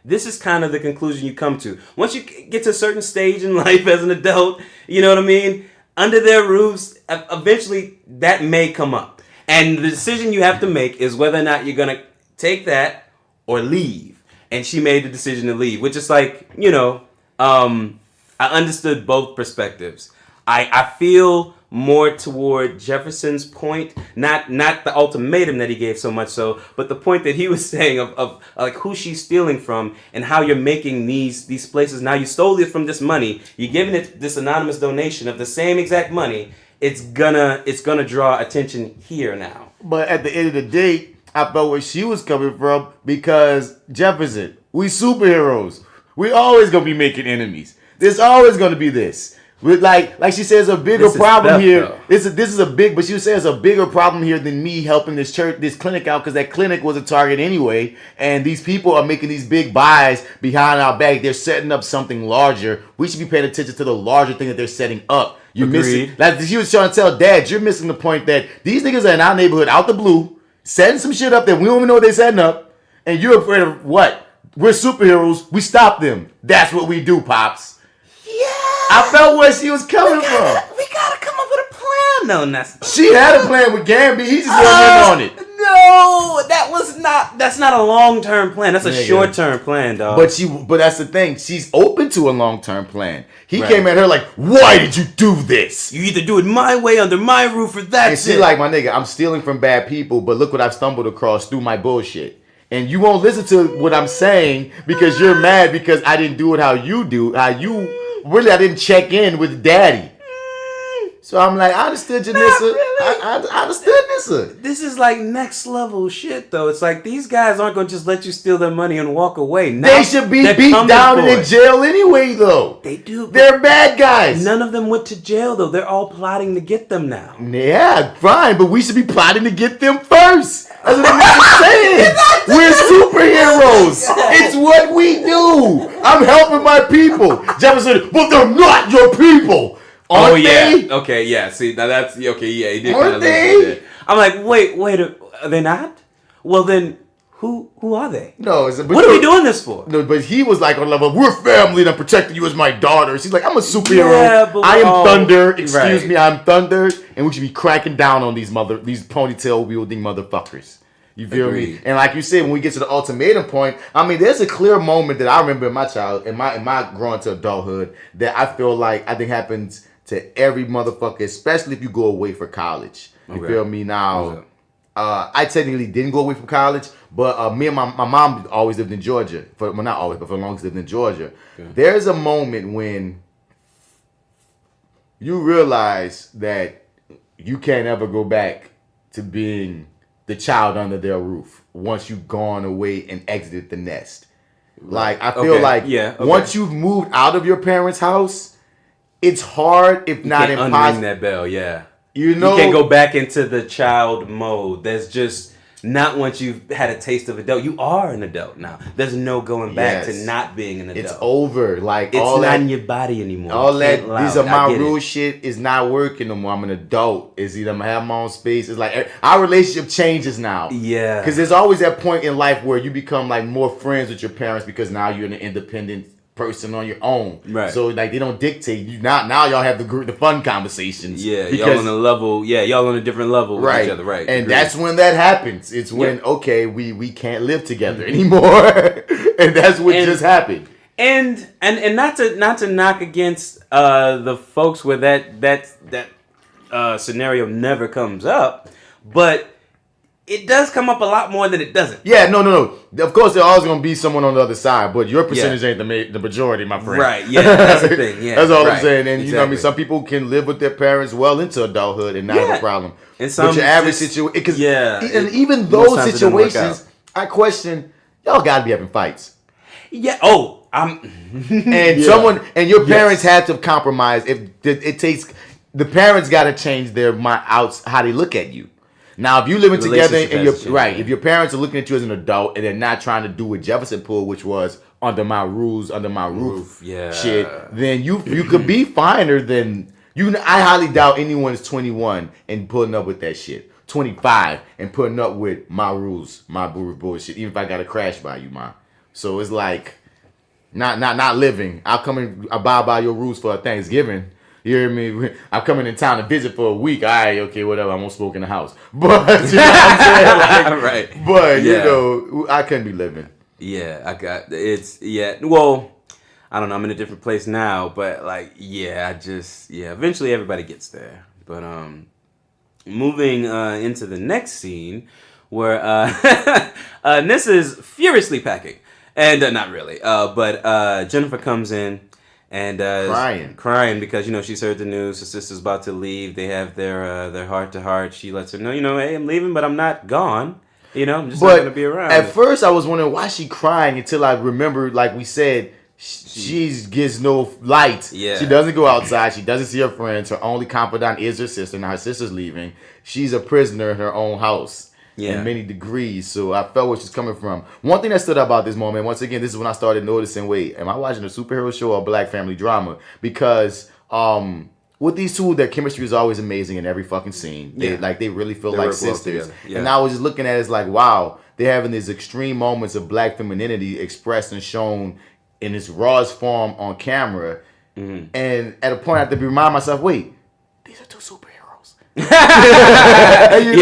this is kind of the conclusion you come to. Once you get to a certain stage in life as an adult, you know what I mean? Under their roofs, eventually that may come up. And the decision you have to make is whether or not you're going to take that or leave. And she made the decision to leave, which is like, you know, I understood both perspectives. I feel more toward Jefferson's point, not the ultimatum that he gave so much so, but the point that he was saying of like who she's stealing from and how you're making these places. Now you stole it from this money. You're giving it this anonymous donation of the same exact money. It's gonna draw attention here now. But at the end of the day, I felt where she was coming from because Jefferson, we superheroes. We always gonna be making enemies. There's always gonna be this. With like she says, a bigger problem here. This is a big, but she says a bigger problem here than me helping this clinic out because that clinic was a target anyway. And these people are making these big buys behind our back. They're setting up something larger. We should be paying attention to the larger thing that they're setting up. You're missing. Like she was trying to tell Dad, you're missing the point that these niggas are in our neighborhood out the blue, setting some shit up that we don't even know what they're setting up, and you're afraid of what? We're superheroes. We stop them. That's what we do, Pops. Yeah. I felt where she was coming from. We gotta come up with a plan, though. She had a plan with Gamby. He just wasn't in on it. No, that's not a long-term plan. That's a short-term plan, dog. But that's the thing. She's open into a long-term plan. He came at her like, why did you do this? You either do it my way under my roof or that's and she like, my nigga, I'm stealing from bad people, but look what I've stumbled across through my bullshit. And you won't listen to what I'm saying because you're mad because I didn't do it how you do. I didn't check in with daddy. So I'm like, I understood Janissa. I understood Nissa. This is like next level shit, though. It's like these guys aren't going to just let you steal their money and walk away. Now, they should be beat down and in jail anyway, though. They do. They're bad guys. None of them went to jail, though. They're all plotting to get them now. Yeah, fine, but we should be plotting to get them first. That's what I'm saying. We're superheroes. It's what we do. I'm helping my people. Jefferson, but they're not your people. Aren't they? Okay, yeah. See, now that's okay. Yeah, he did Aren't kind of they? I'm like, wait, are they not? Well, then, who are they? No, what are we doing this for? No, but he was like on level. We're family, and I'm protecting you as my daughter. She's like, I'm a superhero. Yeah, but I am Thunder. Excuse me, I'm Thunder, and we should be cracking down on these ponytail wielding motherfuckers. You feel me? And like you said, when we get to the ultimatum point, I mean, there's a clear moment that I remember in my growing to adulthood that I feel like I think happens to every motherfucker, especially if you go away for college. You feel me? Now, I technically didn't go away from college, but me and my mom always lived in Georgia. Not always, but for the longest lived in Georgia. Okay. There's a moment when you realize that you can't ever go back to being the child under their roof once you've gone away and exited the nest. Like, I feel once you've moved out of your parents' house, it's hard, if not impossible. Unring that bell, yeah. You know, you can't go back into the child mode. There's just not once you've had a taste of adult. You are an adult now. There's no going back to not being an adult. It's over. Like it's all not that, in your body anymore. All that these are my rule shit is not working no more. I'm an adult. It's either I'm gonna have my own space. It's like our relationship changes now. Yeah. Because there's always that point in life where you become like more friends with your parents because now you're an independent person on your own. Right. So like they don't dictate you. Now y'all have the fun conversations. Yeah. Y'all on a level. Yeah. Y'all on a different level with each other. Right. And that's when that happens. It's when we can't live together anymore. And that's what just happened. And not to knock against the folks where that scenario never comes up, but it does come up a lot more than it doesn't. Yeah, no. Of course, there's always going to be someone on the other side, but your percentage ain't the majority, my friend. Right, yeah, that's the thing. Yeah, that's all I'm saying. And you know what I mean? Some people can live with their parents well into adulthood and not have a problem. And some but your average situation, and even those those situations, I question, y'all got to be having fights. Yeah. And someone and your parents had to compromise. If it takes, the parents got to change their mind out how they look at you. Now, if you living together and if your parents are looking at you as an adult and they're not trying to do what Jefferson pulled, which was under my rules, under my roof, shit, then you could be finer than you. I highly doubt anyone is 21 and putting up with that shit. 25 and putting up with my rules, my bullshit. Even if I got to crash by you, ma. So it's like not living. I'll come and abide by your rules for Thanksgiving. You hear me? I'm coming in town to visit for a week. All right, okay, whatever. I won't smoke in the house. But, you know what I'm saying? Like, right. But, you know, I couldn't be living. Yeah, well, I don't know. I'm in a different place now. But, like, eventually everybody gets there. But, moving into the next scene where Anissa is furiously packing. And, not really. But Jennifer comes in. And crying because she's heard the news. Her sister's about to leave. They have their heart to heart. She lets her know, hey, I'm leaving, but I'm not gone. I'm just not gonna be around. At first, I was wondering why she crying until I remembered, like we said, she gets no light. Yeah. She doesn't go outside. She doesn't see her friends. Her only confidant is her sister. Now her sister's leaving. She's a prisoner in her own house. In many degrees, so I felt where she's coming from. One thing that stood out about this moment, once again, this is when I started noticing, wait, am I watching a superhero show or a black family drama? Because with these two, their chemistry is always amazing in every fucking scene. They really feel like sisters. And I was just looking at it as like, wow, they're having these extreme moments of black femininity expressed and shown in its rawest form on camera. Mm-hmm. And at a point, I have to remind myself, wait, these are two superheroes. It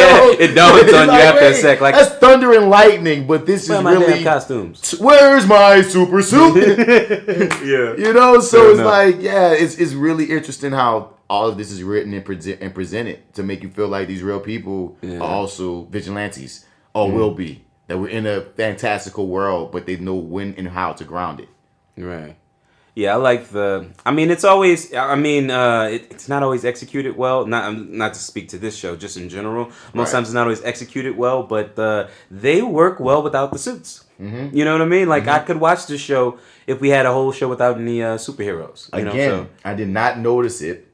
dawns on you after a sec. Like, that's thunder and lightning, but this is really costumes. Where's my super suit? Yeah. So it's like, it's really interesting how all of this is written and presented to make you feel like these real people are also vigilantes or will be. That we're in a fantastical world, but they know when and how to ground it. Right. Yeah, I like it's always, it's not always executed well. Not to speak to this show, just in general. Most times it's not always executed well, but they work well without the suits. Mm-hmm. You know what I mean? Like, I could watch this show if we had a whole show without any superheroes. I did not notice it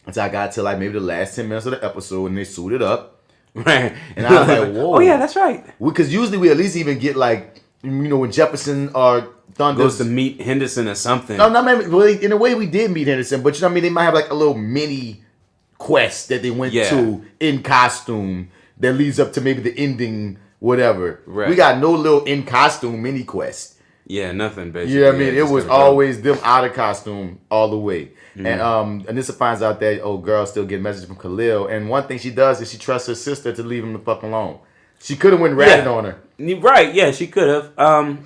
until I got to like maybe the last 10 minutes of the episode and they suited up. Right. And I was like, whoa. Oh, yeah, that's right. Because usually we at least even get like, when Jefferson or Thunder goes to meet Henderson or something. No, in a way we did meet Henderson, but they might have like a little mini quest that they went to in costume that leads up to maybe the ending, whatever. Right. We got no little in costume mini quest. Yeah, nothing basically. Yeah, it was always them out of costume all the way. Mm-hmm. And Anissa finds out that old girl still getting messages from Khalil, and one thing she does is she trusts her sister to leave him the fuck alone. She could have went ratted on her. Right? Yeah, she could have.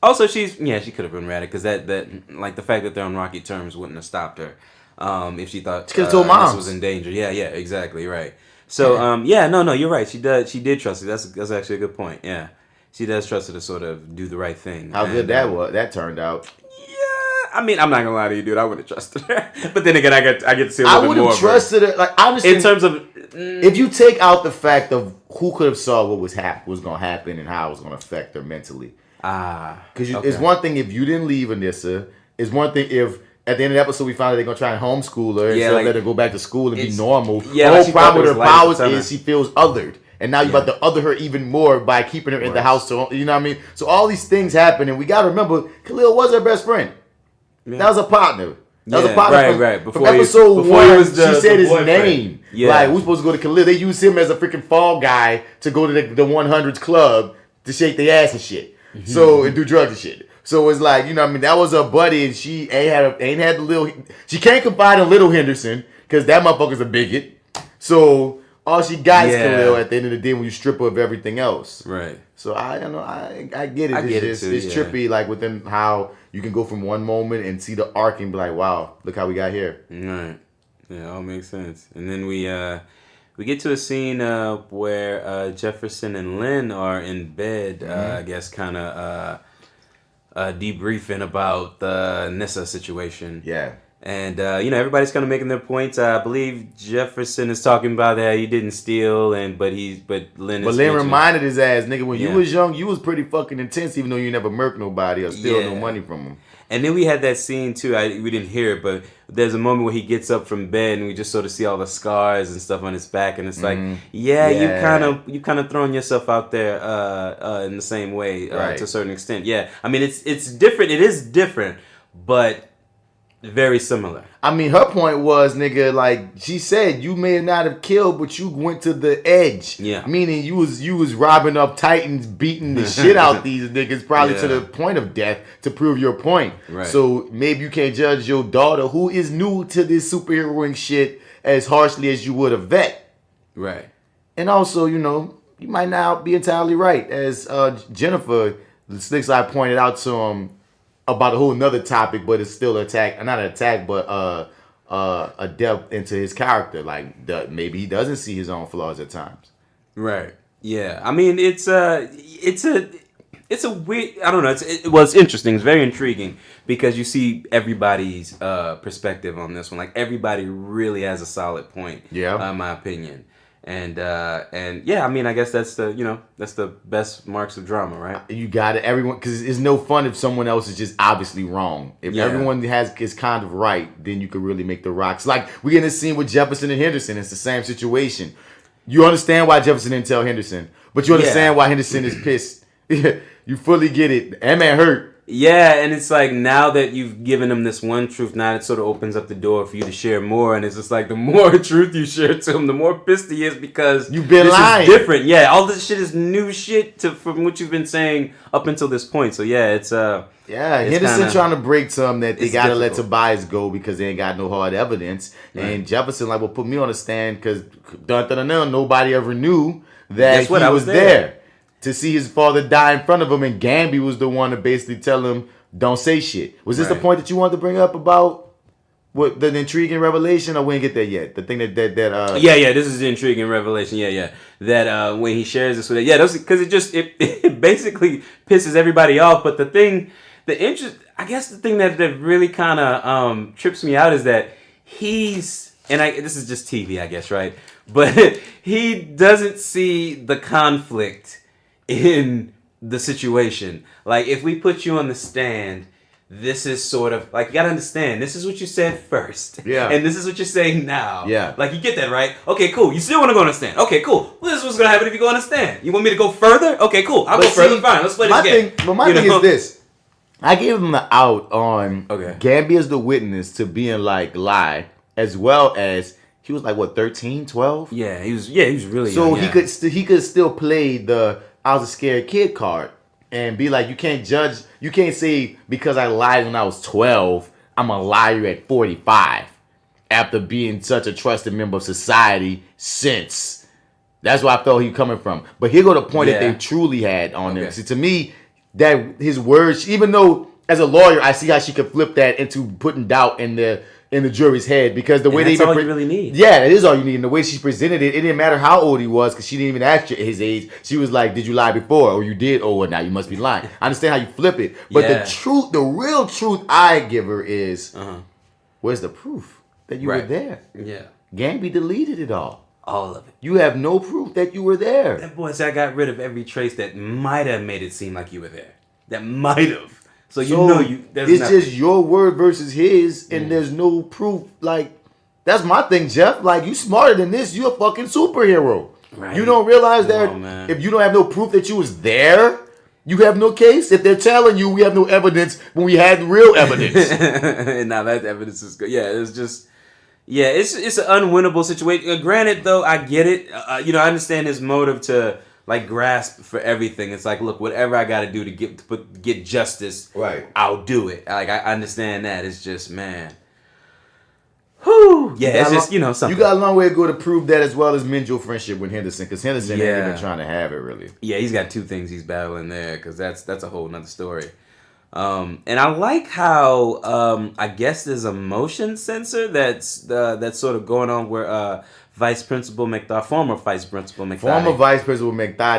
Also, she could have been ratted because that like the fact that they're on rocky terms wouldn't have stopped her. If she thought Anissa was in danger. Yeah, exactly right. So no, you're right. She did trust her. That's actually a good point. Yeah. She does trust her to sort of do the right thing. How good that turned out. Yeah, I'm not gonna lie to you, dude. I would have trusted her, but then again, I get to see a little bit more. I would have trusted her. Like, honestly, in terms of if you take out the fact of who could have saw what was gonna happen and how it was gonna affect her mentally. Because it's one thing if you didn't leave Anissa. It's one thing if at the end of the episode we found out they're gonna try and homeschool her and let her go back to school and be normal. Yeah, the whole problem with her powers is she feels othered. And now you're about to other her even more by keeping her in the house. So, you know what I mean? So all these things happen, and we got to remember, Khalil was her best friend. Yeah. That was a partner. That was a partner right. From episode 1, she said his name. Yeah. Like, we're supposed to go to Khalil. They use him as a freaking fall guy to go to the 100s club to shake their ass and shit. Mm-hmm. So, and do drugs and shit. So it's like, you know what I mean? That was her buddy, and she ain't had the little... She can't confide in little Henderson, because that motherfucker's a bigot. So... all she got is Khalil at the end of the day when you strip her of everything else. Right. So I get it. It's trippy, like within how you can go from one moment and see the arc and be like, wow, look how we got here. Right. Yeah, it all makes sense. And then we get to a scene where Jefferson and Lynn are in bed, I guess kind of debriefing about the Anissa situation. Yeah. And, everybody's kind of making their points. I believe Jefferson is talking about that he didn't steal, but Lynn is... But Lynn reminded his ass, nigga, when you was young, you was pretty fucking intense, even though you never murked nobody or steal no money from him. And then we had that scene, too. We didn't hear it, but there's a moment where he gets up from bed, and we just sort of see all the scars and stuff on his back, and it's like, you kind of throwing yourself out there in the same way to a certain extent. Yeah, I mean, it's different. It is different, but... very similar. I mean, her point was, nigga, like she said, you may not have killed, but you went to the edge. Yeah. Meaning you was robbing up Titans, beating the shit out these niggas, probably to the point of death to prove your point. Right. So maybe you can't judge your daughter, who is new to this superheroing shit, as harshly as you would a vet. Right. And also, you might not be entirely right, as Jennifer the Slicks I pointed out to him. About a whole nother topic, but it's still not an attack, but a depth into his character. Like maybe he doesn't see his own flaws at times. Right. Yeah. I mean, it's a weird. I don't know. It's interesting. It's very intriguing because you see everybody's perspective on this one. Like everybody really has a solid point. Yeah. In my opinion. And yeah, I mean, I guess that's the best marks of drama, right? You got it, everyone, because it's no fun if someone else is just obviously wrong. If everyone is kind of right, then you could really make the rocks. Like we get in this scene with Jefferson and Henderson. It's the same situation. You understand why Jefferson didn't tell Henderson, but you understand why Henderson is pissed. You fully get it. That man hurt. Yeah, and it's like now that you've given them this one truth, now it sort of opens up the door for you to share more, and it's just like the more truth you share to him, the more pissed he is because you've been lying. Is different. Yeah, all this shit is new shit from what you've been saying up until this point. So yeah, it's Yeah, Henderson trying to break some that they got to let Tobias go because they ain't got no hard evidence. Right. And Jefferson like, well, put me on the stand because nobody ever knew that he was there to see his father die in front of him. And Gamby was the one to basically tell him, don't say shit. Was this the point that you wanted to bring up about what the intriguing revelation, or we didn't get there yet? The thing that this is the intriguing revelation. That when he shares this with it, because it basically pisses everybody off. But the thing that really kind of trips me out is that this is just TV, I guess, right? But he doesn't see the conflict in the situation. Like, if we put you on the stand, this is sort of like, you gotta understand, this is what you said first. Yeah. And this is what you're saying now. Yeah. Like, you get that, right? Okay, cool. You still want to go on the stand. Okay, cool. Well, this is what's gonna happen if you go on the stand. You want me to go further? Okay, cool. I'll go further. Fine. Let's play this game. But my thing is this. I gave him the out on Gamby as the witness to being like lie, as well as he was like, what, 13, 12? Yeah, he was really so young. So he could still play the I was a scared kid card and be like, you can't say because I lied when I was 12, I'm a liar at 45 after being such a trusted member of society since. That's where I felt he coming from. But here go the point that they truly had on him. See, to me, that his words, even though as a lawyer, I see how she could flip that into putting doubt in the jury's head, because the way that's all you really need. Yeah, that is all you need. And the way she presented it, it didn't matter how old he was, because she didn't even ask you his age. She was like, did you lie before? Or you did? Oh, well, now you must be lying. I understand how you flip it. But the real truth I give her is, where's the proof that you were there? Yeah. Gamby deleted it all. All of it. You have no proof that you were there. That boy said I got rid of every trace that might have made it seem like you were there. That might have. So it's just your word versus his, and there's no proof. Like, that's my thing, Jeff. Like, you smarter than this. You're a fucking superhero. Right. You don't realize that if you don't have no proof that you was there, you have no case. If they're telling you we have no evidence when we had real evidence. Now that evidence is good. Yeah, it's just. Yeah, it's an unwinnable situation. Granted, though, I get it. I understand his motive to like grasp for everything. It's like, look, whatever I got to do to get justice, right? I'll do it. Like, I understand that. It's just, man. Whew. Yeah, it's just something. You got a long way to go to prove that, as well as mend your friendship with Henderson, because Henderson ain't even trying to have it really. Yeah, he's got two things he's battling there, because that's a whole nother story. And I like how I guess there's a motion sensor that's sort of going on where former Vice Principal McDottie,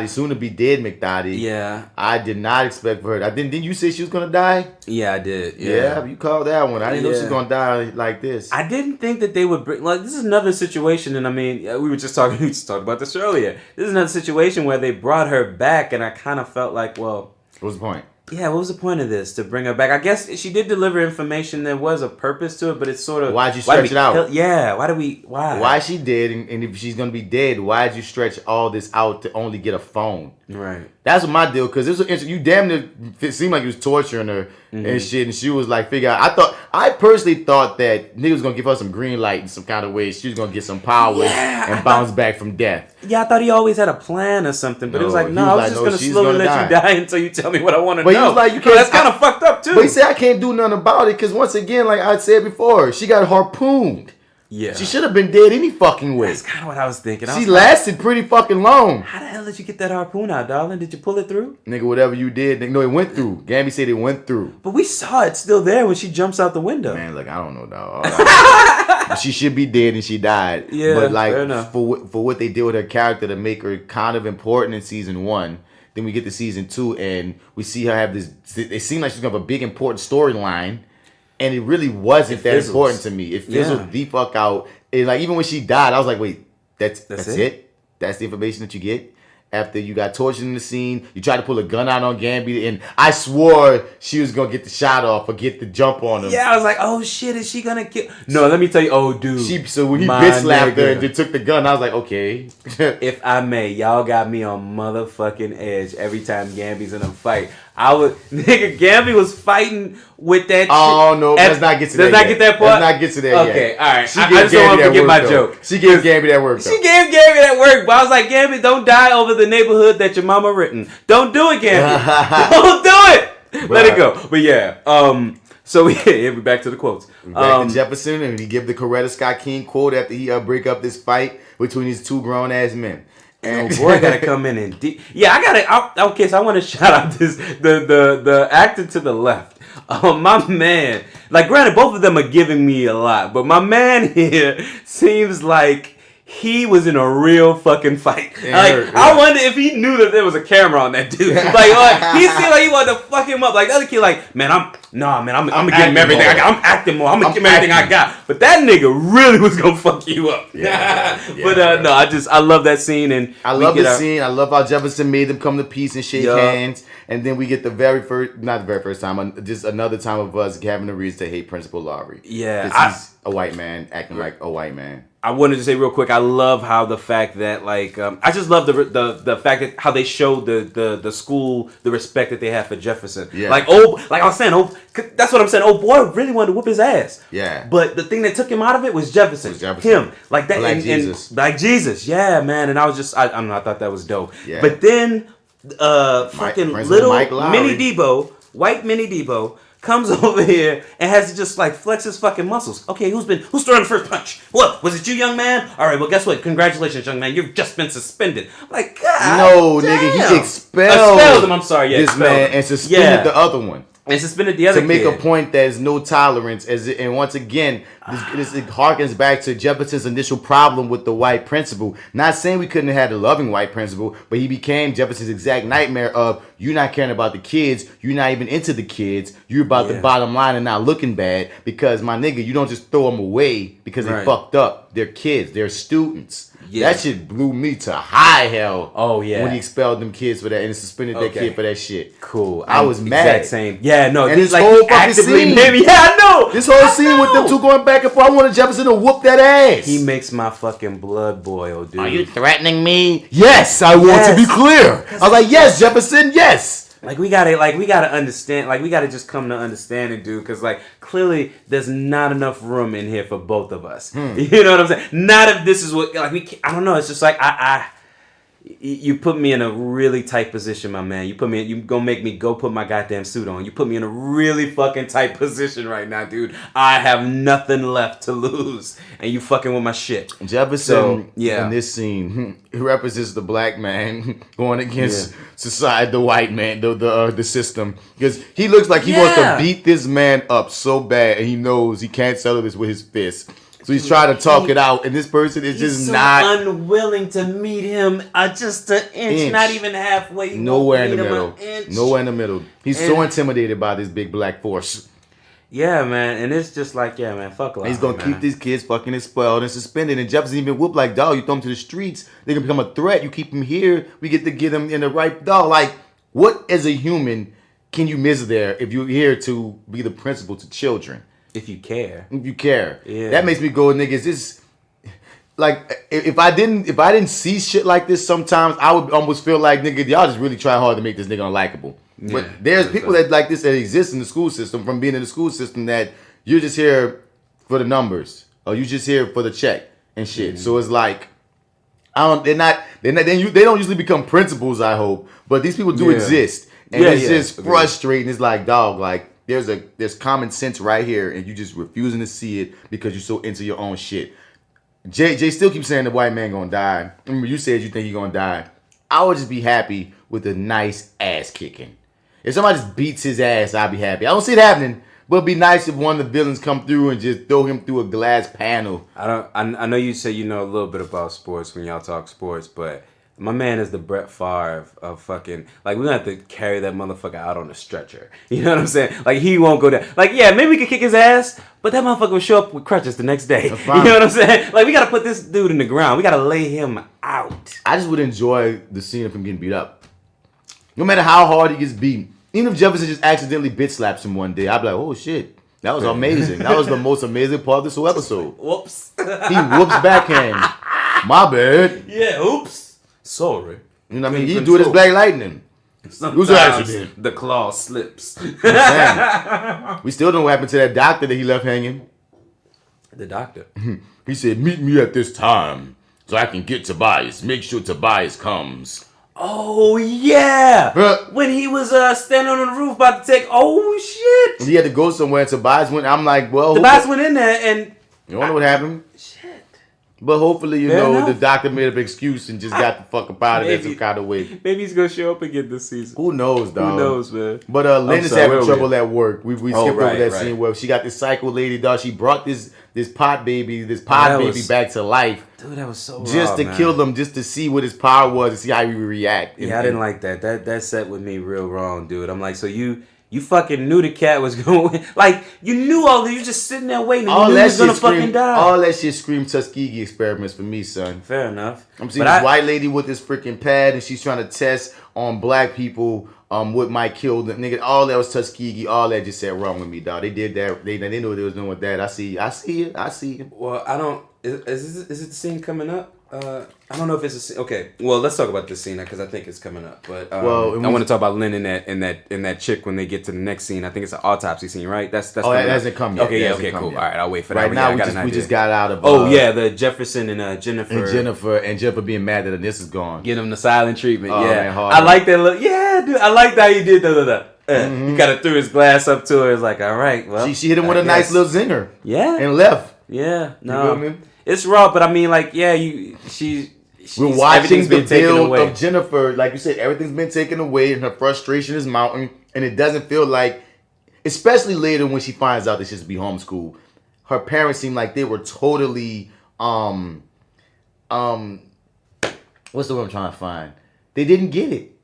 soon to be dead McDottie. Yeah, I did not expect for her. Didn't you say she was gonna die? Yeah, I did. Yeah, you called that one. I didn't know she was gonna die like this. I didn't think that they would bring. Like, this is another situation, and I mean, we just talked about this earlier. This is another situation where they brought her back, and I kind of felt like, well, what was the point? Yeah, what was the point of this? To bring her back? I guess she did deliver information. There was a purpose to it, but it's sort of... Why'd you stretch it out? Why? Why she did, and if she's going to be dead, why'd you stretch all this out to only get a phone? Right. That's what my deal, because you damn near, it seemed like you was torturing her and shit, and she was like, I personally thought that nigga was going to give her some green light in some kind of way. She was going to get some powers and bounce back from death. Yeah, I thought he always had a plan or something, but it was like, I was just going to slowly let you die until you tell me what I want to know. He was like, that's kind of fucked up too. But he said I can't do nothing about it, because once again, like I said before, she got harpooned. Yeah. She should have been dead any fucking way. That's kind of what I was thinking. She lasted pretty fucking long. How the hell did you get that harpoon out, darling? Did you pull it through? Nigga, whatever you did, no, it went through. Gamby said it went through. But we saw it still there when she jumps out the window. Man, look, I don't know, dog. She should be dead and she died. Yeah, but like fair enough. for what they did with her character to make her kind of important in season 1. Then we get to season 2 and we see her have this. It seemed like she's gonna have a big important storyline, and it really wasn't that important to me. It fizzled the fuck out. And like, even when she died, I was like, wait, that's it? That's the information that you get? After you got tortured in the scene, you tried to pull a gun out on Gamby, and I swore she was gonna get the shot off or get the jump on him. Yeah, I was like, oh shit, is she gonna kill? No, let me tell you, oh dude. So when he bitch slapped her and just took the gun, I was like, okay. If I may, y'all got me on motherfucking edge every time Gamby's in a fight. Gamby was fighting with that. Oh no, let's not get to that. Let's not get that part. Let's not get to that yet. Okay, all right. I just don't want to forget my joke. She gave Gamby that work. She gave Gamby that work, but I was like, Gamby, don't die over the neighborhood that your mama written. Don't do it, Gamby. Don't do it. Let it go. But yeah. So yeah, we're back to the quotes. Back to Jefferson, and he give the Coretta Scott King quote after he break up this fight between these two grown ass men. And boy, gotta come in and I gotta. Okay, so I want to shout out the actor to the left. My man. Like, granted, both of them are giving me a lot, but my man here seems like he was in a real fucking fight. I wonder if he knew that there was a camera on that dude. He seemed like he wanted to fuck him up. Like, the other kid, like, man, I'm gonna give him everything I got. I'm acting more. I'm gonna give him everything I got. But that nigga really was gonna fuck you up. No, I love that scene. And I love the scene. I love how Jefferson made them come to peace and shake hands. And then we get not the very first time, just another time of us having a reason to hate Principal Laurie. Yeah. Because he's a white man acting like a white man. I wanted to say real quick, I love how the fact that I just love the fact that how they showed the school the respect that they have for Jefferson. Yeah. Like I was saying, that's what I'm saying. Old boy really wanted to whoop his ass. Yeah. But the thing that took him out of it was Jefferson. Him. Like that. Like Jesus. Like Jesus. Yeah, man. And I was just I don't know. I thought that was dope. Yeah. But then fucking little Mini Debo, white Mini Debo, comes over here and has to just like flex his fucking muscles. Okay, who's throwing the first punch? What? Was it you, young man? All right, well, guess what? Congratulations, young man. You've just been suspended. I'm like, God. No, damn. nigga, he expelled him. I'm sorry, yeah. This man and suspended the other one. And suspended the other to make a point that is no tolerance. And once again, this harkens back to Jefferson's initial problem with the white principal. Not saying we couldn't have had a loving white principal, but he became Jefferson's exact nightmare of you not caring about the kids, you're not even into the kids, you're about the bottom line and not looking bad because, my nigga, you don't just throw them away because they fucked up. They're kids. They're students. Yeah. That shit blew me to high hell. Oh yeah, when he expelled them kids for that and suspended that kid for that shit. Cool. I was mad. Exact same. Yeah, no. And this like whole fucking scene. Yeah, I know. This whole scene with them two going back and forth. I wanted Jefferson to whoop that ass. He makes my fucking blood boil, dude. Are you threatening me? Yes, I want to be clear. I was like, yes, Jefferson, yes. We gotta understand, we gotta just come to understanding, dude, because clearly there's not enough room in here for both of us. You know what I'm saying? Not if this is what I don't know. It's just you put me in a really tight position, my man. You gonna make me go put my goddamn suit on. You put me in a really fucking tight position right now, dude. I have nothing left to lose, and you fucking with my shit. Jefferson, in this scene, he represents the black man going against society, the white man, the system, because he looks like he wants to beat this man up so bad, and he knows he can't settle this with his fist. So he's trying to talk it out, and this person is just not unwilling to meet him just an inch, not even halfway. Nowhere in the middle. Nowhere in the middle. He's so intimidated by this big black force. Yeah, man, and it's just like, yeah, man, fuck life. He's gonna keep these kids fucking expelled and suspended. And Jefferson even whooped like, dog, you throw them to the streets, they can become a threat. You keep them here, we get to get them in the right dog. Like, what as a human can you miss there if you're here to be the principal to children? If you care. If you care. Yeah. That makes me go, niggas, this like if I didn't see shit like this sometimes, I would almost feel like, nigga, y'all just really try hard to make this nigga unlikable. Yeah. But there's people that like this that exist in the school system from being in the school system that you're just here for the numbers or you just here for the check and shit. Mm-hmm. So it's like they don't usually become principals, I hope, but these people do exist. And it's just frustrating. It's like, dog, like there's common sense right here, and you just refusing to see it because you're so into your own shit. J.Steel keeps saying the white man gonna die. Remember, you said you think he gonna die. I would just be happy with a nice ass kicking. If somebody just beats his ass, I'd be happy. I don't see it happening, but it'd be nice if one of the villains come through and just throw him through a glass panel. I know you say you know a little bit about sports when y'all talk sports, but my man is the Brett Favre of fucking, like, we're gonna have to carry that motherfucker out on a stretcher. You know what I'm saying? Like, he won't go down. Like, yeah, maybe we could kick his ass, but that motherfucker will show up with crutches the next day. You know what I'm saying? Like, we gotta put this dude in the ground. We gotta lay him out. I just would enjoy the scene of him getting beat up. No matter how hard he gets beaten. Even if Jefferson just accidentally bitch slaps him one day, I'd be like, oh shit, that was amazing. That was the most amazing part of this whole episode. Whoops. He whoops backhand. My bad. Yeah, oops. Sorry. You know what I mean? He do it as Black Lightning. Sometimes the claw slips. We still don't know what happened to that doctor that he left hanging. The doctor? He said, meet me at this time so I can get Tobias. Make sure Tobias comes. Oh yeah, when he was standing on the roof about to take. Oh shit! He had to go somewhere. Tobias went. I'm like, well, Tobias went in there and you don't know what happened. Shit. But hopefully, the doctor made an excuse and just got the fuck up out of there some kind of way. Maybe he's gonna show up again this season. Who knows, dog? Who knows, man? But Lynn is having trouble at work. We skipped over that right. scene where she got this psycho lady, dog. She brought this pod baby back to life. Dude, that was so just raw, to man. kill them, just to see what his power was and see how he would react. Yeah, I didn't like that. That set with me real wrong, dude. I'm like, so you fucking knew the cat was going. Like, you knew all this. You just sitting there waiting. You knew he was gonna fucking die. All that shit screamed Tuskegee experiments for me, son. Fair enough. I'm seeing this white lady with this freaking pad, and she's trying to test on black people what might kill them. Nigga, all that was Tuskegee. All that just sat wrong with me, dog. They did that. They knew what they was doing with that. I see it. Well, I don't. Is it the scene coming up? I don't know if it's a scene. Okay, well, let's talk about this scene because I think it's coming up. But I want to talk about Lynn and that chick when they get to the next scene. I think it's an autopsy scene, right? That's that hasn't come yet. Okay, okay, cool. All right, I'll wait for that. Right now, we just got out of. The Jefferson and Jennifer. And Jennifer being mad that this is gone. Get him the silent treatment. Oh, yeah, man, I like that look. Yeah, dude, I like how he did that. He kind of threw his glass up to her. It's like, all right, well, she hit him with a nice little zinger. Yeah, and left. Yeah, no, it's raw, but I mean, like, yeah, we're watching the build of Jennifer. Like you said, everything's been taken away and her frustration is mounting. And it doesn't feel like, especially later when she finds out that she's to be homeschooled, her parents seem like they were totally, what's the word I'm trying to find? They didn't get it.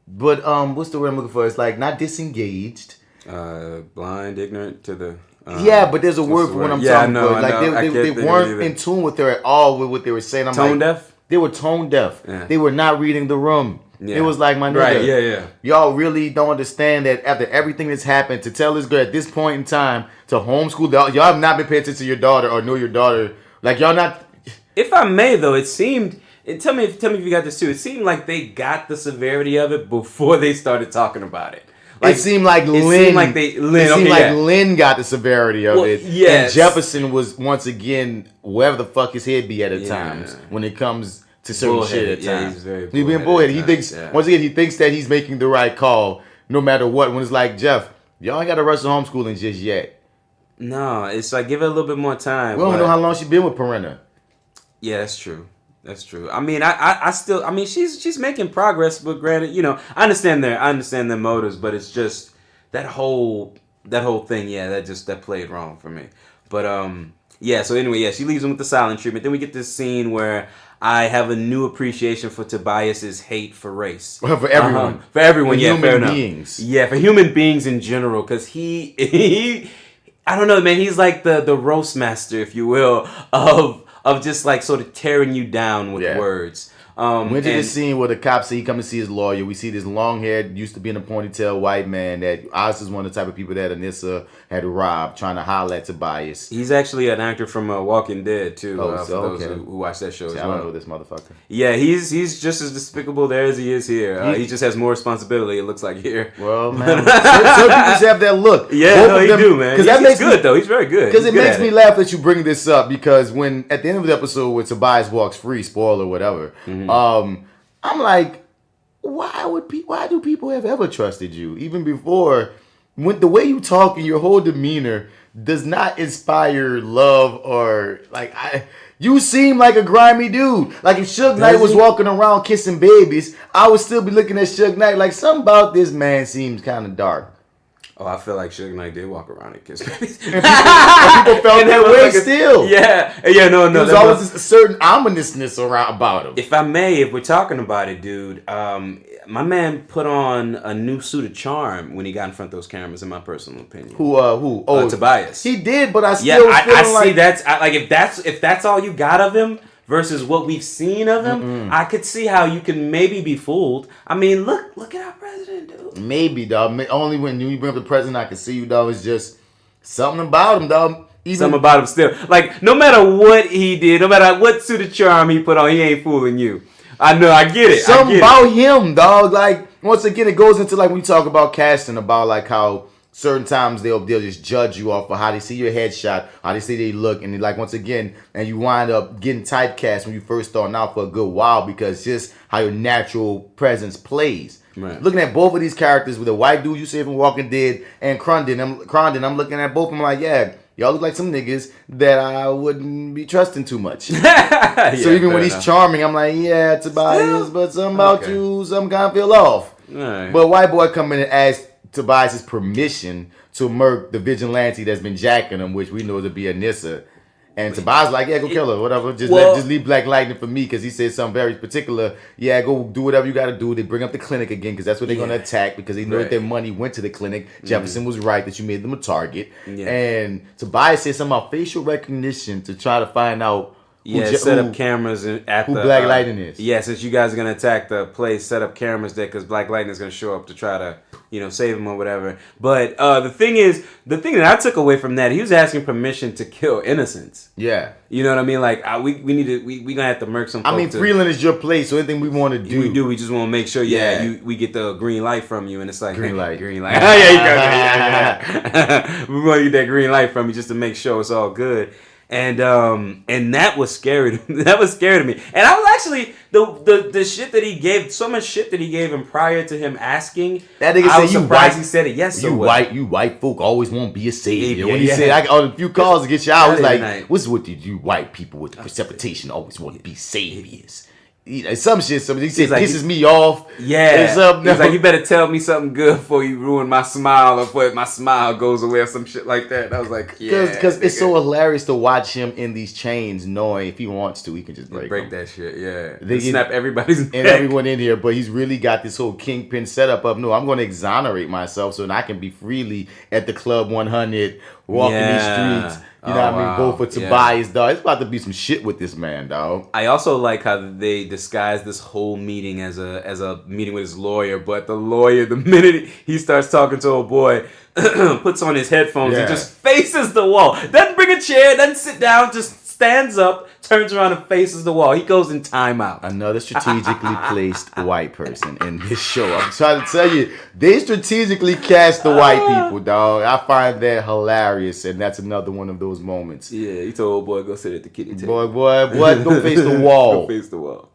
But what's the word I'm looking for? It's like not disengaged. Blind, ignorant to the... yeah, but there's a word for what I'm talking about. Like they weren't in tune with her at all with what they were saying. Tone deaf? They were tone deaf. Yeah. They were not reading the room. Yeah. It was like, my nigga, right, yeah. Y'all really don't understand that after everything that's happened, to tell this girl at this point in time to homeschool, y'all have not been paying attention to your daughter or know your daughter. Like, y'all not... If I may, though, it seemed... Tell me if you got this too. It seemed like they got the severity of it before they started talking about it. Like, it seemed like Lynn got the severity of it. Yes. And Jefferson was once again wherever the fuck his head be at times when it comes to certain shit at times. He's very being bullheaded. He thinks once again he thinks that he's making the right call no matter what. When it's like, Jeff, y'all ain't got to rush the homeschooling just yet. No, it's like give it a little bit more time. We don't know how long she been with Perina. Yeah, that's true. That's true. I mean, I still, I mean, she's making progress, but granted, I understand their motives, but it's just that whole thing, that played wrong for me. But so anyway, she leaves him with the silent treatment. Then we get this scene where I have a new appreciation for Tobias's hate for race. For everyone. For everyone, for human beings. Yeah, for human beings in general, because he I don't know, man, he's like the roast master, if you will, of just like sort of tearing you down with words. Went to the scene where the cops say he come to see his lawyer. We see this long-haired, used to be in a ponytail white man that obviously is one of the type of people that Anissa had robbed, trying to holler at Tobias. He's actually an actor from Walking Dead too. For those who watch that show as well. I don't know this motherfucker. Yeah, he's just as despicable there as he is here. He just has more responsibility. It looks like here. Well, man, some people just have that look. Yeah, he do, man. He's good though. He's very good. Because it makes me laugh that you bring this up. Because when at the end of the episode where Tobias walks free, spoiler whatever. Mm-hmm. I'm like, why do people have ever trusted you? Even before, when the way you talk and your whole demeanor does not inspire love or you seem like a grimy dude. Like if Suge Knight was walking around kissing babies, I would still be looking at Suge Knight like something about this man seems kind of dark. Oh, I feel like Suge Knight did walk around and kiss babies. and people felt that way still. Yeah, no. There's always a certain ominousness about him. If I may, if we're talking about it, dude, my man put on a new suit of charm when he got in front of those cameras, in my personal opinion. Who? Oh, Tobias. He did, but I still I see that's if that's all you got of him versus what we've seen of him, I could see how you can maybe be fooled. I mean, look at our president, dude. Maybe, dog. Only when you bring up the president, I can see you, dog. It's just something about him, dog. Something about him still. Like, no matter what he did, no matter what suit of charm he put on, he ain't fooling you. I know, I get it. Something about him, dog. Like, once again, it goes into like when you talk about casting, about like how certain times they'll just judge you off of how they see your headshot, how they see they look, and like once again, and you wind up getting typecast when you first starting out for a good while because just how your natural presence plays. Right. Looking at both of these characters with the white dude you see from Walking Dead and Crondon, I'm looking at both of them like, yeah, y'all look like some niggas that I wouldn't be trusting too much. So even when he's charming, I'm like, yeah, Tobias, but something about you, some kind of feel off. Right. But white boy come in and ask Tobias' permission to murk the vigilante that's been jacking him, which we know to be Anissa. And Tobias like, yeah, go kill her, whatever. Just leave Black Lightning for me because he said something very particular. Yeah, go do whatever you got to do. They bring up the clinic again because that's what they're going to attack because they know that their money went to the clinic. Jefferson was right that you made them a target. Yeah. And Tobias said something about facial recognition to try to find out set up cameras at who Black Lightning is. Yeah, since you guys are going to attack the place, set up cameras there because Black Lightning is going to show up to try to, save him or whatever. But the thing that I took away from that, he was asking permission to kill innocents. Yeah. You know what I mean? Like, we going to have to murk some folks. Freeland is your place, so anything we want to do. We just want to make sure, we get the green light from you. And it's like, green light. Yeah, we want to get that green light from you just to make sure it's all good. And that was scary. That was scary to me. And I was actually the shit that he gave, so much shit that he gave him prior to him asking. That nigga I was surprised he said it. Yes, you white folk always want to be a savior. When he said I got a few calls to get you out, I was like, what's with you white people with the precipitation always want to be saviors? Some shit. He said like, pisses me off. Yeah. He's like, you better tell me something good before you ruin my smile or before my smile goes away or some shit like that. And I was like, because it's so hilarious to watch him in these chains, knowing if he wants to, he can just break that shit. Yeah. They snap everybody's neck. And everyone in here, but he's really got this whole kingpin setup of no, I'm going to exonerate myself so that I can be freely at the Club 100, walking these streets. You know what I mean? Go for Tobias, dog. It's about to be some shit with this man, dog. I also like how they disguise this whole meeting as a meeting with his lawyer, but the lawyer, the minute he starts talking to a boy, puts on his headphones and just faces the wall. Doesn't bring a chair, doesn't sit down, just stands up, turns around and faces the wall. He goes in timeout. Another strategically placed white person in this show. I'm trying to tell you, they strategically cast the white people, dog. I find that hilarious, and that's another one of those moments. Yeah, he told old boy, go sit at the kitty table. Boy, go face the wall. Go face the wall.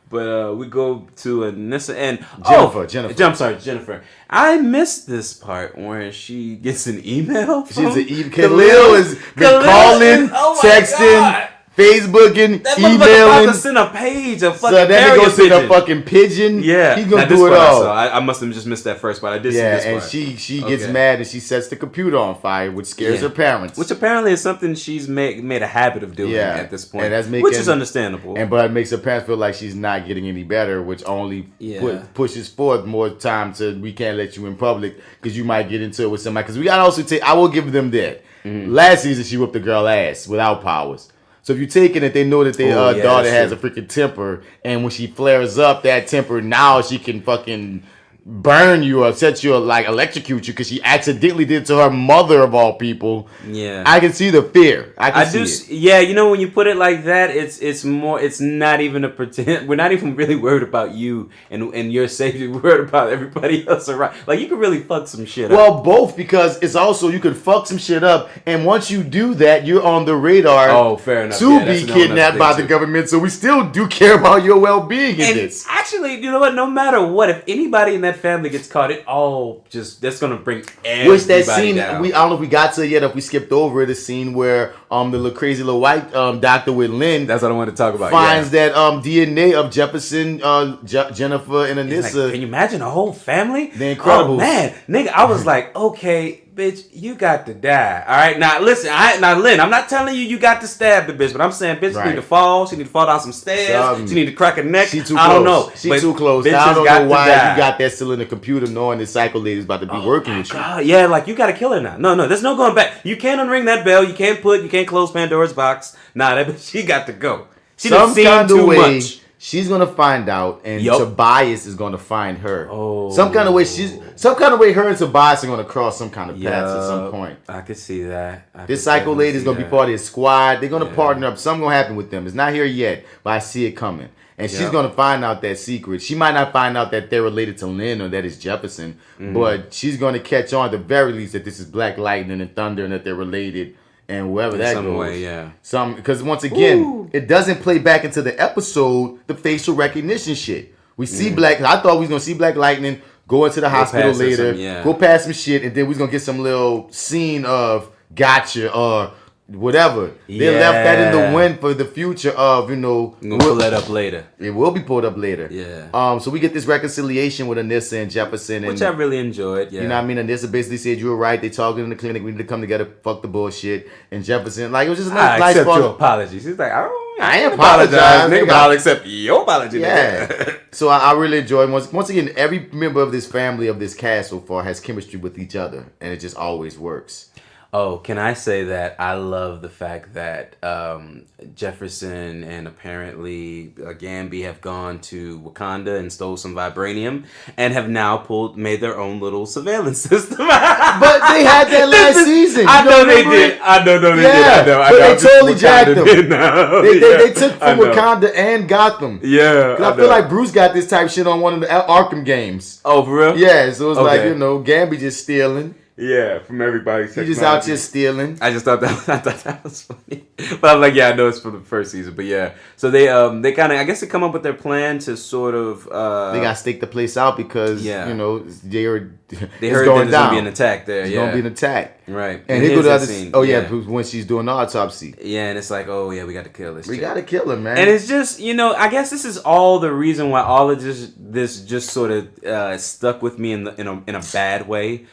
But we go to Anissa and Jennifer. I'm sorry, Jennifer. I missed this part where she gets an email. She's an email. Khalil has been calling, texting, Facebooking, that emailing. About to send a page of fucking so then he goes send a fucking pigeon. Yeah, he's gonna do it all. I must have just missed that first part. I did see this part. And she gets mad and she sets the computer on fire, which scares her parents. Which apparently is something she's made a habit of doing at this point, and that's which is understandable. But it makes her parents feel like she's not getting any better, which only pushes forth more time to we can't let you in public because you might get into it with somebody. Because we gotta also take. I will give them that. Mm-hmm. Last season she whooped the girl ass without powers. So if you take it that they know that their daughter has a freaking temper, and when she flares up that temper, now she can fucking burn you or set you like electrocute you because she accidentally did to her mother of all people. Yeah, I can see the fear. I see it. Yeah, you know when you put it like that, it's more. It's not even a pretend. We're not even really worried about you and your safety. We're worried about everybody else around. Like you could really fuck some shit up. Well, both because it's also you could fuck some shit up, and once you do that, you're on the radar. Oh, fair enough. To be kidnapped by the government, so we still do care about your well-being in this. Actually, you know what? No matter what, if anybody in that family gets caught, it all just that's gonna bring everybody Which that scene down. I don't know if we got to it yet, if we skipped over the scene where the little crazy little white doctor with Lynn, that's what I wanted to talk about, finds that DNA of Jefferson, Jennifer and Anissa. Like, can you imagine a whole family? The Incredibles. Oh man, nigga, I was like, okay, bitch, you got to die. All right, now listen, Lynn, I'm not telling you got to stab the bitch, but I'm saying bitch need to fall. She need to fall down some stairs. She need to crack her neck. She too close. I don't know. She too close. I don't know why you got that still in the computer, knowing the psycho lady's about to be working with you. Yeah, like you got to kill her now. No, there's no going back. You can't unring that bell. You can't close Pandora's box. Nah, that bitch, she got to go. She done seen too much. She's gonna find out, and Tobias is gonna find her. Oh, some kind of way. Her and Tobias are gonna cross some kind of paths at some point. I could see that. This Psycho lady is gonna be part of his squad. They're gonna partner up. Something gonna happen with them. It's not here yet, but I see it coming. And she's gonna find out that secret. She might not find out that they're related to Lynn or that it's Jefferson, but she's gonna catch on at the very least that this is Black Lightning and Thunder and that they're related. And wherever that goes, way, because once again, it doesn't play back into the episode the facial recognition shit. We see I thought we was gonna see Black Lightning go into the hospital later, go past some shit, and then we was gonna get some little scene of gotcha or whatever. They left that in the wind for the future of, we'll pull that up later. It will be pulled up later. Yeah. So we get this reconciliation with Anissa and Jefferson, which I really enjoyed. Yeah. You know what I mean? Anissa basically said, "You were right. They talking in the clinic. We need to come together. Fuck the bullshit." And Jefferson, like, it was just a nice. I accept your apologies. He's like, I ain't apologize, nigga, but I'll accept your apology. Yeah. So I really enjoyed once again. Every member of this family, of this cast so far, has chemistry with each other, and it just always works. Oh, can I say that I love the fact that Jefferson and apparently Gamby have gone to Wakanda and stole some vibranium and have now made their own little surveillance system. But they had that last season. I know they did. I know they did. But they totally jacked them. They took from Wakanda and Gotham. Yeah. I feel like Bruce got this type shit on one of the Arkham games. Oh, for real? Yeah, so it was like, Gamby just stealing. Yeah, from everybody's technology. He just out here stealing. I just thought that was funny. But I'm like, I know it's for the first season. But yeah. So they kind of, I guess they come up with their plan to sort of... they got to stake the place out because, they heard there's going to be an attack there. There's going to be an attack. Right. And here go the other scene. Oh, yeah, when she's doing the autopsy. Yeah, and it's like, oh, yeah, we got to kill this chick. We got to kill her, man. And it's just, I guess this is all the reason why all of this just sort of stuck with me in a bad way.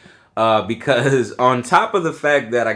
Because on top of the fact that I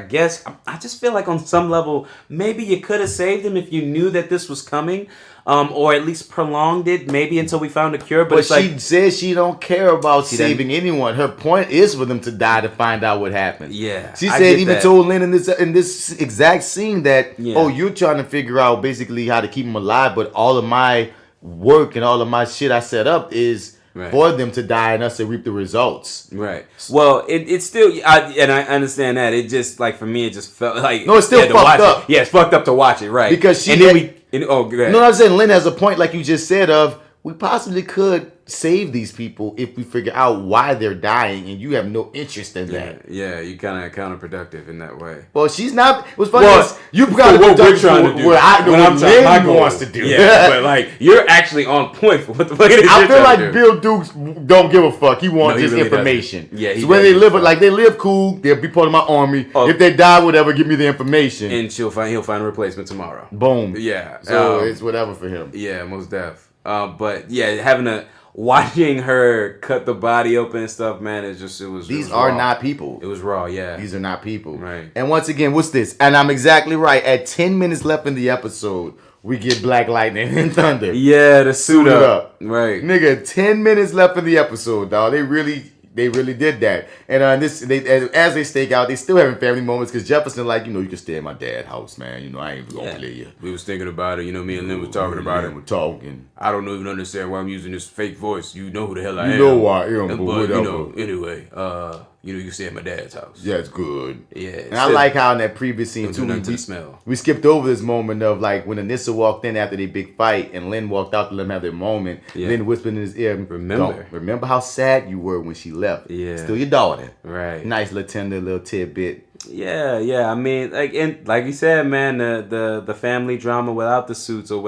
just feel like on some level, maybe you could have saved him if you knew that this was coming, or at least prolonged it maybe until we found a cure. But she says she don't care about saving anyone. Her point is for them to die to find out what happened. Yeah, she said even told Lynn in this exact scene that you're trying to figure out basically how to keep him alive, but all of my work and all of my shit I set up is. Right. For them to die and us to reap the results. Right. Well, it's still, and I understand that. It just, like, for me, it just felt like... No, it's still fucked up. Yeah, it's fucked up to watch it, right. Because go ahead. No, I'm saying Lynn has a point, like you just said, of we possibly could save these people if we figure out why they're dying, and you have no interest in that. Yeah, you kind of counterproductive in that way. Well, she's not. What's funny is you got what we're trying to do. What Lynn wants to do. Yeah, but like you're actually on point for what the fuck it is. I feel like Bill Dukes don't give a fuck. He wants his really information. Doesn't. Yeah, so when they live cool, they'll be part of my army. If they die, whatever, give me the information. And he'll find a replacement tomorrow. Boom. Yeah. So it's whatever for him. Yeah, most def. But yeah, watching her cut the body open and stuff, man, These are raw. not people. It was raw, yeah. These are not people. Right. And once again, what's this? And I'm exactly right. At 10 minutes left in the episode, we get Black Lightning and Thunder. Yeah, the suit up. Right. Nigga, 10 minutes left in the episode, dog. They really did that. And as they stake out, they still having family moments because Jefferson, like, you can stay at my dad's house, man. I ain't gonna play you. We was thinking about it. Me and Lynn was talking about it. We're talking. I don't even understand why I'm using this fake voice. You know who the hell I am. You know who I am, but whatever. Anyway, you can stay at my dad's house. Yeah, it's good. Yeah. And I like how in that previous scene, too, we skipped over this moment of, like, when Anissa walked in after their big fight and Lynn walked out to let them have their moment. Yeah. Lynn whispered in his ear, remember how sad you were when she left. Yeah. Still your daughter. Right. Nice little tender little tidbit. Yeah. I mean, like you said, man, the family drama without the suits or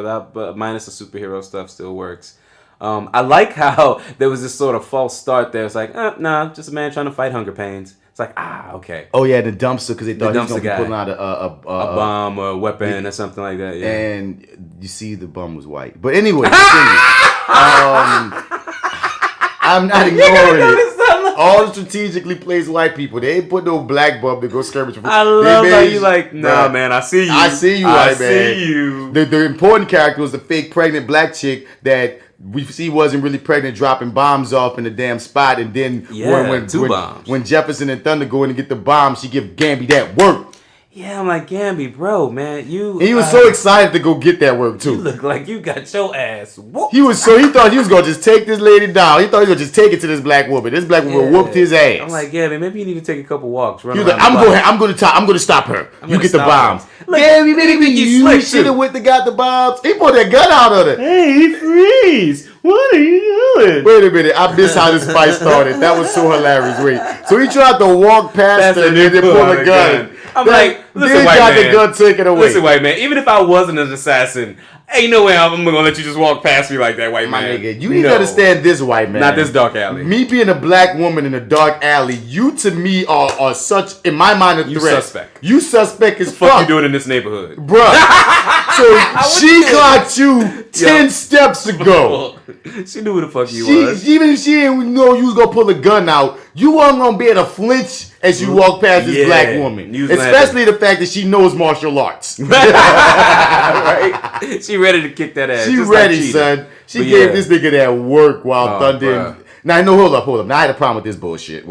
minus the superhero stuff still works. I like how there was this sort of false start there. It's like, nah, just a man trying to fight hunger pains. It's like, okay. Oh yeah, the dumpster because they thought he was going to be pulling out a bomb or a weapon or something like that. Yeah. And you see the bum was white. But anyway, I'm not ignoring it. All strategically plays white people. They ain't put no black bum to go skirmish. I love how you like, nah, man, I see you. I see you, white man. I see you. The important character was the fake pregnant black chick that we see wasn't really pregnant, dropping bombs off in the damn spot. And then bombs. When Jefferson and Thunder go in and get the bomb, she give Gamby that work. Yeah, I'm like, Gamby, bro, man, you... And he was so excited to go get that work, too. You look like you got your ass whooped. He thought he was going to just take this lady down. He thought he was going to just take it to this black woman. This black woman whooped his ass. I'm like, Gamby, maybe you need to take a couple walks. He was like, I'm going to stop her. You get the bombs. Gamby, maybe you should have went and got the bombs. He pulled that gun out of it. Hey, freeze. What are you doing? Wait a minute. I missed how this fight started. That was so hilarious. Wait. So he tried to walk past her and then pull a gun. I'm like, listen, white got man. The gun taken away. Listen, white man. Even if I wasn't an assassin, ain't no way I'm gonna let you just walk past me like that, white My man. nigga, you need to understand this, white man. Not this dark alley. Me being a black woman in a dark alley, you to me are such, in my mind, a threat. You suspect. You suspect as fuck. fuck. You doing in this neighborhood, bruh? So she clocked you 10 steps ago. She knew who the fuck you was. Even if she didn't know you was gonna pull a gun out, you weren't gonna be able to flinch as you walk past this black woman. Especially the fact that she knows martial arts. Right? She ready to kick that ass. She ready, son. She gave this nigga that work while Thunder. Now, no, hold up. Now, I had a problem with this bullshit.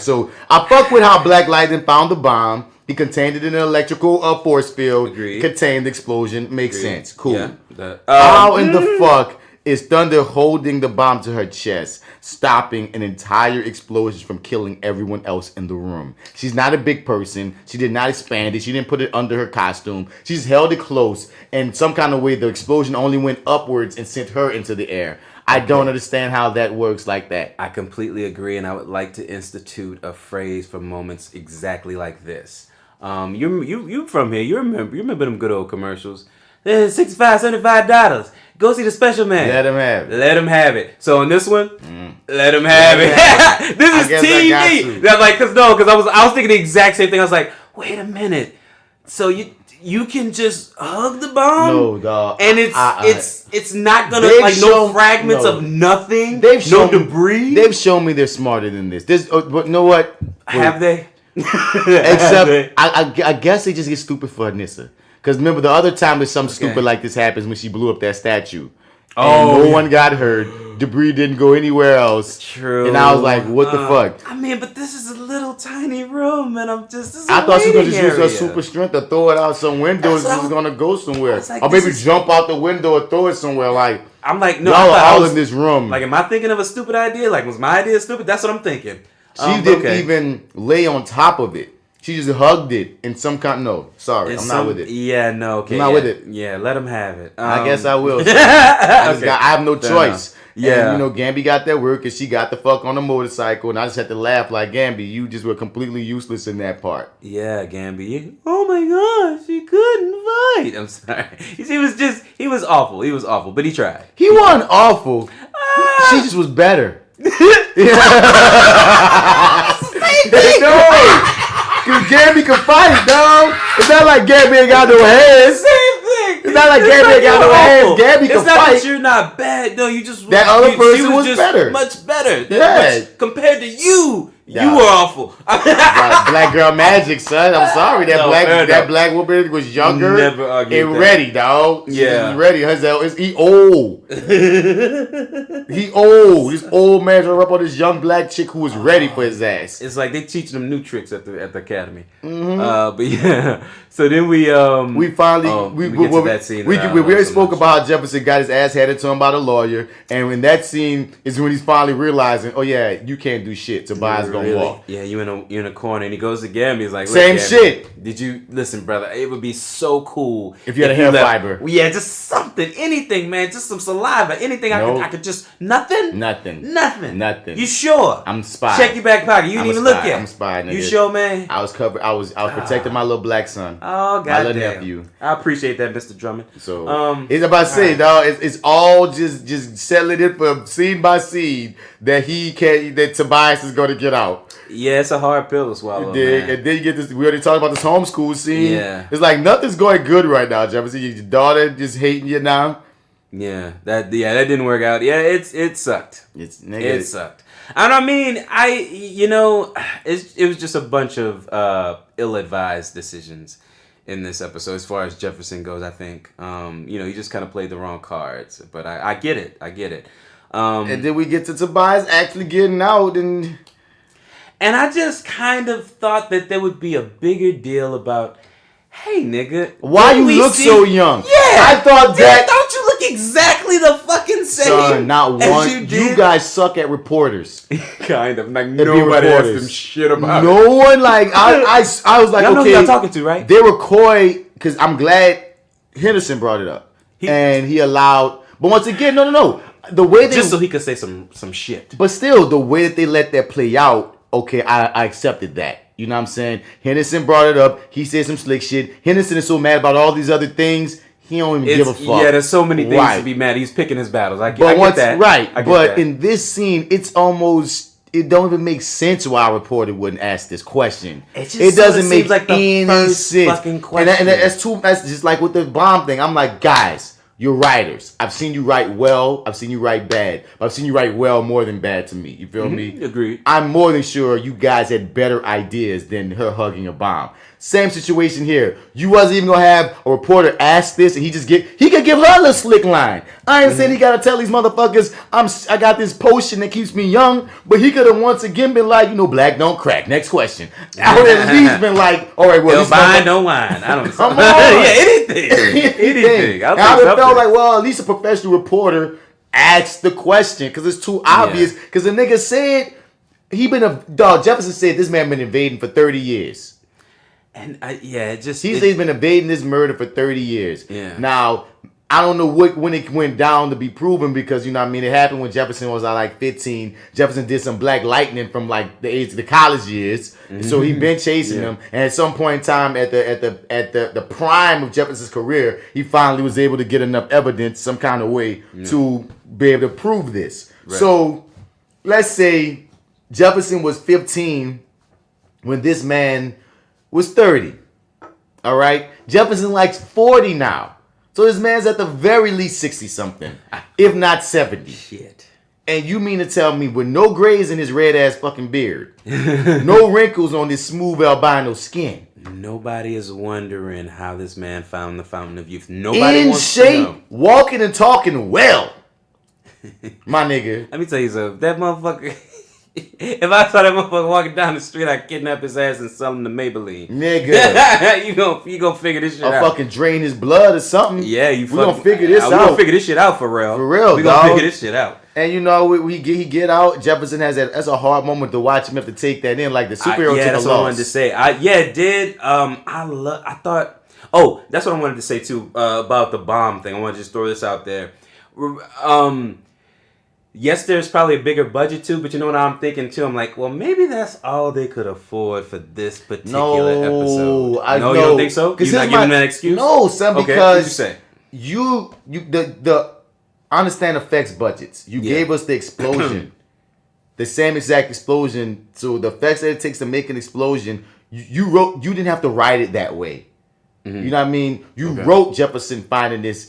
So, I fuck with how Black Lightning found the bomb. He contained it in an electrical force field. Agreed. Contained the explosion. Makes sense. Cool. Yeah, how in the fuck is Thunder holding the bomb to her chest, stopping an entire explosion from killing everyone else in the room? She's not a big person. She did not expand it. She didn't put it under her costume. She just held it close. And some kind of way, the explosion only went upwards and sent her into the air. I don't understand how that works like that. I completely agree, and I would like to institute a phrase for moments exactly like this. You from here? You remember them good old commercials? $65, $75. Go see the special man. Let him have it. Let him have it. So on this one, let him have it. This is TV. That's like, cause I was thinking the exact same thing. I was like, wait a minute. So you can just hug the bomb? No, dog. And it's not gonna no fragments of nothing. No debris. They've shown me they're smarter than this. But you know what? Have they? Except I guess they just get stupid for Anissa. Because remember, the other time that something stupid like this happens when she blew up that statue. And no one got hurt. Debris didn't go anywhere else. True. And I was like, what the fuck? I mean, but this is a little tiny room, and I thought she was going to use her super strength to throw it out some windows. She was going to go somewhere. Like, or maybe jump out the window or throw it somewhere. Like, I'm like, no, y'all are all in this room. Like, am I thinking of a stupid idea? Like, was my idea stupid? That's what I'm thinking. She didn't even lay on top of it. She just hugged it in some kind. No, sorry, I'm not with it. Yeah, no, okay. I'm not with it. Yeah, let him have it. I guess I will. I have no choice. Yeah, and, Gamby got that work because she got the fuck on the motorcycle, and I just had to laugh like, Gamby, you just were completely useless in that part. Yeah, Gamby. Oh my god, she couldn't fight. I'm sorry. He was awful. He was awful, but he tried. He wasn't awful. She just was better. Cause Gamby can fight, dog. It's not like Gamby ain't got no hands. Same thing. It's not like Gamby ain't got no hands. Gamby can fight. It's not that you're not bad. No, you just that other person was just better. Much better. Yeah. Compared to you. You were awful. Black girl magic, son. I'm sorry. That black woman was younger and ready, dog. Yeah. He ready. He old. He old. This old man trying to rub on this young black chick who was ready for his ass. It's like they teaching them new tricks at the academy. Mm-hmm. But yeah. So then we finally we get to that scene. We already spoke about how Jefferson got his ass handed to him by the lawyer, and in that scene is when he's finally realizing, oh yeah, you can't do shit. Tobias gonna walk. Yeah, you in a corner, and he goes to Gamby. He's like, same Gamby, shit. Did you listen, brother? It would be so cool if you had a hair fiber. Yeah, just something, anything, man. Just some saliva, anything. I could just nothing. You sure? I'm spying. Check your back pocket. You didn't even look at. I'm spying. You sure, man? I was covered. I was protecting my little black son. Oh, my little goddamn. nephew. I appreciate that, Mr. Drummond. So it's about to say, dog. It's all just settling it for scene by scene that Tobias is going to get out. Yeah, it's a hard pill to swallow. And then you get this. We already talked about this homeschool scene. Yeah, it's like nothing's going good right now, Jefferson. Your daughter just hating you now. Yeah, that didn't work out. Yeah, it sucked. It sucked. And I mean, it was just a bunch of ill-advised decisions in this episode as far as Jefferson goes. I think he just kind of played the wrong cards. But I get it. And then we get to Tobias actually getting out and I just kind of thought that there would be a bigger deal about Hey, nigga. Why you look so young? Yeah. I thought that. Don't you look exactly the fucking same? Son, not one. You guys suck at reporters. Kind of. Like, nobody asked them shit about it. No one, like, I was like, y'all know okay. who y'all talking to, right? They were coy, because I'm glad Henderson brought it up. And he allowed. But once again, no. The way they. Just so he could say some shit. But still, the way that they let that play out, okay, I accepted that. You know what I'm saying? Henderson brought it up. He said some slick shit. Henderson is so mad about all these other things. He don't even give a fuck. Yeah, there's so many things to be mad. He's picking his battles. I get that. Right. I get but that. in this scene, it don't even make sense why a reporter wouldn't ask this question. It doesn't make like any sense. Fucking question. And that's just like with the bomb thing. I'm like, guys, you're writers. I've seen you write well. I've seen you write bad. But I've seen you write well more than bad to me. You feel me? Agreed. I'm more than sure you guys had better ideas than her hugging a bomb. Same situation here. You wasn't even gonna have a reporter ask this, and he could give her a little slick line. I ain't saying he gotta tell these motherfuckers I got this potion that keeps me young, but he could have once again been like, black don't crack. Next question. I would at least been like, all right, well, no wine. I don't know. Come on. Yeah, anything. I would have felt like, well, at least a professional reporter asked the question because it's too obvious. Because the nigga said Jefferson said this man been invading for 30 years. And he's been evading this murder for 30 years. Yeah. Now, I don't know when it went down to be proven because, you know what I mean, it happened when Jefferson was like 15. Jefferson did some black lightning from like the age of the college years. Mm-hmm. So he been chasing him. And at some point in time at the prime of Jefferson's career, he finally was able to get enough evidence some kind of way to be able to prove this. Right. So let's say Jefferson was 15 when this man was 30. All right? Jefferson likes 40 now. So this man's at the very least 60-something, if not 70. Shit. And you mean to tell me with no grays in his red-ass fucking beard, no wrinkles on this smooth albino skin. Nobody is wondering how this man found the fountain of youth. Nobody in wants shape, to know. walking and talking well. My nigga. Let me tell you something. That motherfucker... If I saw that motherfucker walking down the street, I'd kidnap his ass and sell him to Maybelline. Nigga. you gonna figure this shit out. I'll fucking drain his blood or something. Yeah, we gonna figure this out. We gonna figure this shit out for real. For real, we gonna figure this shit out. And you know, he get out. Jefferson has that's a hard moment to watch him have to take that in, like the superhero took a loss. That's what I wanted to say. It did. I thought. Oh, that's what I wanted to say too about the bomb thing. I want to just throw this out there. Yes, there's probably a bigger budget too, but you know what I'm thinking too? I'm like, well, maybe that's all they could afford for this particular episode. No, you don't think so? You're not giving that excuse? No, son, okay, because what'd you say? the understand effects budgets. You gave us the explosion. The same exact explosion. So the effects that it takes to make an explosion, you didn't have to write it that way. Mm-hmm. You know what I mean? You wrote Jefferson finding this.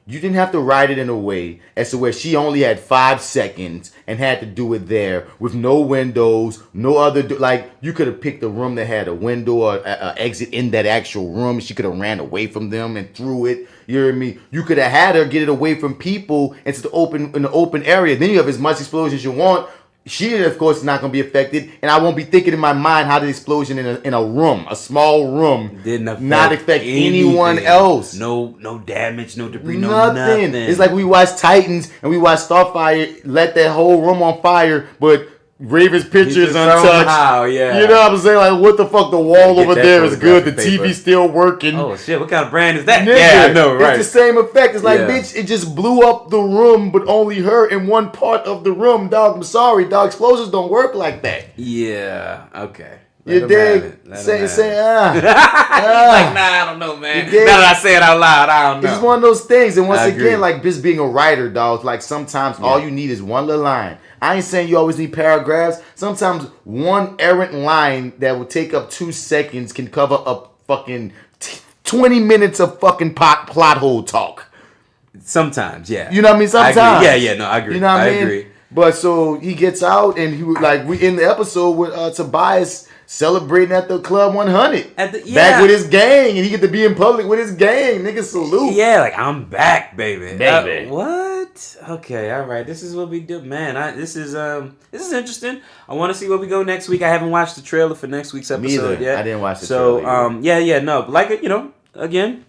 You didn't have to write it in a way as to where she only had 5 seconds and had to do it there with no windows, no other. Like, you could have picked a room that had a window or an exit in that actual room. She could have ran away from them and threw it. You hear me? You could have had her get it away from people into the open area. Then you have as much explosion as you want. She, of course, is not going to be affected, and I won't be thinking in my mind how the explosion in a room, a small room, didn't not affect anyone else. No damage, no debris, nothing. It's like we watched Titans and we watched Starfire let that whole room on fire, but Raven's picture is untouched. Somehow, yeah. You know what I'm saying? Like, what the fuck? The wall over there is good. The TV's still working. Oh, shit. What kind of brand is that? Nigga, yeah, I know, right. It's the same effect. It's like, bitch, it just blew up the room, but only her in one part of the room. Dog, I'm sorry, dog. Explosions don't work like that. Yeah, okay. You dig? Say, He's like, nah, I don't know, man. Now that I say it out loud, I don't know. It's one of those things. And once again, like, just being a writer, dog, like, sometimes all you need is one little line. I ain't saying you always need paragraphs. Sometimes one errant line that will take up 2 seconds can cover up fucking 20 minutes of fucking plot hole talk. Sometimes, yeah. You know what I mean? Sometimes. I agree. I agree. You know what I mean? Agree. But so he gets out and we in the episode with Tobias celebrating at the Club 100. Back with his gang, and he get to be in public with his gang. Nigga, salute. Yeah, like, I'm back, baby. Baby. What? What? Okay, all right. This is what we do, man. This is interesting. I want to see where we go next week. I haven't watched the trailer for next week's episode yet. I didn't watch the trailer. So, no, but like it, again,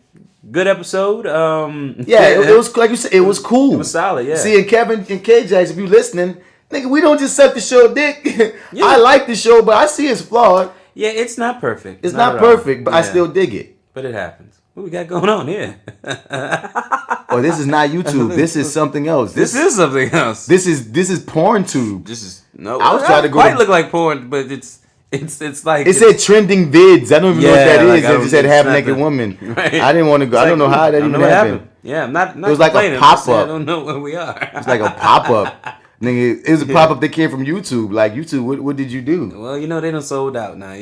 good episode. It was like you said, it was cool. It was solid. Yeah. See, and Kevin and KJ, if you listening, nigga, we don't just suck the show dick. I like the show, but I see it's flawed. Yeah, it's not perfect. It's not perfect, but I still dig it. But it happens. What we got going on here? Oh, this is not YouTube. This is something else. This is something else. This is porn tube. This is no. I was trying to go. It might look like porn, but it's like it said trending vids. I don't even know what that is. It just said half naked woman. Right. I didn't want to go. I don't know how that even happened. Yeah, I'm not. It was like a pop up. I don't know where we are. It's like a pop up. Nigga, it was a pop up that came from YouTube. Like YouTube, what did you do? Well, they done sold out now.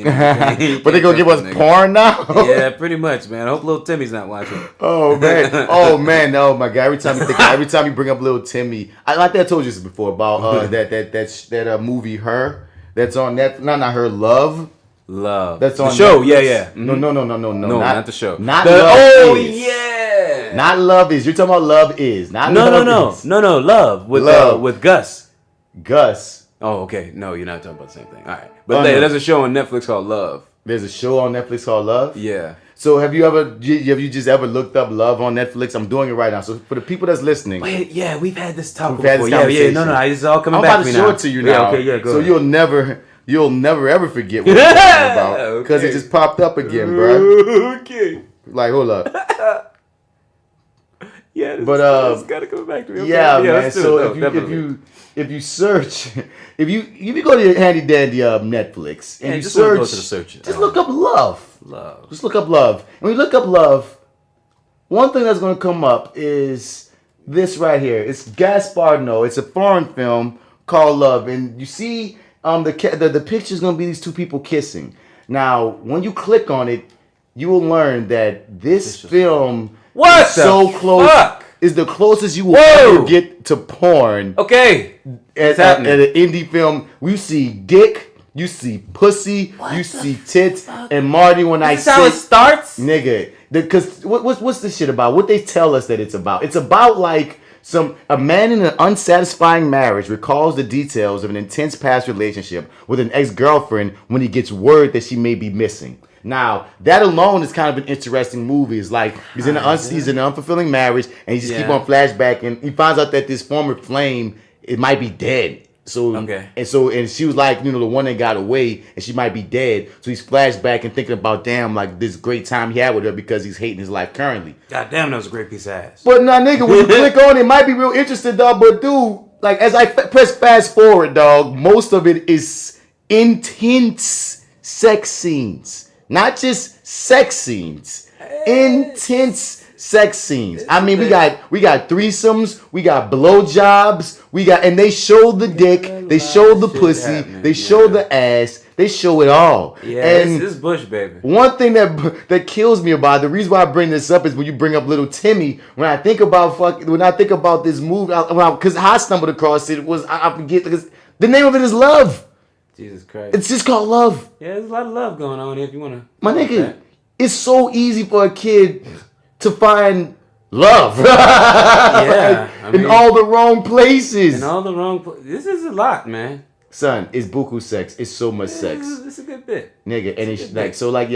But they gonna give us porn now? Yeah, pretty much, man. I hope little Timmy's not watching. Oh man, oh my god! Every time you bring up little Timmy, I told you this before about that movie Her that's on Netflix. Not Her, Love. That's on the show. Netflix. Yeah. No, not the show. Not the Love is. Yeah. Not Love Is. You're talking about Love Is. Not Love Is. No. Love with Gus. Gus. Oh, okay. No, you're not talking about the same thing. All right, but there's a show on Netflix called Love. There's a show on Netflix called Love. Yeah. So have you just ever looked up Love on Netflix? I'm doing it right now. So for the people that's listening, yeah, we've had this talk before. No, this is all coming back to me now. I'm about to show it to you now. Yeah, okay, go so ahead. You'll never ever forget what I'm talking about because it just popped up again, bro. Okay. Like, hold up. Yeah, but it's gotta come back to me. Okay. Yeah, man. So if you search, if you go to your handy dandy Netflix and you just search, go to the search. Just look up Love. Love. Just look up Love. And when you look up Love, one thing that's gonna come up is this right here. It's Gaspar Noé. It's a foreign film called Love, and you see the picture's gonna be these two people kissing. Now, when you click on it, you will learn that this film is so close. Is the closest you will ever get to porn. Okay. At an indie film, we see dick, you see pussy, you see tits, and Marty, when I say how it starts, nigga, because what's this shit about? What they tell us that it's about? It's about like a man in an unsatisfying marriage recalls the details of an intense past relationship with an ex-girlfriend when he gets word that she may be missing. Now, that alone is kind of an interesting movie. It's like he's in an unfulfilling marriage, and he just keep on flashback, and he finds out that this former flame, it might be dead. So and she was like, the one that got away, and she might be dead. So he's flashback and thinking about, damn, like this great time he had with her because he's hating his life currently. God damn, that was a great piece of ass. But nah, nigga, when you click on it, might be real interesting, dog. But dude, like as I press fast forward, dog, most of it is intense sex scenes. Not just sex scenes, intense sex scenes. I mean, we got threesomes, we got blowjobs, and they show the dick, they show the pussy, they show the ass, they show it all. Yeah, and it's Bush, baby. One thing that kills me about it, the reason why I bring this up is when you bring up little Timmy. When I think about this movie, because how I stumbled across it was I forget because the name of it is Love. Jesus Christ. It's just called Love. Yeah, there's a lot of love going on here if you want to. My nigga, it's so easy for a kid to find love. In all the wrong places. This is a lot, man. Son, it's buku sex. It's so much sex. It's a good bit. Nigga, and it's like, so like,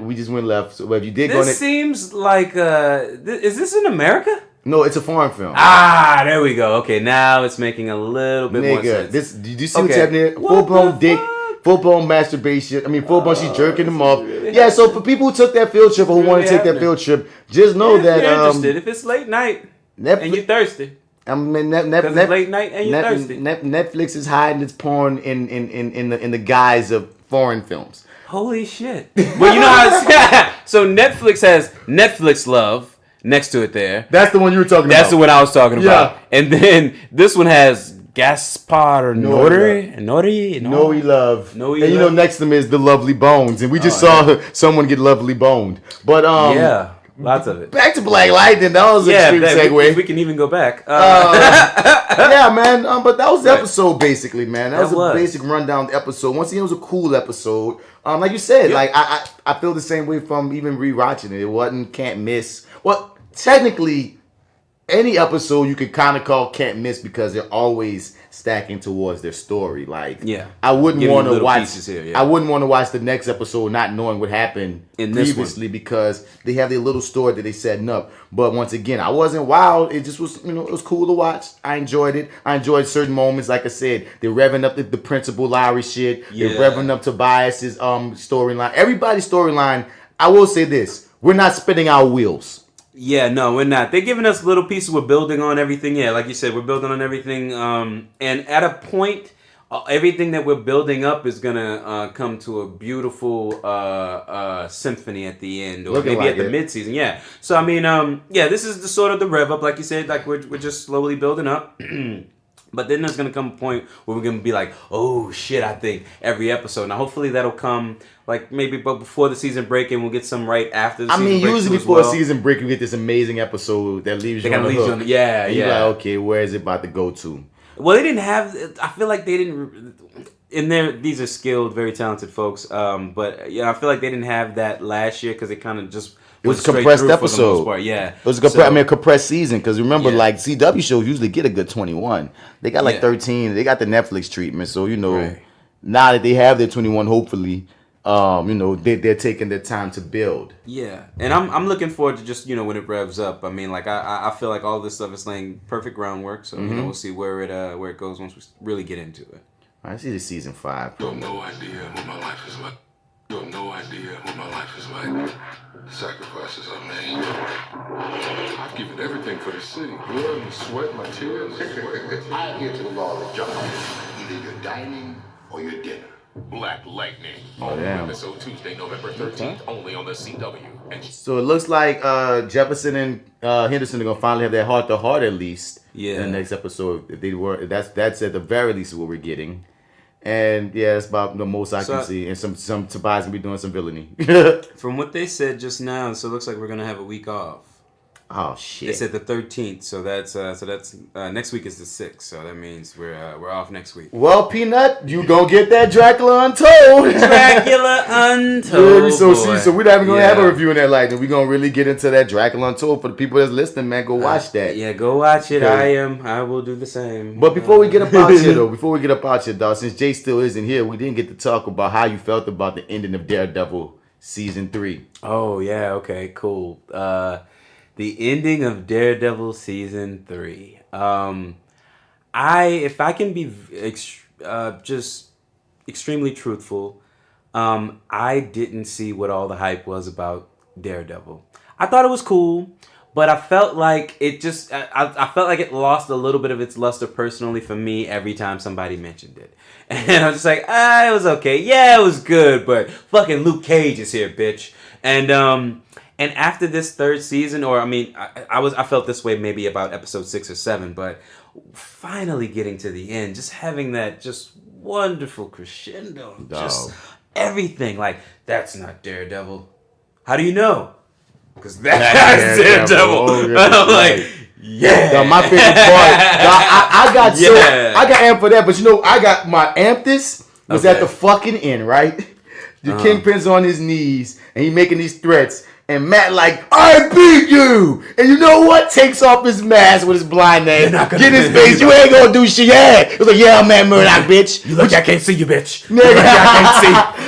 we just went left. So if you did go on it. This seems like, is this in America? No, it's a foreign film. Ah, there we go. Okay, now it's making a little bit more sense. Did you see what's happening? Full-blown dick, full-blown masturbation. I mean, full-blown, she's jerking them off. Yeah, so for people who took that field trip or who want to take that field trip, just know that... If you're interested, if it's late night and you're thirsty. I mean, because it's late night and you're thirsty. Netflix is hiding its porn in the guise of foreign films. Holy shit. Well, you know how... So Netflix has Netflix Love. Next to it there. That's the one you were talking about. That's the one I was talking about. Yeah. And then this one has Gaspar Noé Love. And next to them is The Lovely Bones. And we just saw someone get lovely boned. But yeah, lots of it. Back to Black Lightning. That was an extreme segue. If we can even go back. Yeah, man. But that was the episode basically, man. That was a basic rundown episode. Once again, it was a cool episode. Like you said, like I feel the same way from even rewatching it. It wasn't can't miss. Well, technically, any episode you can kind of call can't miss because they're always stacking towards their story. Like, I wouldn't want to watch. I wouldn't want to watch the next episode not knowing what happened previously because they have their little story that they setting up. But once again, I wasn't wild. It just was, it was cool to watch. I enjoyed it. I enjoyed certain moments. Like I said, they're revving up the Principal Lowry shit. They're revving up Tobias's storyline. Everybody's storyline. I will say this: we're not spinning our wheels. Yeah, no, we're not. They're giving us little pieces. We're building on everything. Yeah, like you said, we're building on everything. And at a point, everything that we're building up is going to come to a beautiful symphony at the end. Or maybe at the mid-season. Yeah. So, I mean, this is the sort of the rev up. Like you said, like we're just slowly building up. But then there's going to come a point where we're going to be like, oh, shit, I think, every episode. Now, hopefully that'll come, like, maybe but before the season break, and we'll get some right after the season break. I mean, usually before season break, we get this amazing episode that leaves you on the hook. Yeah. You're like, okay, where is it about to go to? Well, they didn't have, I feel like they didn't, in there, these are skilled, very talented folks, but, I feel like they didn't have that last year because it kind of just... It was a compressed episode. Yeah. It was a compressed season because remember, like CW shows usually get a good 21. They got like 13. They got the Netflix treatment. So now that they have their 21, hopefully, they're taking their time to build. Yeah, and I'm looking forward to just when it revs up. I mean, like I feel like all this stuff is laying perfect groundwork. So we'll see where it goes once we really get into it. I see the season 5. You have no idea what my life is like. You have no idea what my life is like. Sacrifices I made. I've given everything for the city. Blood and sweat, my tears. I adhere to the law of the jungle. Either you're dining or you're dinner. Black Lightning. Episode Tuesday, November 13th, only on the CW. So it looks like Jefferson and Henderson are gonna finally have that heart to heart at least. In the next episode. If they were, that's at the very least what we're getting. And that's about the most I can see. And some Tobias gonna be doing some villainy. From what they said just now, so it looks like we're gonna have a week off. Oh shit! They said the 13th, so that's next week is the 6th, so that means we're off next week. Well, Peanut, you gonna get that Dracula Untold. Dracula Untold. So we're not even gonna have a review in that lightning. We're gonna really get into that Dracula Untold for the people that's listening. Man, go watch that. Yeah, go watch it. I will do the same. But before we get up out here, dog, since J.Steel isn't here, we didn't get to talk about how you felt about the ending of Daredevil season 3. Oh yeah, okay, cool. The ending of Daredevil season 3. If I can be just extremely truthful, I didn't see what all the hype was about Daredevil. I thought it was cool, but I felt like it just I felt like it lost a little bit of its luster personally for me every time somebody mentioned it. And I was just like, it was okay. Yeah, it was good, but fucking Luke Cage is here, bitch. And after this 3rd season, or I felt this way maybe about episode 6 or 7, but finally getting to the end, just having that just wonderful crescendo, just everything. Like, that's not Daredevil. How do you know? Because that's Daredevil. I'm like, yeah. No, my favorite part. I got amped for that, but I got my ampness was at the fucking end, right? The Kingpin's on his knees and he making these threats. And Matt like, I beat you! And you know what? Takes off his mask with his blind ass. Get his face. You ain't gonna do shit. Yeah. It was like, yeah, Matt Murdock, bitch. You look, I can't see you, bitch. Nigga, I can't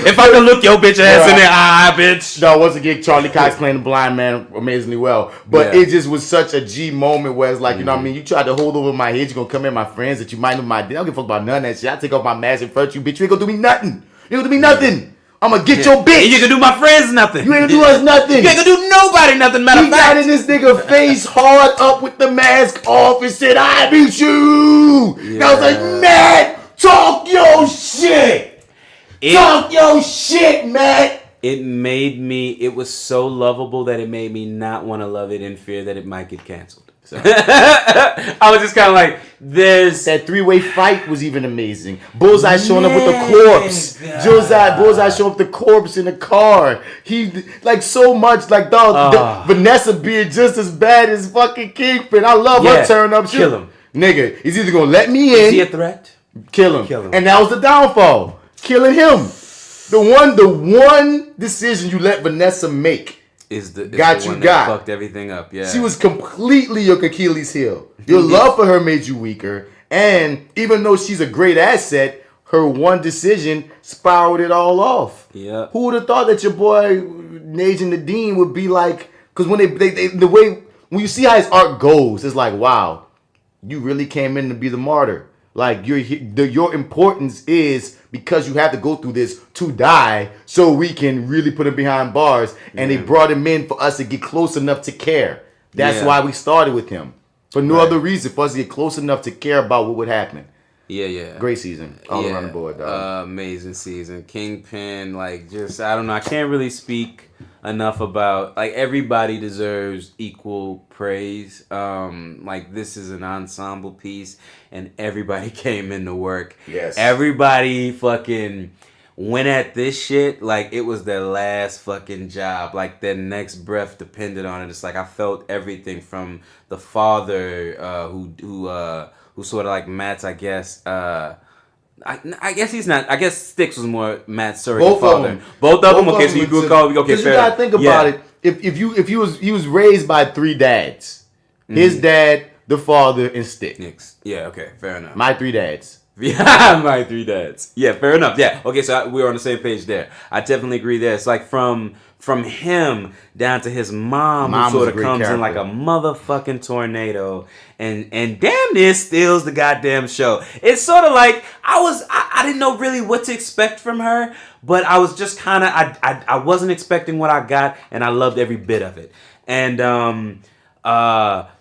see. If I can look your bitch ass in there, bitch. No, once again, Charlie Cox playing the blind man amazingly well. But it just was such a G moment where it's like, you know what I mean? You tried to hold over my head. You're gonna come in my friends that you might know my I don't give a fuck about none of that shit. I take off my mask in front of you, bitch. You ain't gonna do me nothing. You ain't gonna do me nothing. I'm gonna get your bitch. You ain't gonna do my friends nothing. You ain't gonna do us nothing. You ain't gonna do nobody nothing, matter of fact. He got in this nigga face hard up with the mask off and said, I beat you. And I was like, Matt, talk your shit. Talk your shit, Matt. It was so lovable that it made me not want to love it in fear that it might get canceled. So. I was just kind of like, there's... That 3-way fight was even amazing. Bullseye showing up with the corpse. Bullseye showing up with the corpse in the car. He, like, so much, like, dog, Vanessa being just as bad as fucking Kingpin. I love her turning up shit. Kill him. Nigga, he's either gonna let me in... Is he a threat? Kill him. And that was the downfall. Killing him. The one decision you let Vanessa make is the got one you that got. fucked everything up. Yeah, she was completely your Achilles heel. Your love for her made you weaker, and even though she's a great asset, her one decision spiraled it all off. Yeah. Who would have thought that your boy Najee Nadeem would be like? Because when they the way when you see how his arc goes, it's like, wow, you really came in to be the martyr. Like your importance is because you have to go through this to die, so we can really put him behind bars. And they brought him in for us to get close enough to care. That's why we started with him. For no other reason, for us to get close enough to care about what would happen. Yeah. Great season. All around the board, dog. Amazing season. Kingpin, like, just, I don't know. I can't really speak enough about, like, everybody deserves equal praise. Like, this is an ensemble piece, and everybody came into work. Yes. Everybody fucking went at this shit like it was their last fucking job. Like, their next breath depended on it. It's like I felt everything from the father who sort of like Matt's, I guess. I guess he's not. I guess Sticks was more Matt's surrogate father. Both of them. Okay, so you could call. Okay, fair. You gotta think about it. If he was raised by 3 dads. His dad, the father, and Sticks. Yeah. Okay. Fair enough. My 3 dads. Yeah, my 3 dads. Yeah, fair enough. Yeah. Okay, so we're on the same page there. I definitely agree there. It's like from him down to his mom who sort of comes in like a motherfucking tornado and damn near steals the goddamn show. It's sort of like I didn't know really what to expect from her, but I was just kind of I wasn't expecting what I got, and I loved every bit of it. And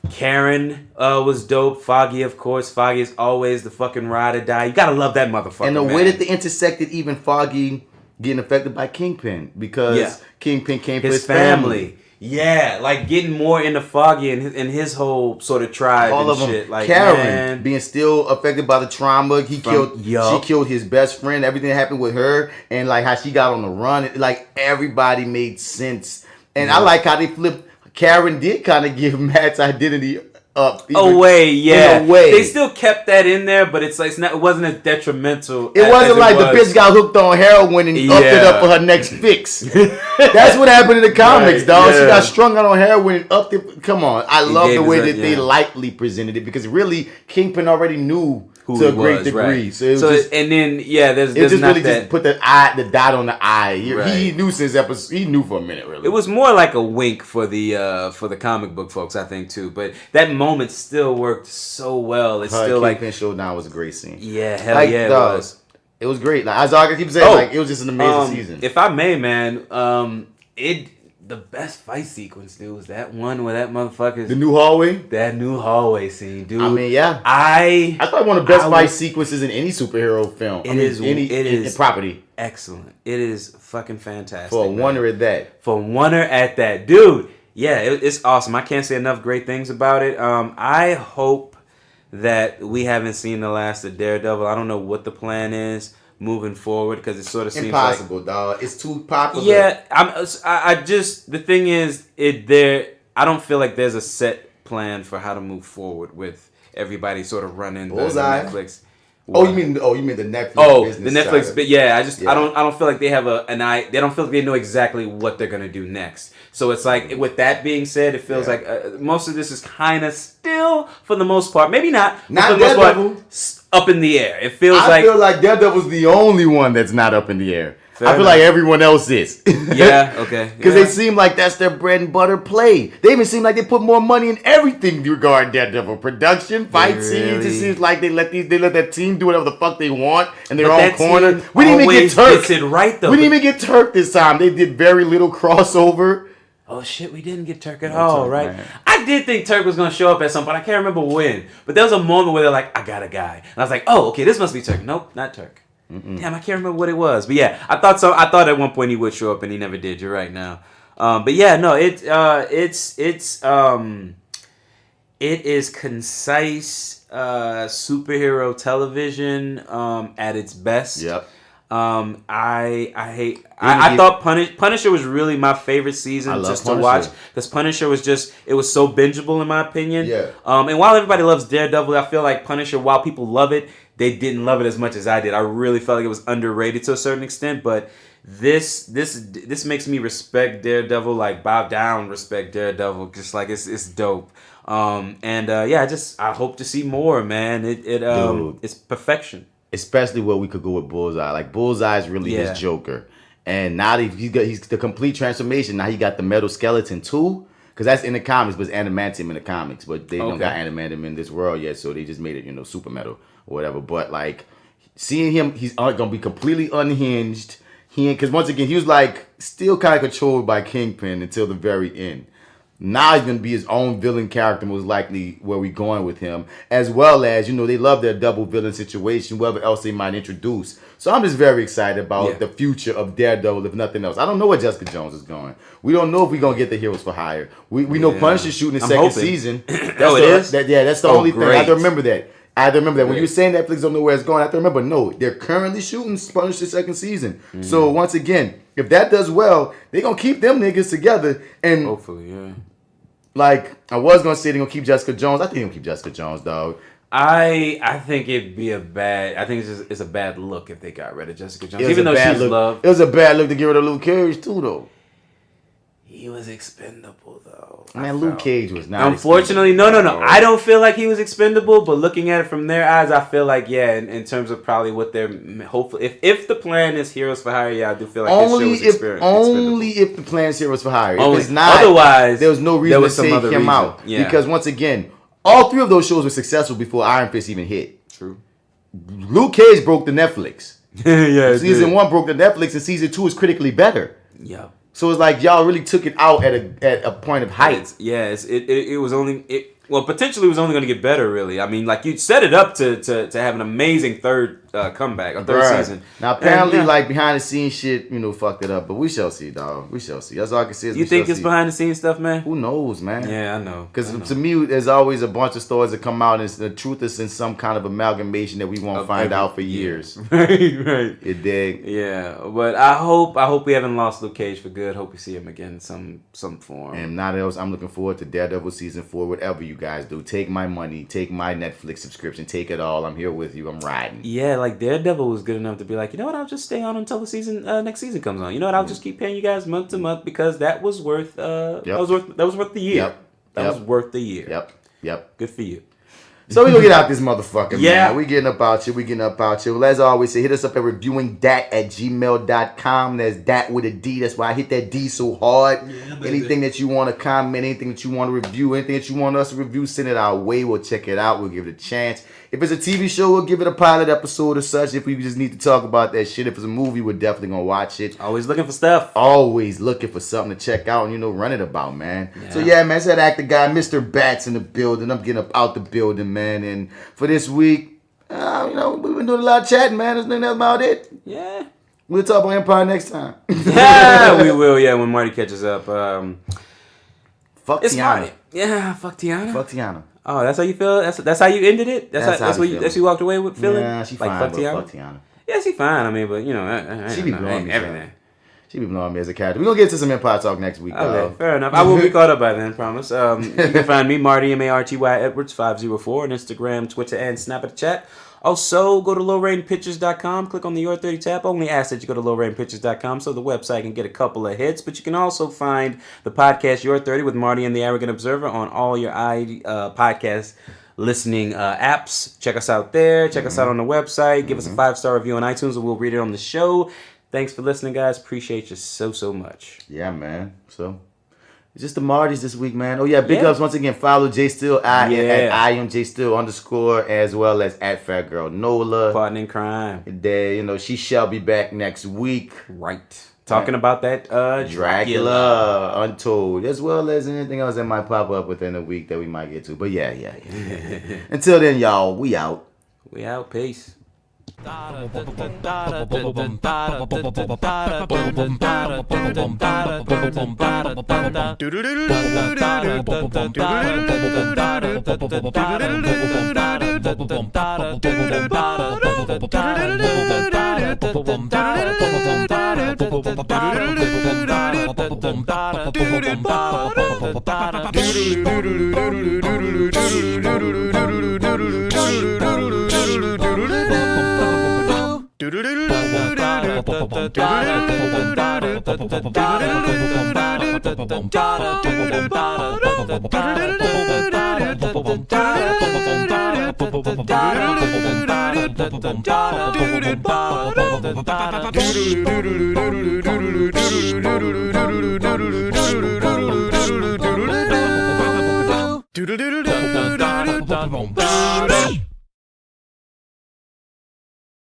Karen was dope. Foggy, of course. Foggy is always the fucking ride or die. You gotta love that motherfucker. And the way that they intersected, even Foggy getting affected by Kingpin, because Kingpin came for his family. Yeah, like getting more into Foggy and his whole sort of tribe all and of them. shit. Like Karen being still affected by the trauma. She killed his best friend. Everything that happened with her, and like how she got on the run. Like everybody made sense. And I like how they flipped. Karen did kind of give Matt's identity up. Away, yeah. In a way. They still kept that in there, but it's like it wasn't as detrimental. It wasn't like the bitch got hooked on heroin and upped it up for her next fix. That's what happened in the comics, dog. Yeah. She got strung out on heroin and upped it. Come on. I love the way that they lightly presented it, because really Kingpin already knew who to a great degree. Right. So just, and then there's just not really that, just put the dot on the I. He knew since episode. He knew for a minute, really. It was more like a wink for the comic book folks, I think, too. But that moment still worked so well. It's still like Kingpin Showdown was a great scene. Yeah, hell yeah, it was. It was great. Like as I keep saying, it was just an amazing season. If I may, man, the best fight sequence, dude, was that one where that motherfucker... The new hallway? That new hallway scene, dude. I mean, yeah. I thought one of the best fight sequences in any superhero film. It is property. Excellent. It is fucking fantastic. For a wonder at that. Dude, yeah, it's awesome. I can't say enough great things about it. I hope that we haven't seen the last of Daredevil. I don't know what the plan is moving forward, because it sort of seems impossible, dog. It's too popular. Yeah, I just the thing is I don't feel like there's a set plan for how to move forward with everybody sort of running the Netflix. You mean the Netflix? The Netflix. But yeah, I don't feel like they have they don't feel like they know exactly what they're gonna do next. So it's like, with that being said, it feels like most of this is kind of still, for the most part, maybe not for the most part, up in the air. It feels I feel like Daredevil's the only one that's not up in the air. I feel like everyone else is. Yeah, okay. Because they seem like that's their bread and butter play. They even seem like they put more money in everything regarding Daredevil. Production, fight scenes. It seems like they let that team do whatever the fuck they want in their own corner. We didn't even get Turk. We didn't even get Turk this time. They did very little crossover. Oh shit, we didn't get Turk at all, right? Man. I did think Turk was going to show up at some point. I can't remember when. But there was a moment where they're like, I got a guy. And I was like, oh, okay, this must be Turk. Nope, not Turk. Damn, I can't remember what it was. But yeah, I thought so. I thought at one point he would show up, and he never did. You're right now. But yeah, no, it is concise superhero television at its best. Yep. I thought Punisher was really my favorite season just to watch, because Punisher was it was so bingeable in my opinion. Yeah. And while everybody loves Daredevil, I feel like Punisher, while people love it, they didn't love it as much as I did. I really felt like it was underrated to a certain extent, but this makes me respect Daredevil, like bow down, respect Daredevil, just like it's dope. I hope to see more, man. It's perfection. Especially where we could go with Bullseye. Like Bullseye is really his Joker, and now he's the complete transformation. Now he got the metal skeleton too, because that's in the comics, but it's adamantium in the comics. But they don't got adamantium in this world yet, so they just made it, super metal or whatever. But like seeing him, he's gonna be completely unhinged. Because once again, he was like still kind of controlled by Kingpin until the very end. Now he's going to be his own villain character, most likely where we're going with him. As well as, they love their double villain situation, whatever else they might introduce. So I'm just very excited about the future of Daredevil, if nothing else. I don't know where Jessica Jones is going. We don't know if we're going to get the Heroes for Hire. We know Punisher's shooting the second season. That's that's the only thing. I have to remember that. When you were saying Netflix don't know where it's going, I have to remember, no, they're currently shooting Punisher's second season. Mm-hmm. So once again, if that does well, they're going to keep them niggas together. And hopefully, yeah. Like, I was going to say they're going to keep Jessica Jones. I think they're going to keep Jessica Jones, dog. I think it'd be it's a bad look if they got rid of Jessica Jones. Even though she's loved. It was a bad look to get rid of Luke Cage, too, though. He was expendable, though. Man, Luke Cage was not. Unfortunately, no. I don't feel like he was expendable, but looking at it from their eyes, I feel like, in terms of probably what they're hopefully, if the plan is Heroes for Hire, I do feel like this show is expendable. Only if the plan is Heroes for Hire. Only. If it's not, otherwise, there was no reason to take him out. Yeah. Because once again, all three of those shows were successful before Iron Fist even hit. True. Luke Cage broke the Netflix. Season 1 broke the Netflix, and season 2 is critically better. Yeah. So it's like y'all really took it out at a point of height. It was only potentially was only going to get better. Really, I mean, like you set it up to have an amazing third comeback, a third season. Now apparently, like behind the scenes shit, fucked it up. But we shall see, dog. We shall see. That's all I can say. You think it's behind the scenes stuff, man? Who knows, man? Yeah, I know. Because to me, there's always a bunch of stories that come out, and the truth is in some kind of amalgamation that we won't find out for years. Right. You dig? Yeah, but I hope we haven't lost Luke Cage for good. Hope we see him again in some form. And not else, I'm looking forward to Daredevil season 4. Whatever you guys do, take my money, take my Netflix subscription, take it all. I'm here with you. I'm riding. Yeah, like Daredevil was good enough to be like, you know what? I'll just stay on until the season next season comes on. You know what? I'll just keep paying you guys month to month because that was worth that was worth the year. That was worth the year. Yep. Good for you. So we gonna get out this motherfucker, man. We getting up out here. Well, as I always say, hit us up at reviewingdat@gmail.com. That's dat with a D. That's why I hit that D so hard. Yeah, anything that you want to comment, anything that you want to review, anything that you want us to review, send it our way. We'll check it out. We'll give it a chance. If it's a TV show, we'll give it a pilot episode or such. If we just need to talk about that shit. If it's a movie, we're definitely gonna watch it. Always looking for stuff. Always looking for something to check out and run it about, man. Yeah. So man, it's that actor guy, Mr. Bats in the building. I'm getting up out the building, man. And for this week, we've been doing a lot of chatting, man. That's about it. Yeah. We'll talk about Empire next time. Yeah, we will. Yeah, when Marty catches up. Fuck Tiana. Marty. Yeah, fuck Tiana. Fuck Tiana. Oh, that's how you feel? That's how you ended it? That's what you walked away with feeling? Yeah, she fine, fuck Tiana. Yeah, she fine. I mean, but she be blowing me everything. She be blowing me as a character. We're gonna get to some Empire talk next week. Okay, fair enough. I will be caught up by then, promise. You can find me, Marty, MartyEdwards 504 on Instagram, Twitter, and Snapchat. Also, go to lowrainpictures.com, click on the Your30 tab. Only ask that you go to lowrainpictures.com so the website can get a couple of hits. But you can also find the podcast Your30 with Marty and the Arrogant Observer on all your podcast listening apps. Check us out there. Check us out on the website. Give us a 5-star review on iTunes and we'll read it on the show. Thanks for listening, guys. Appreciate you so much. Yeah, man. So it's just the Martys this week, man. Oh yeah, big ups once again. Follow J.Steel at @IamJSteel _, as well as at FatGirlNola. Partner in crime. There, she shall be back next week. Right. Talking about that Dracula Untold, as well as anything else that might pop up within a week that we might get to. But yeah. Until then, y'all, we out. We out. Peace. Do Do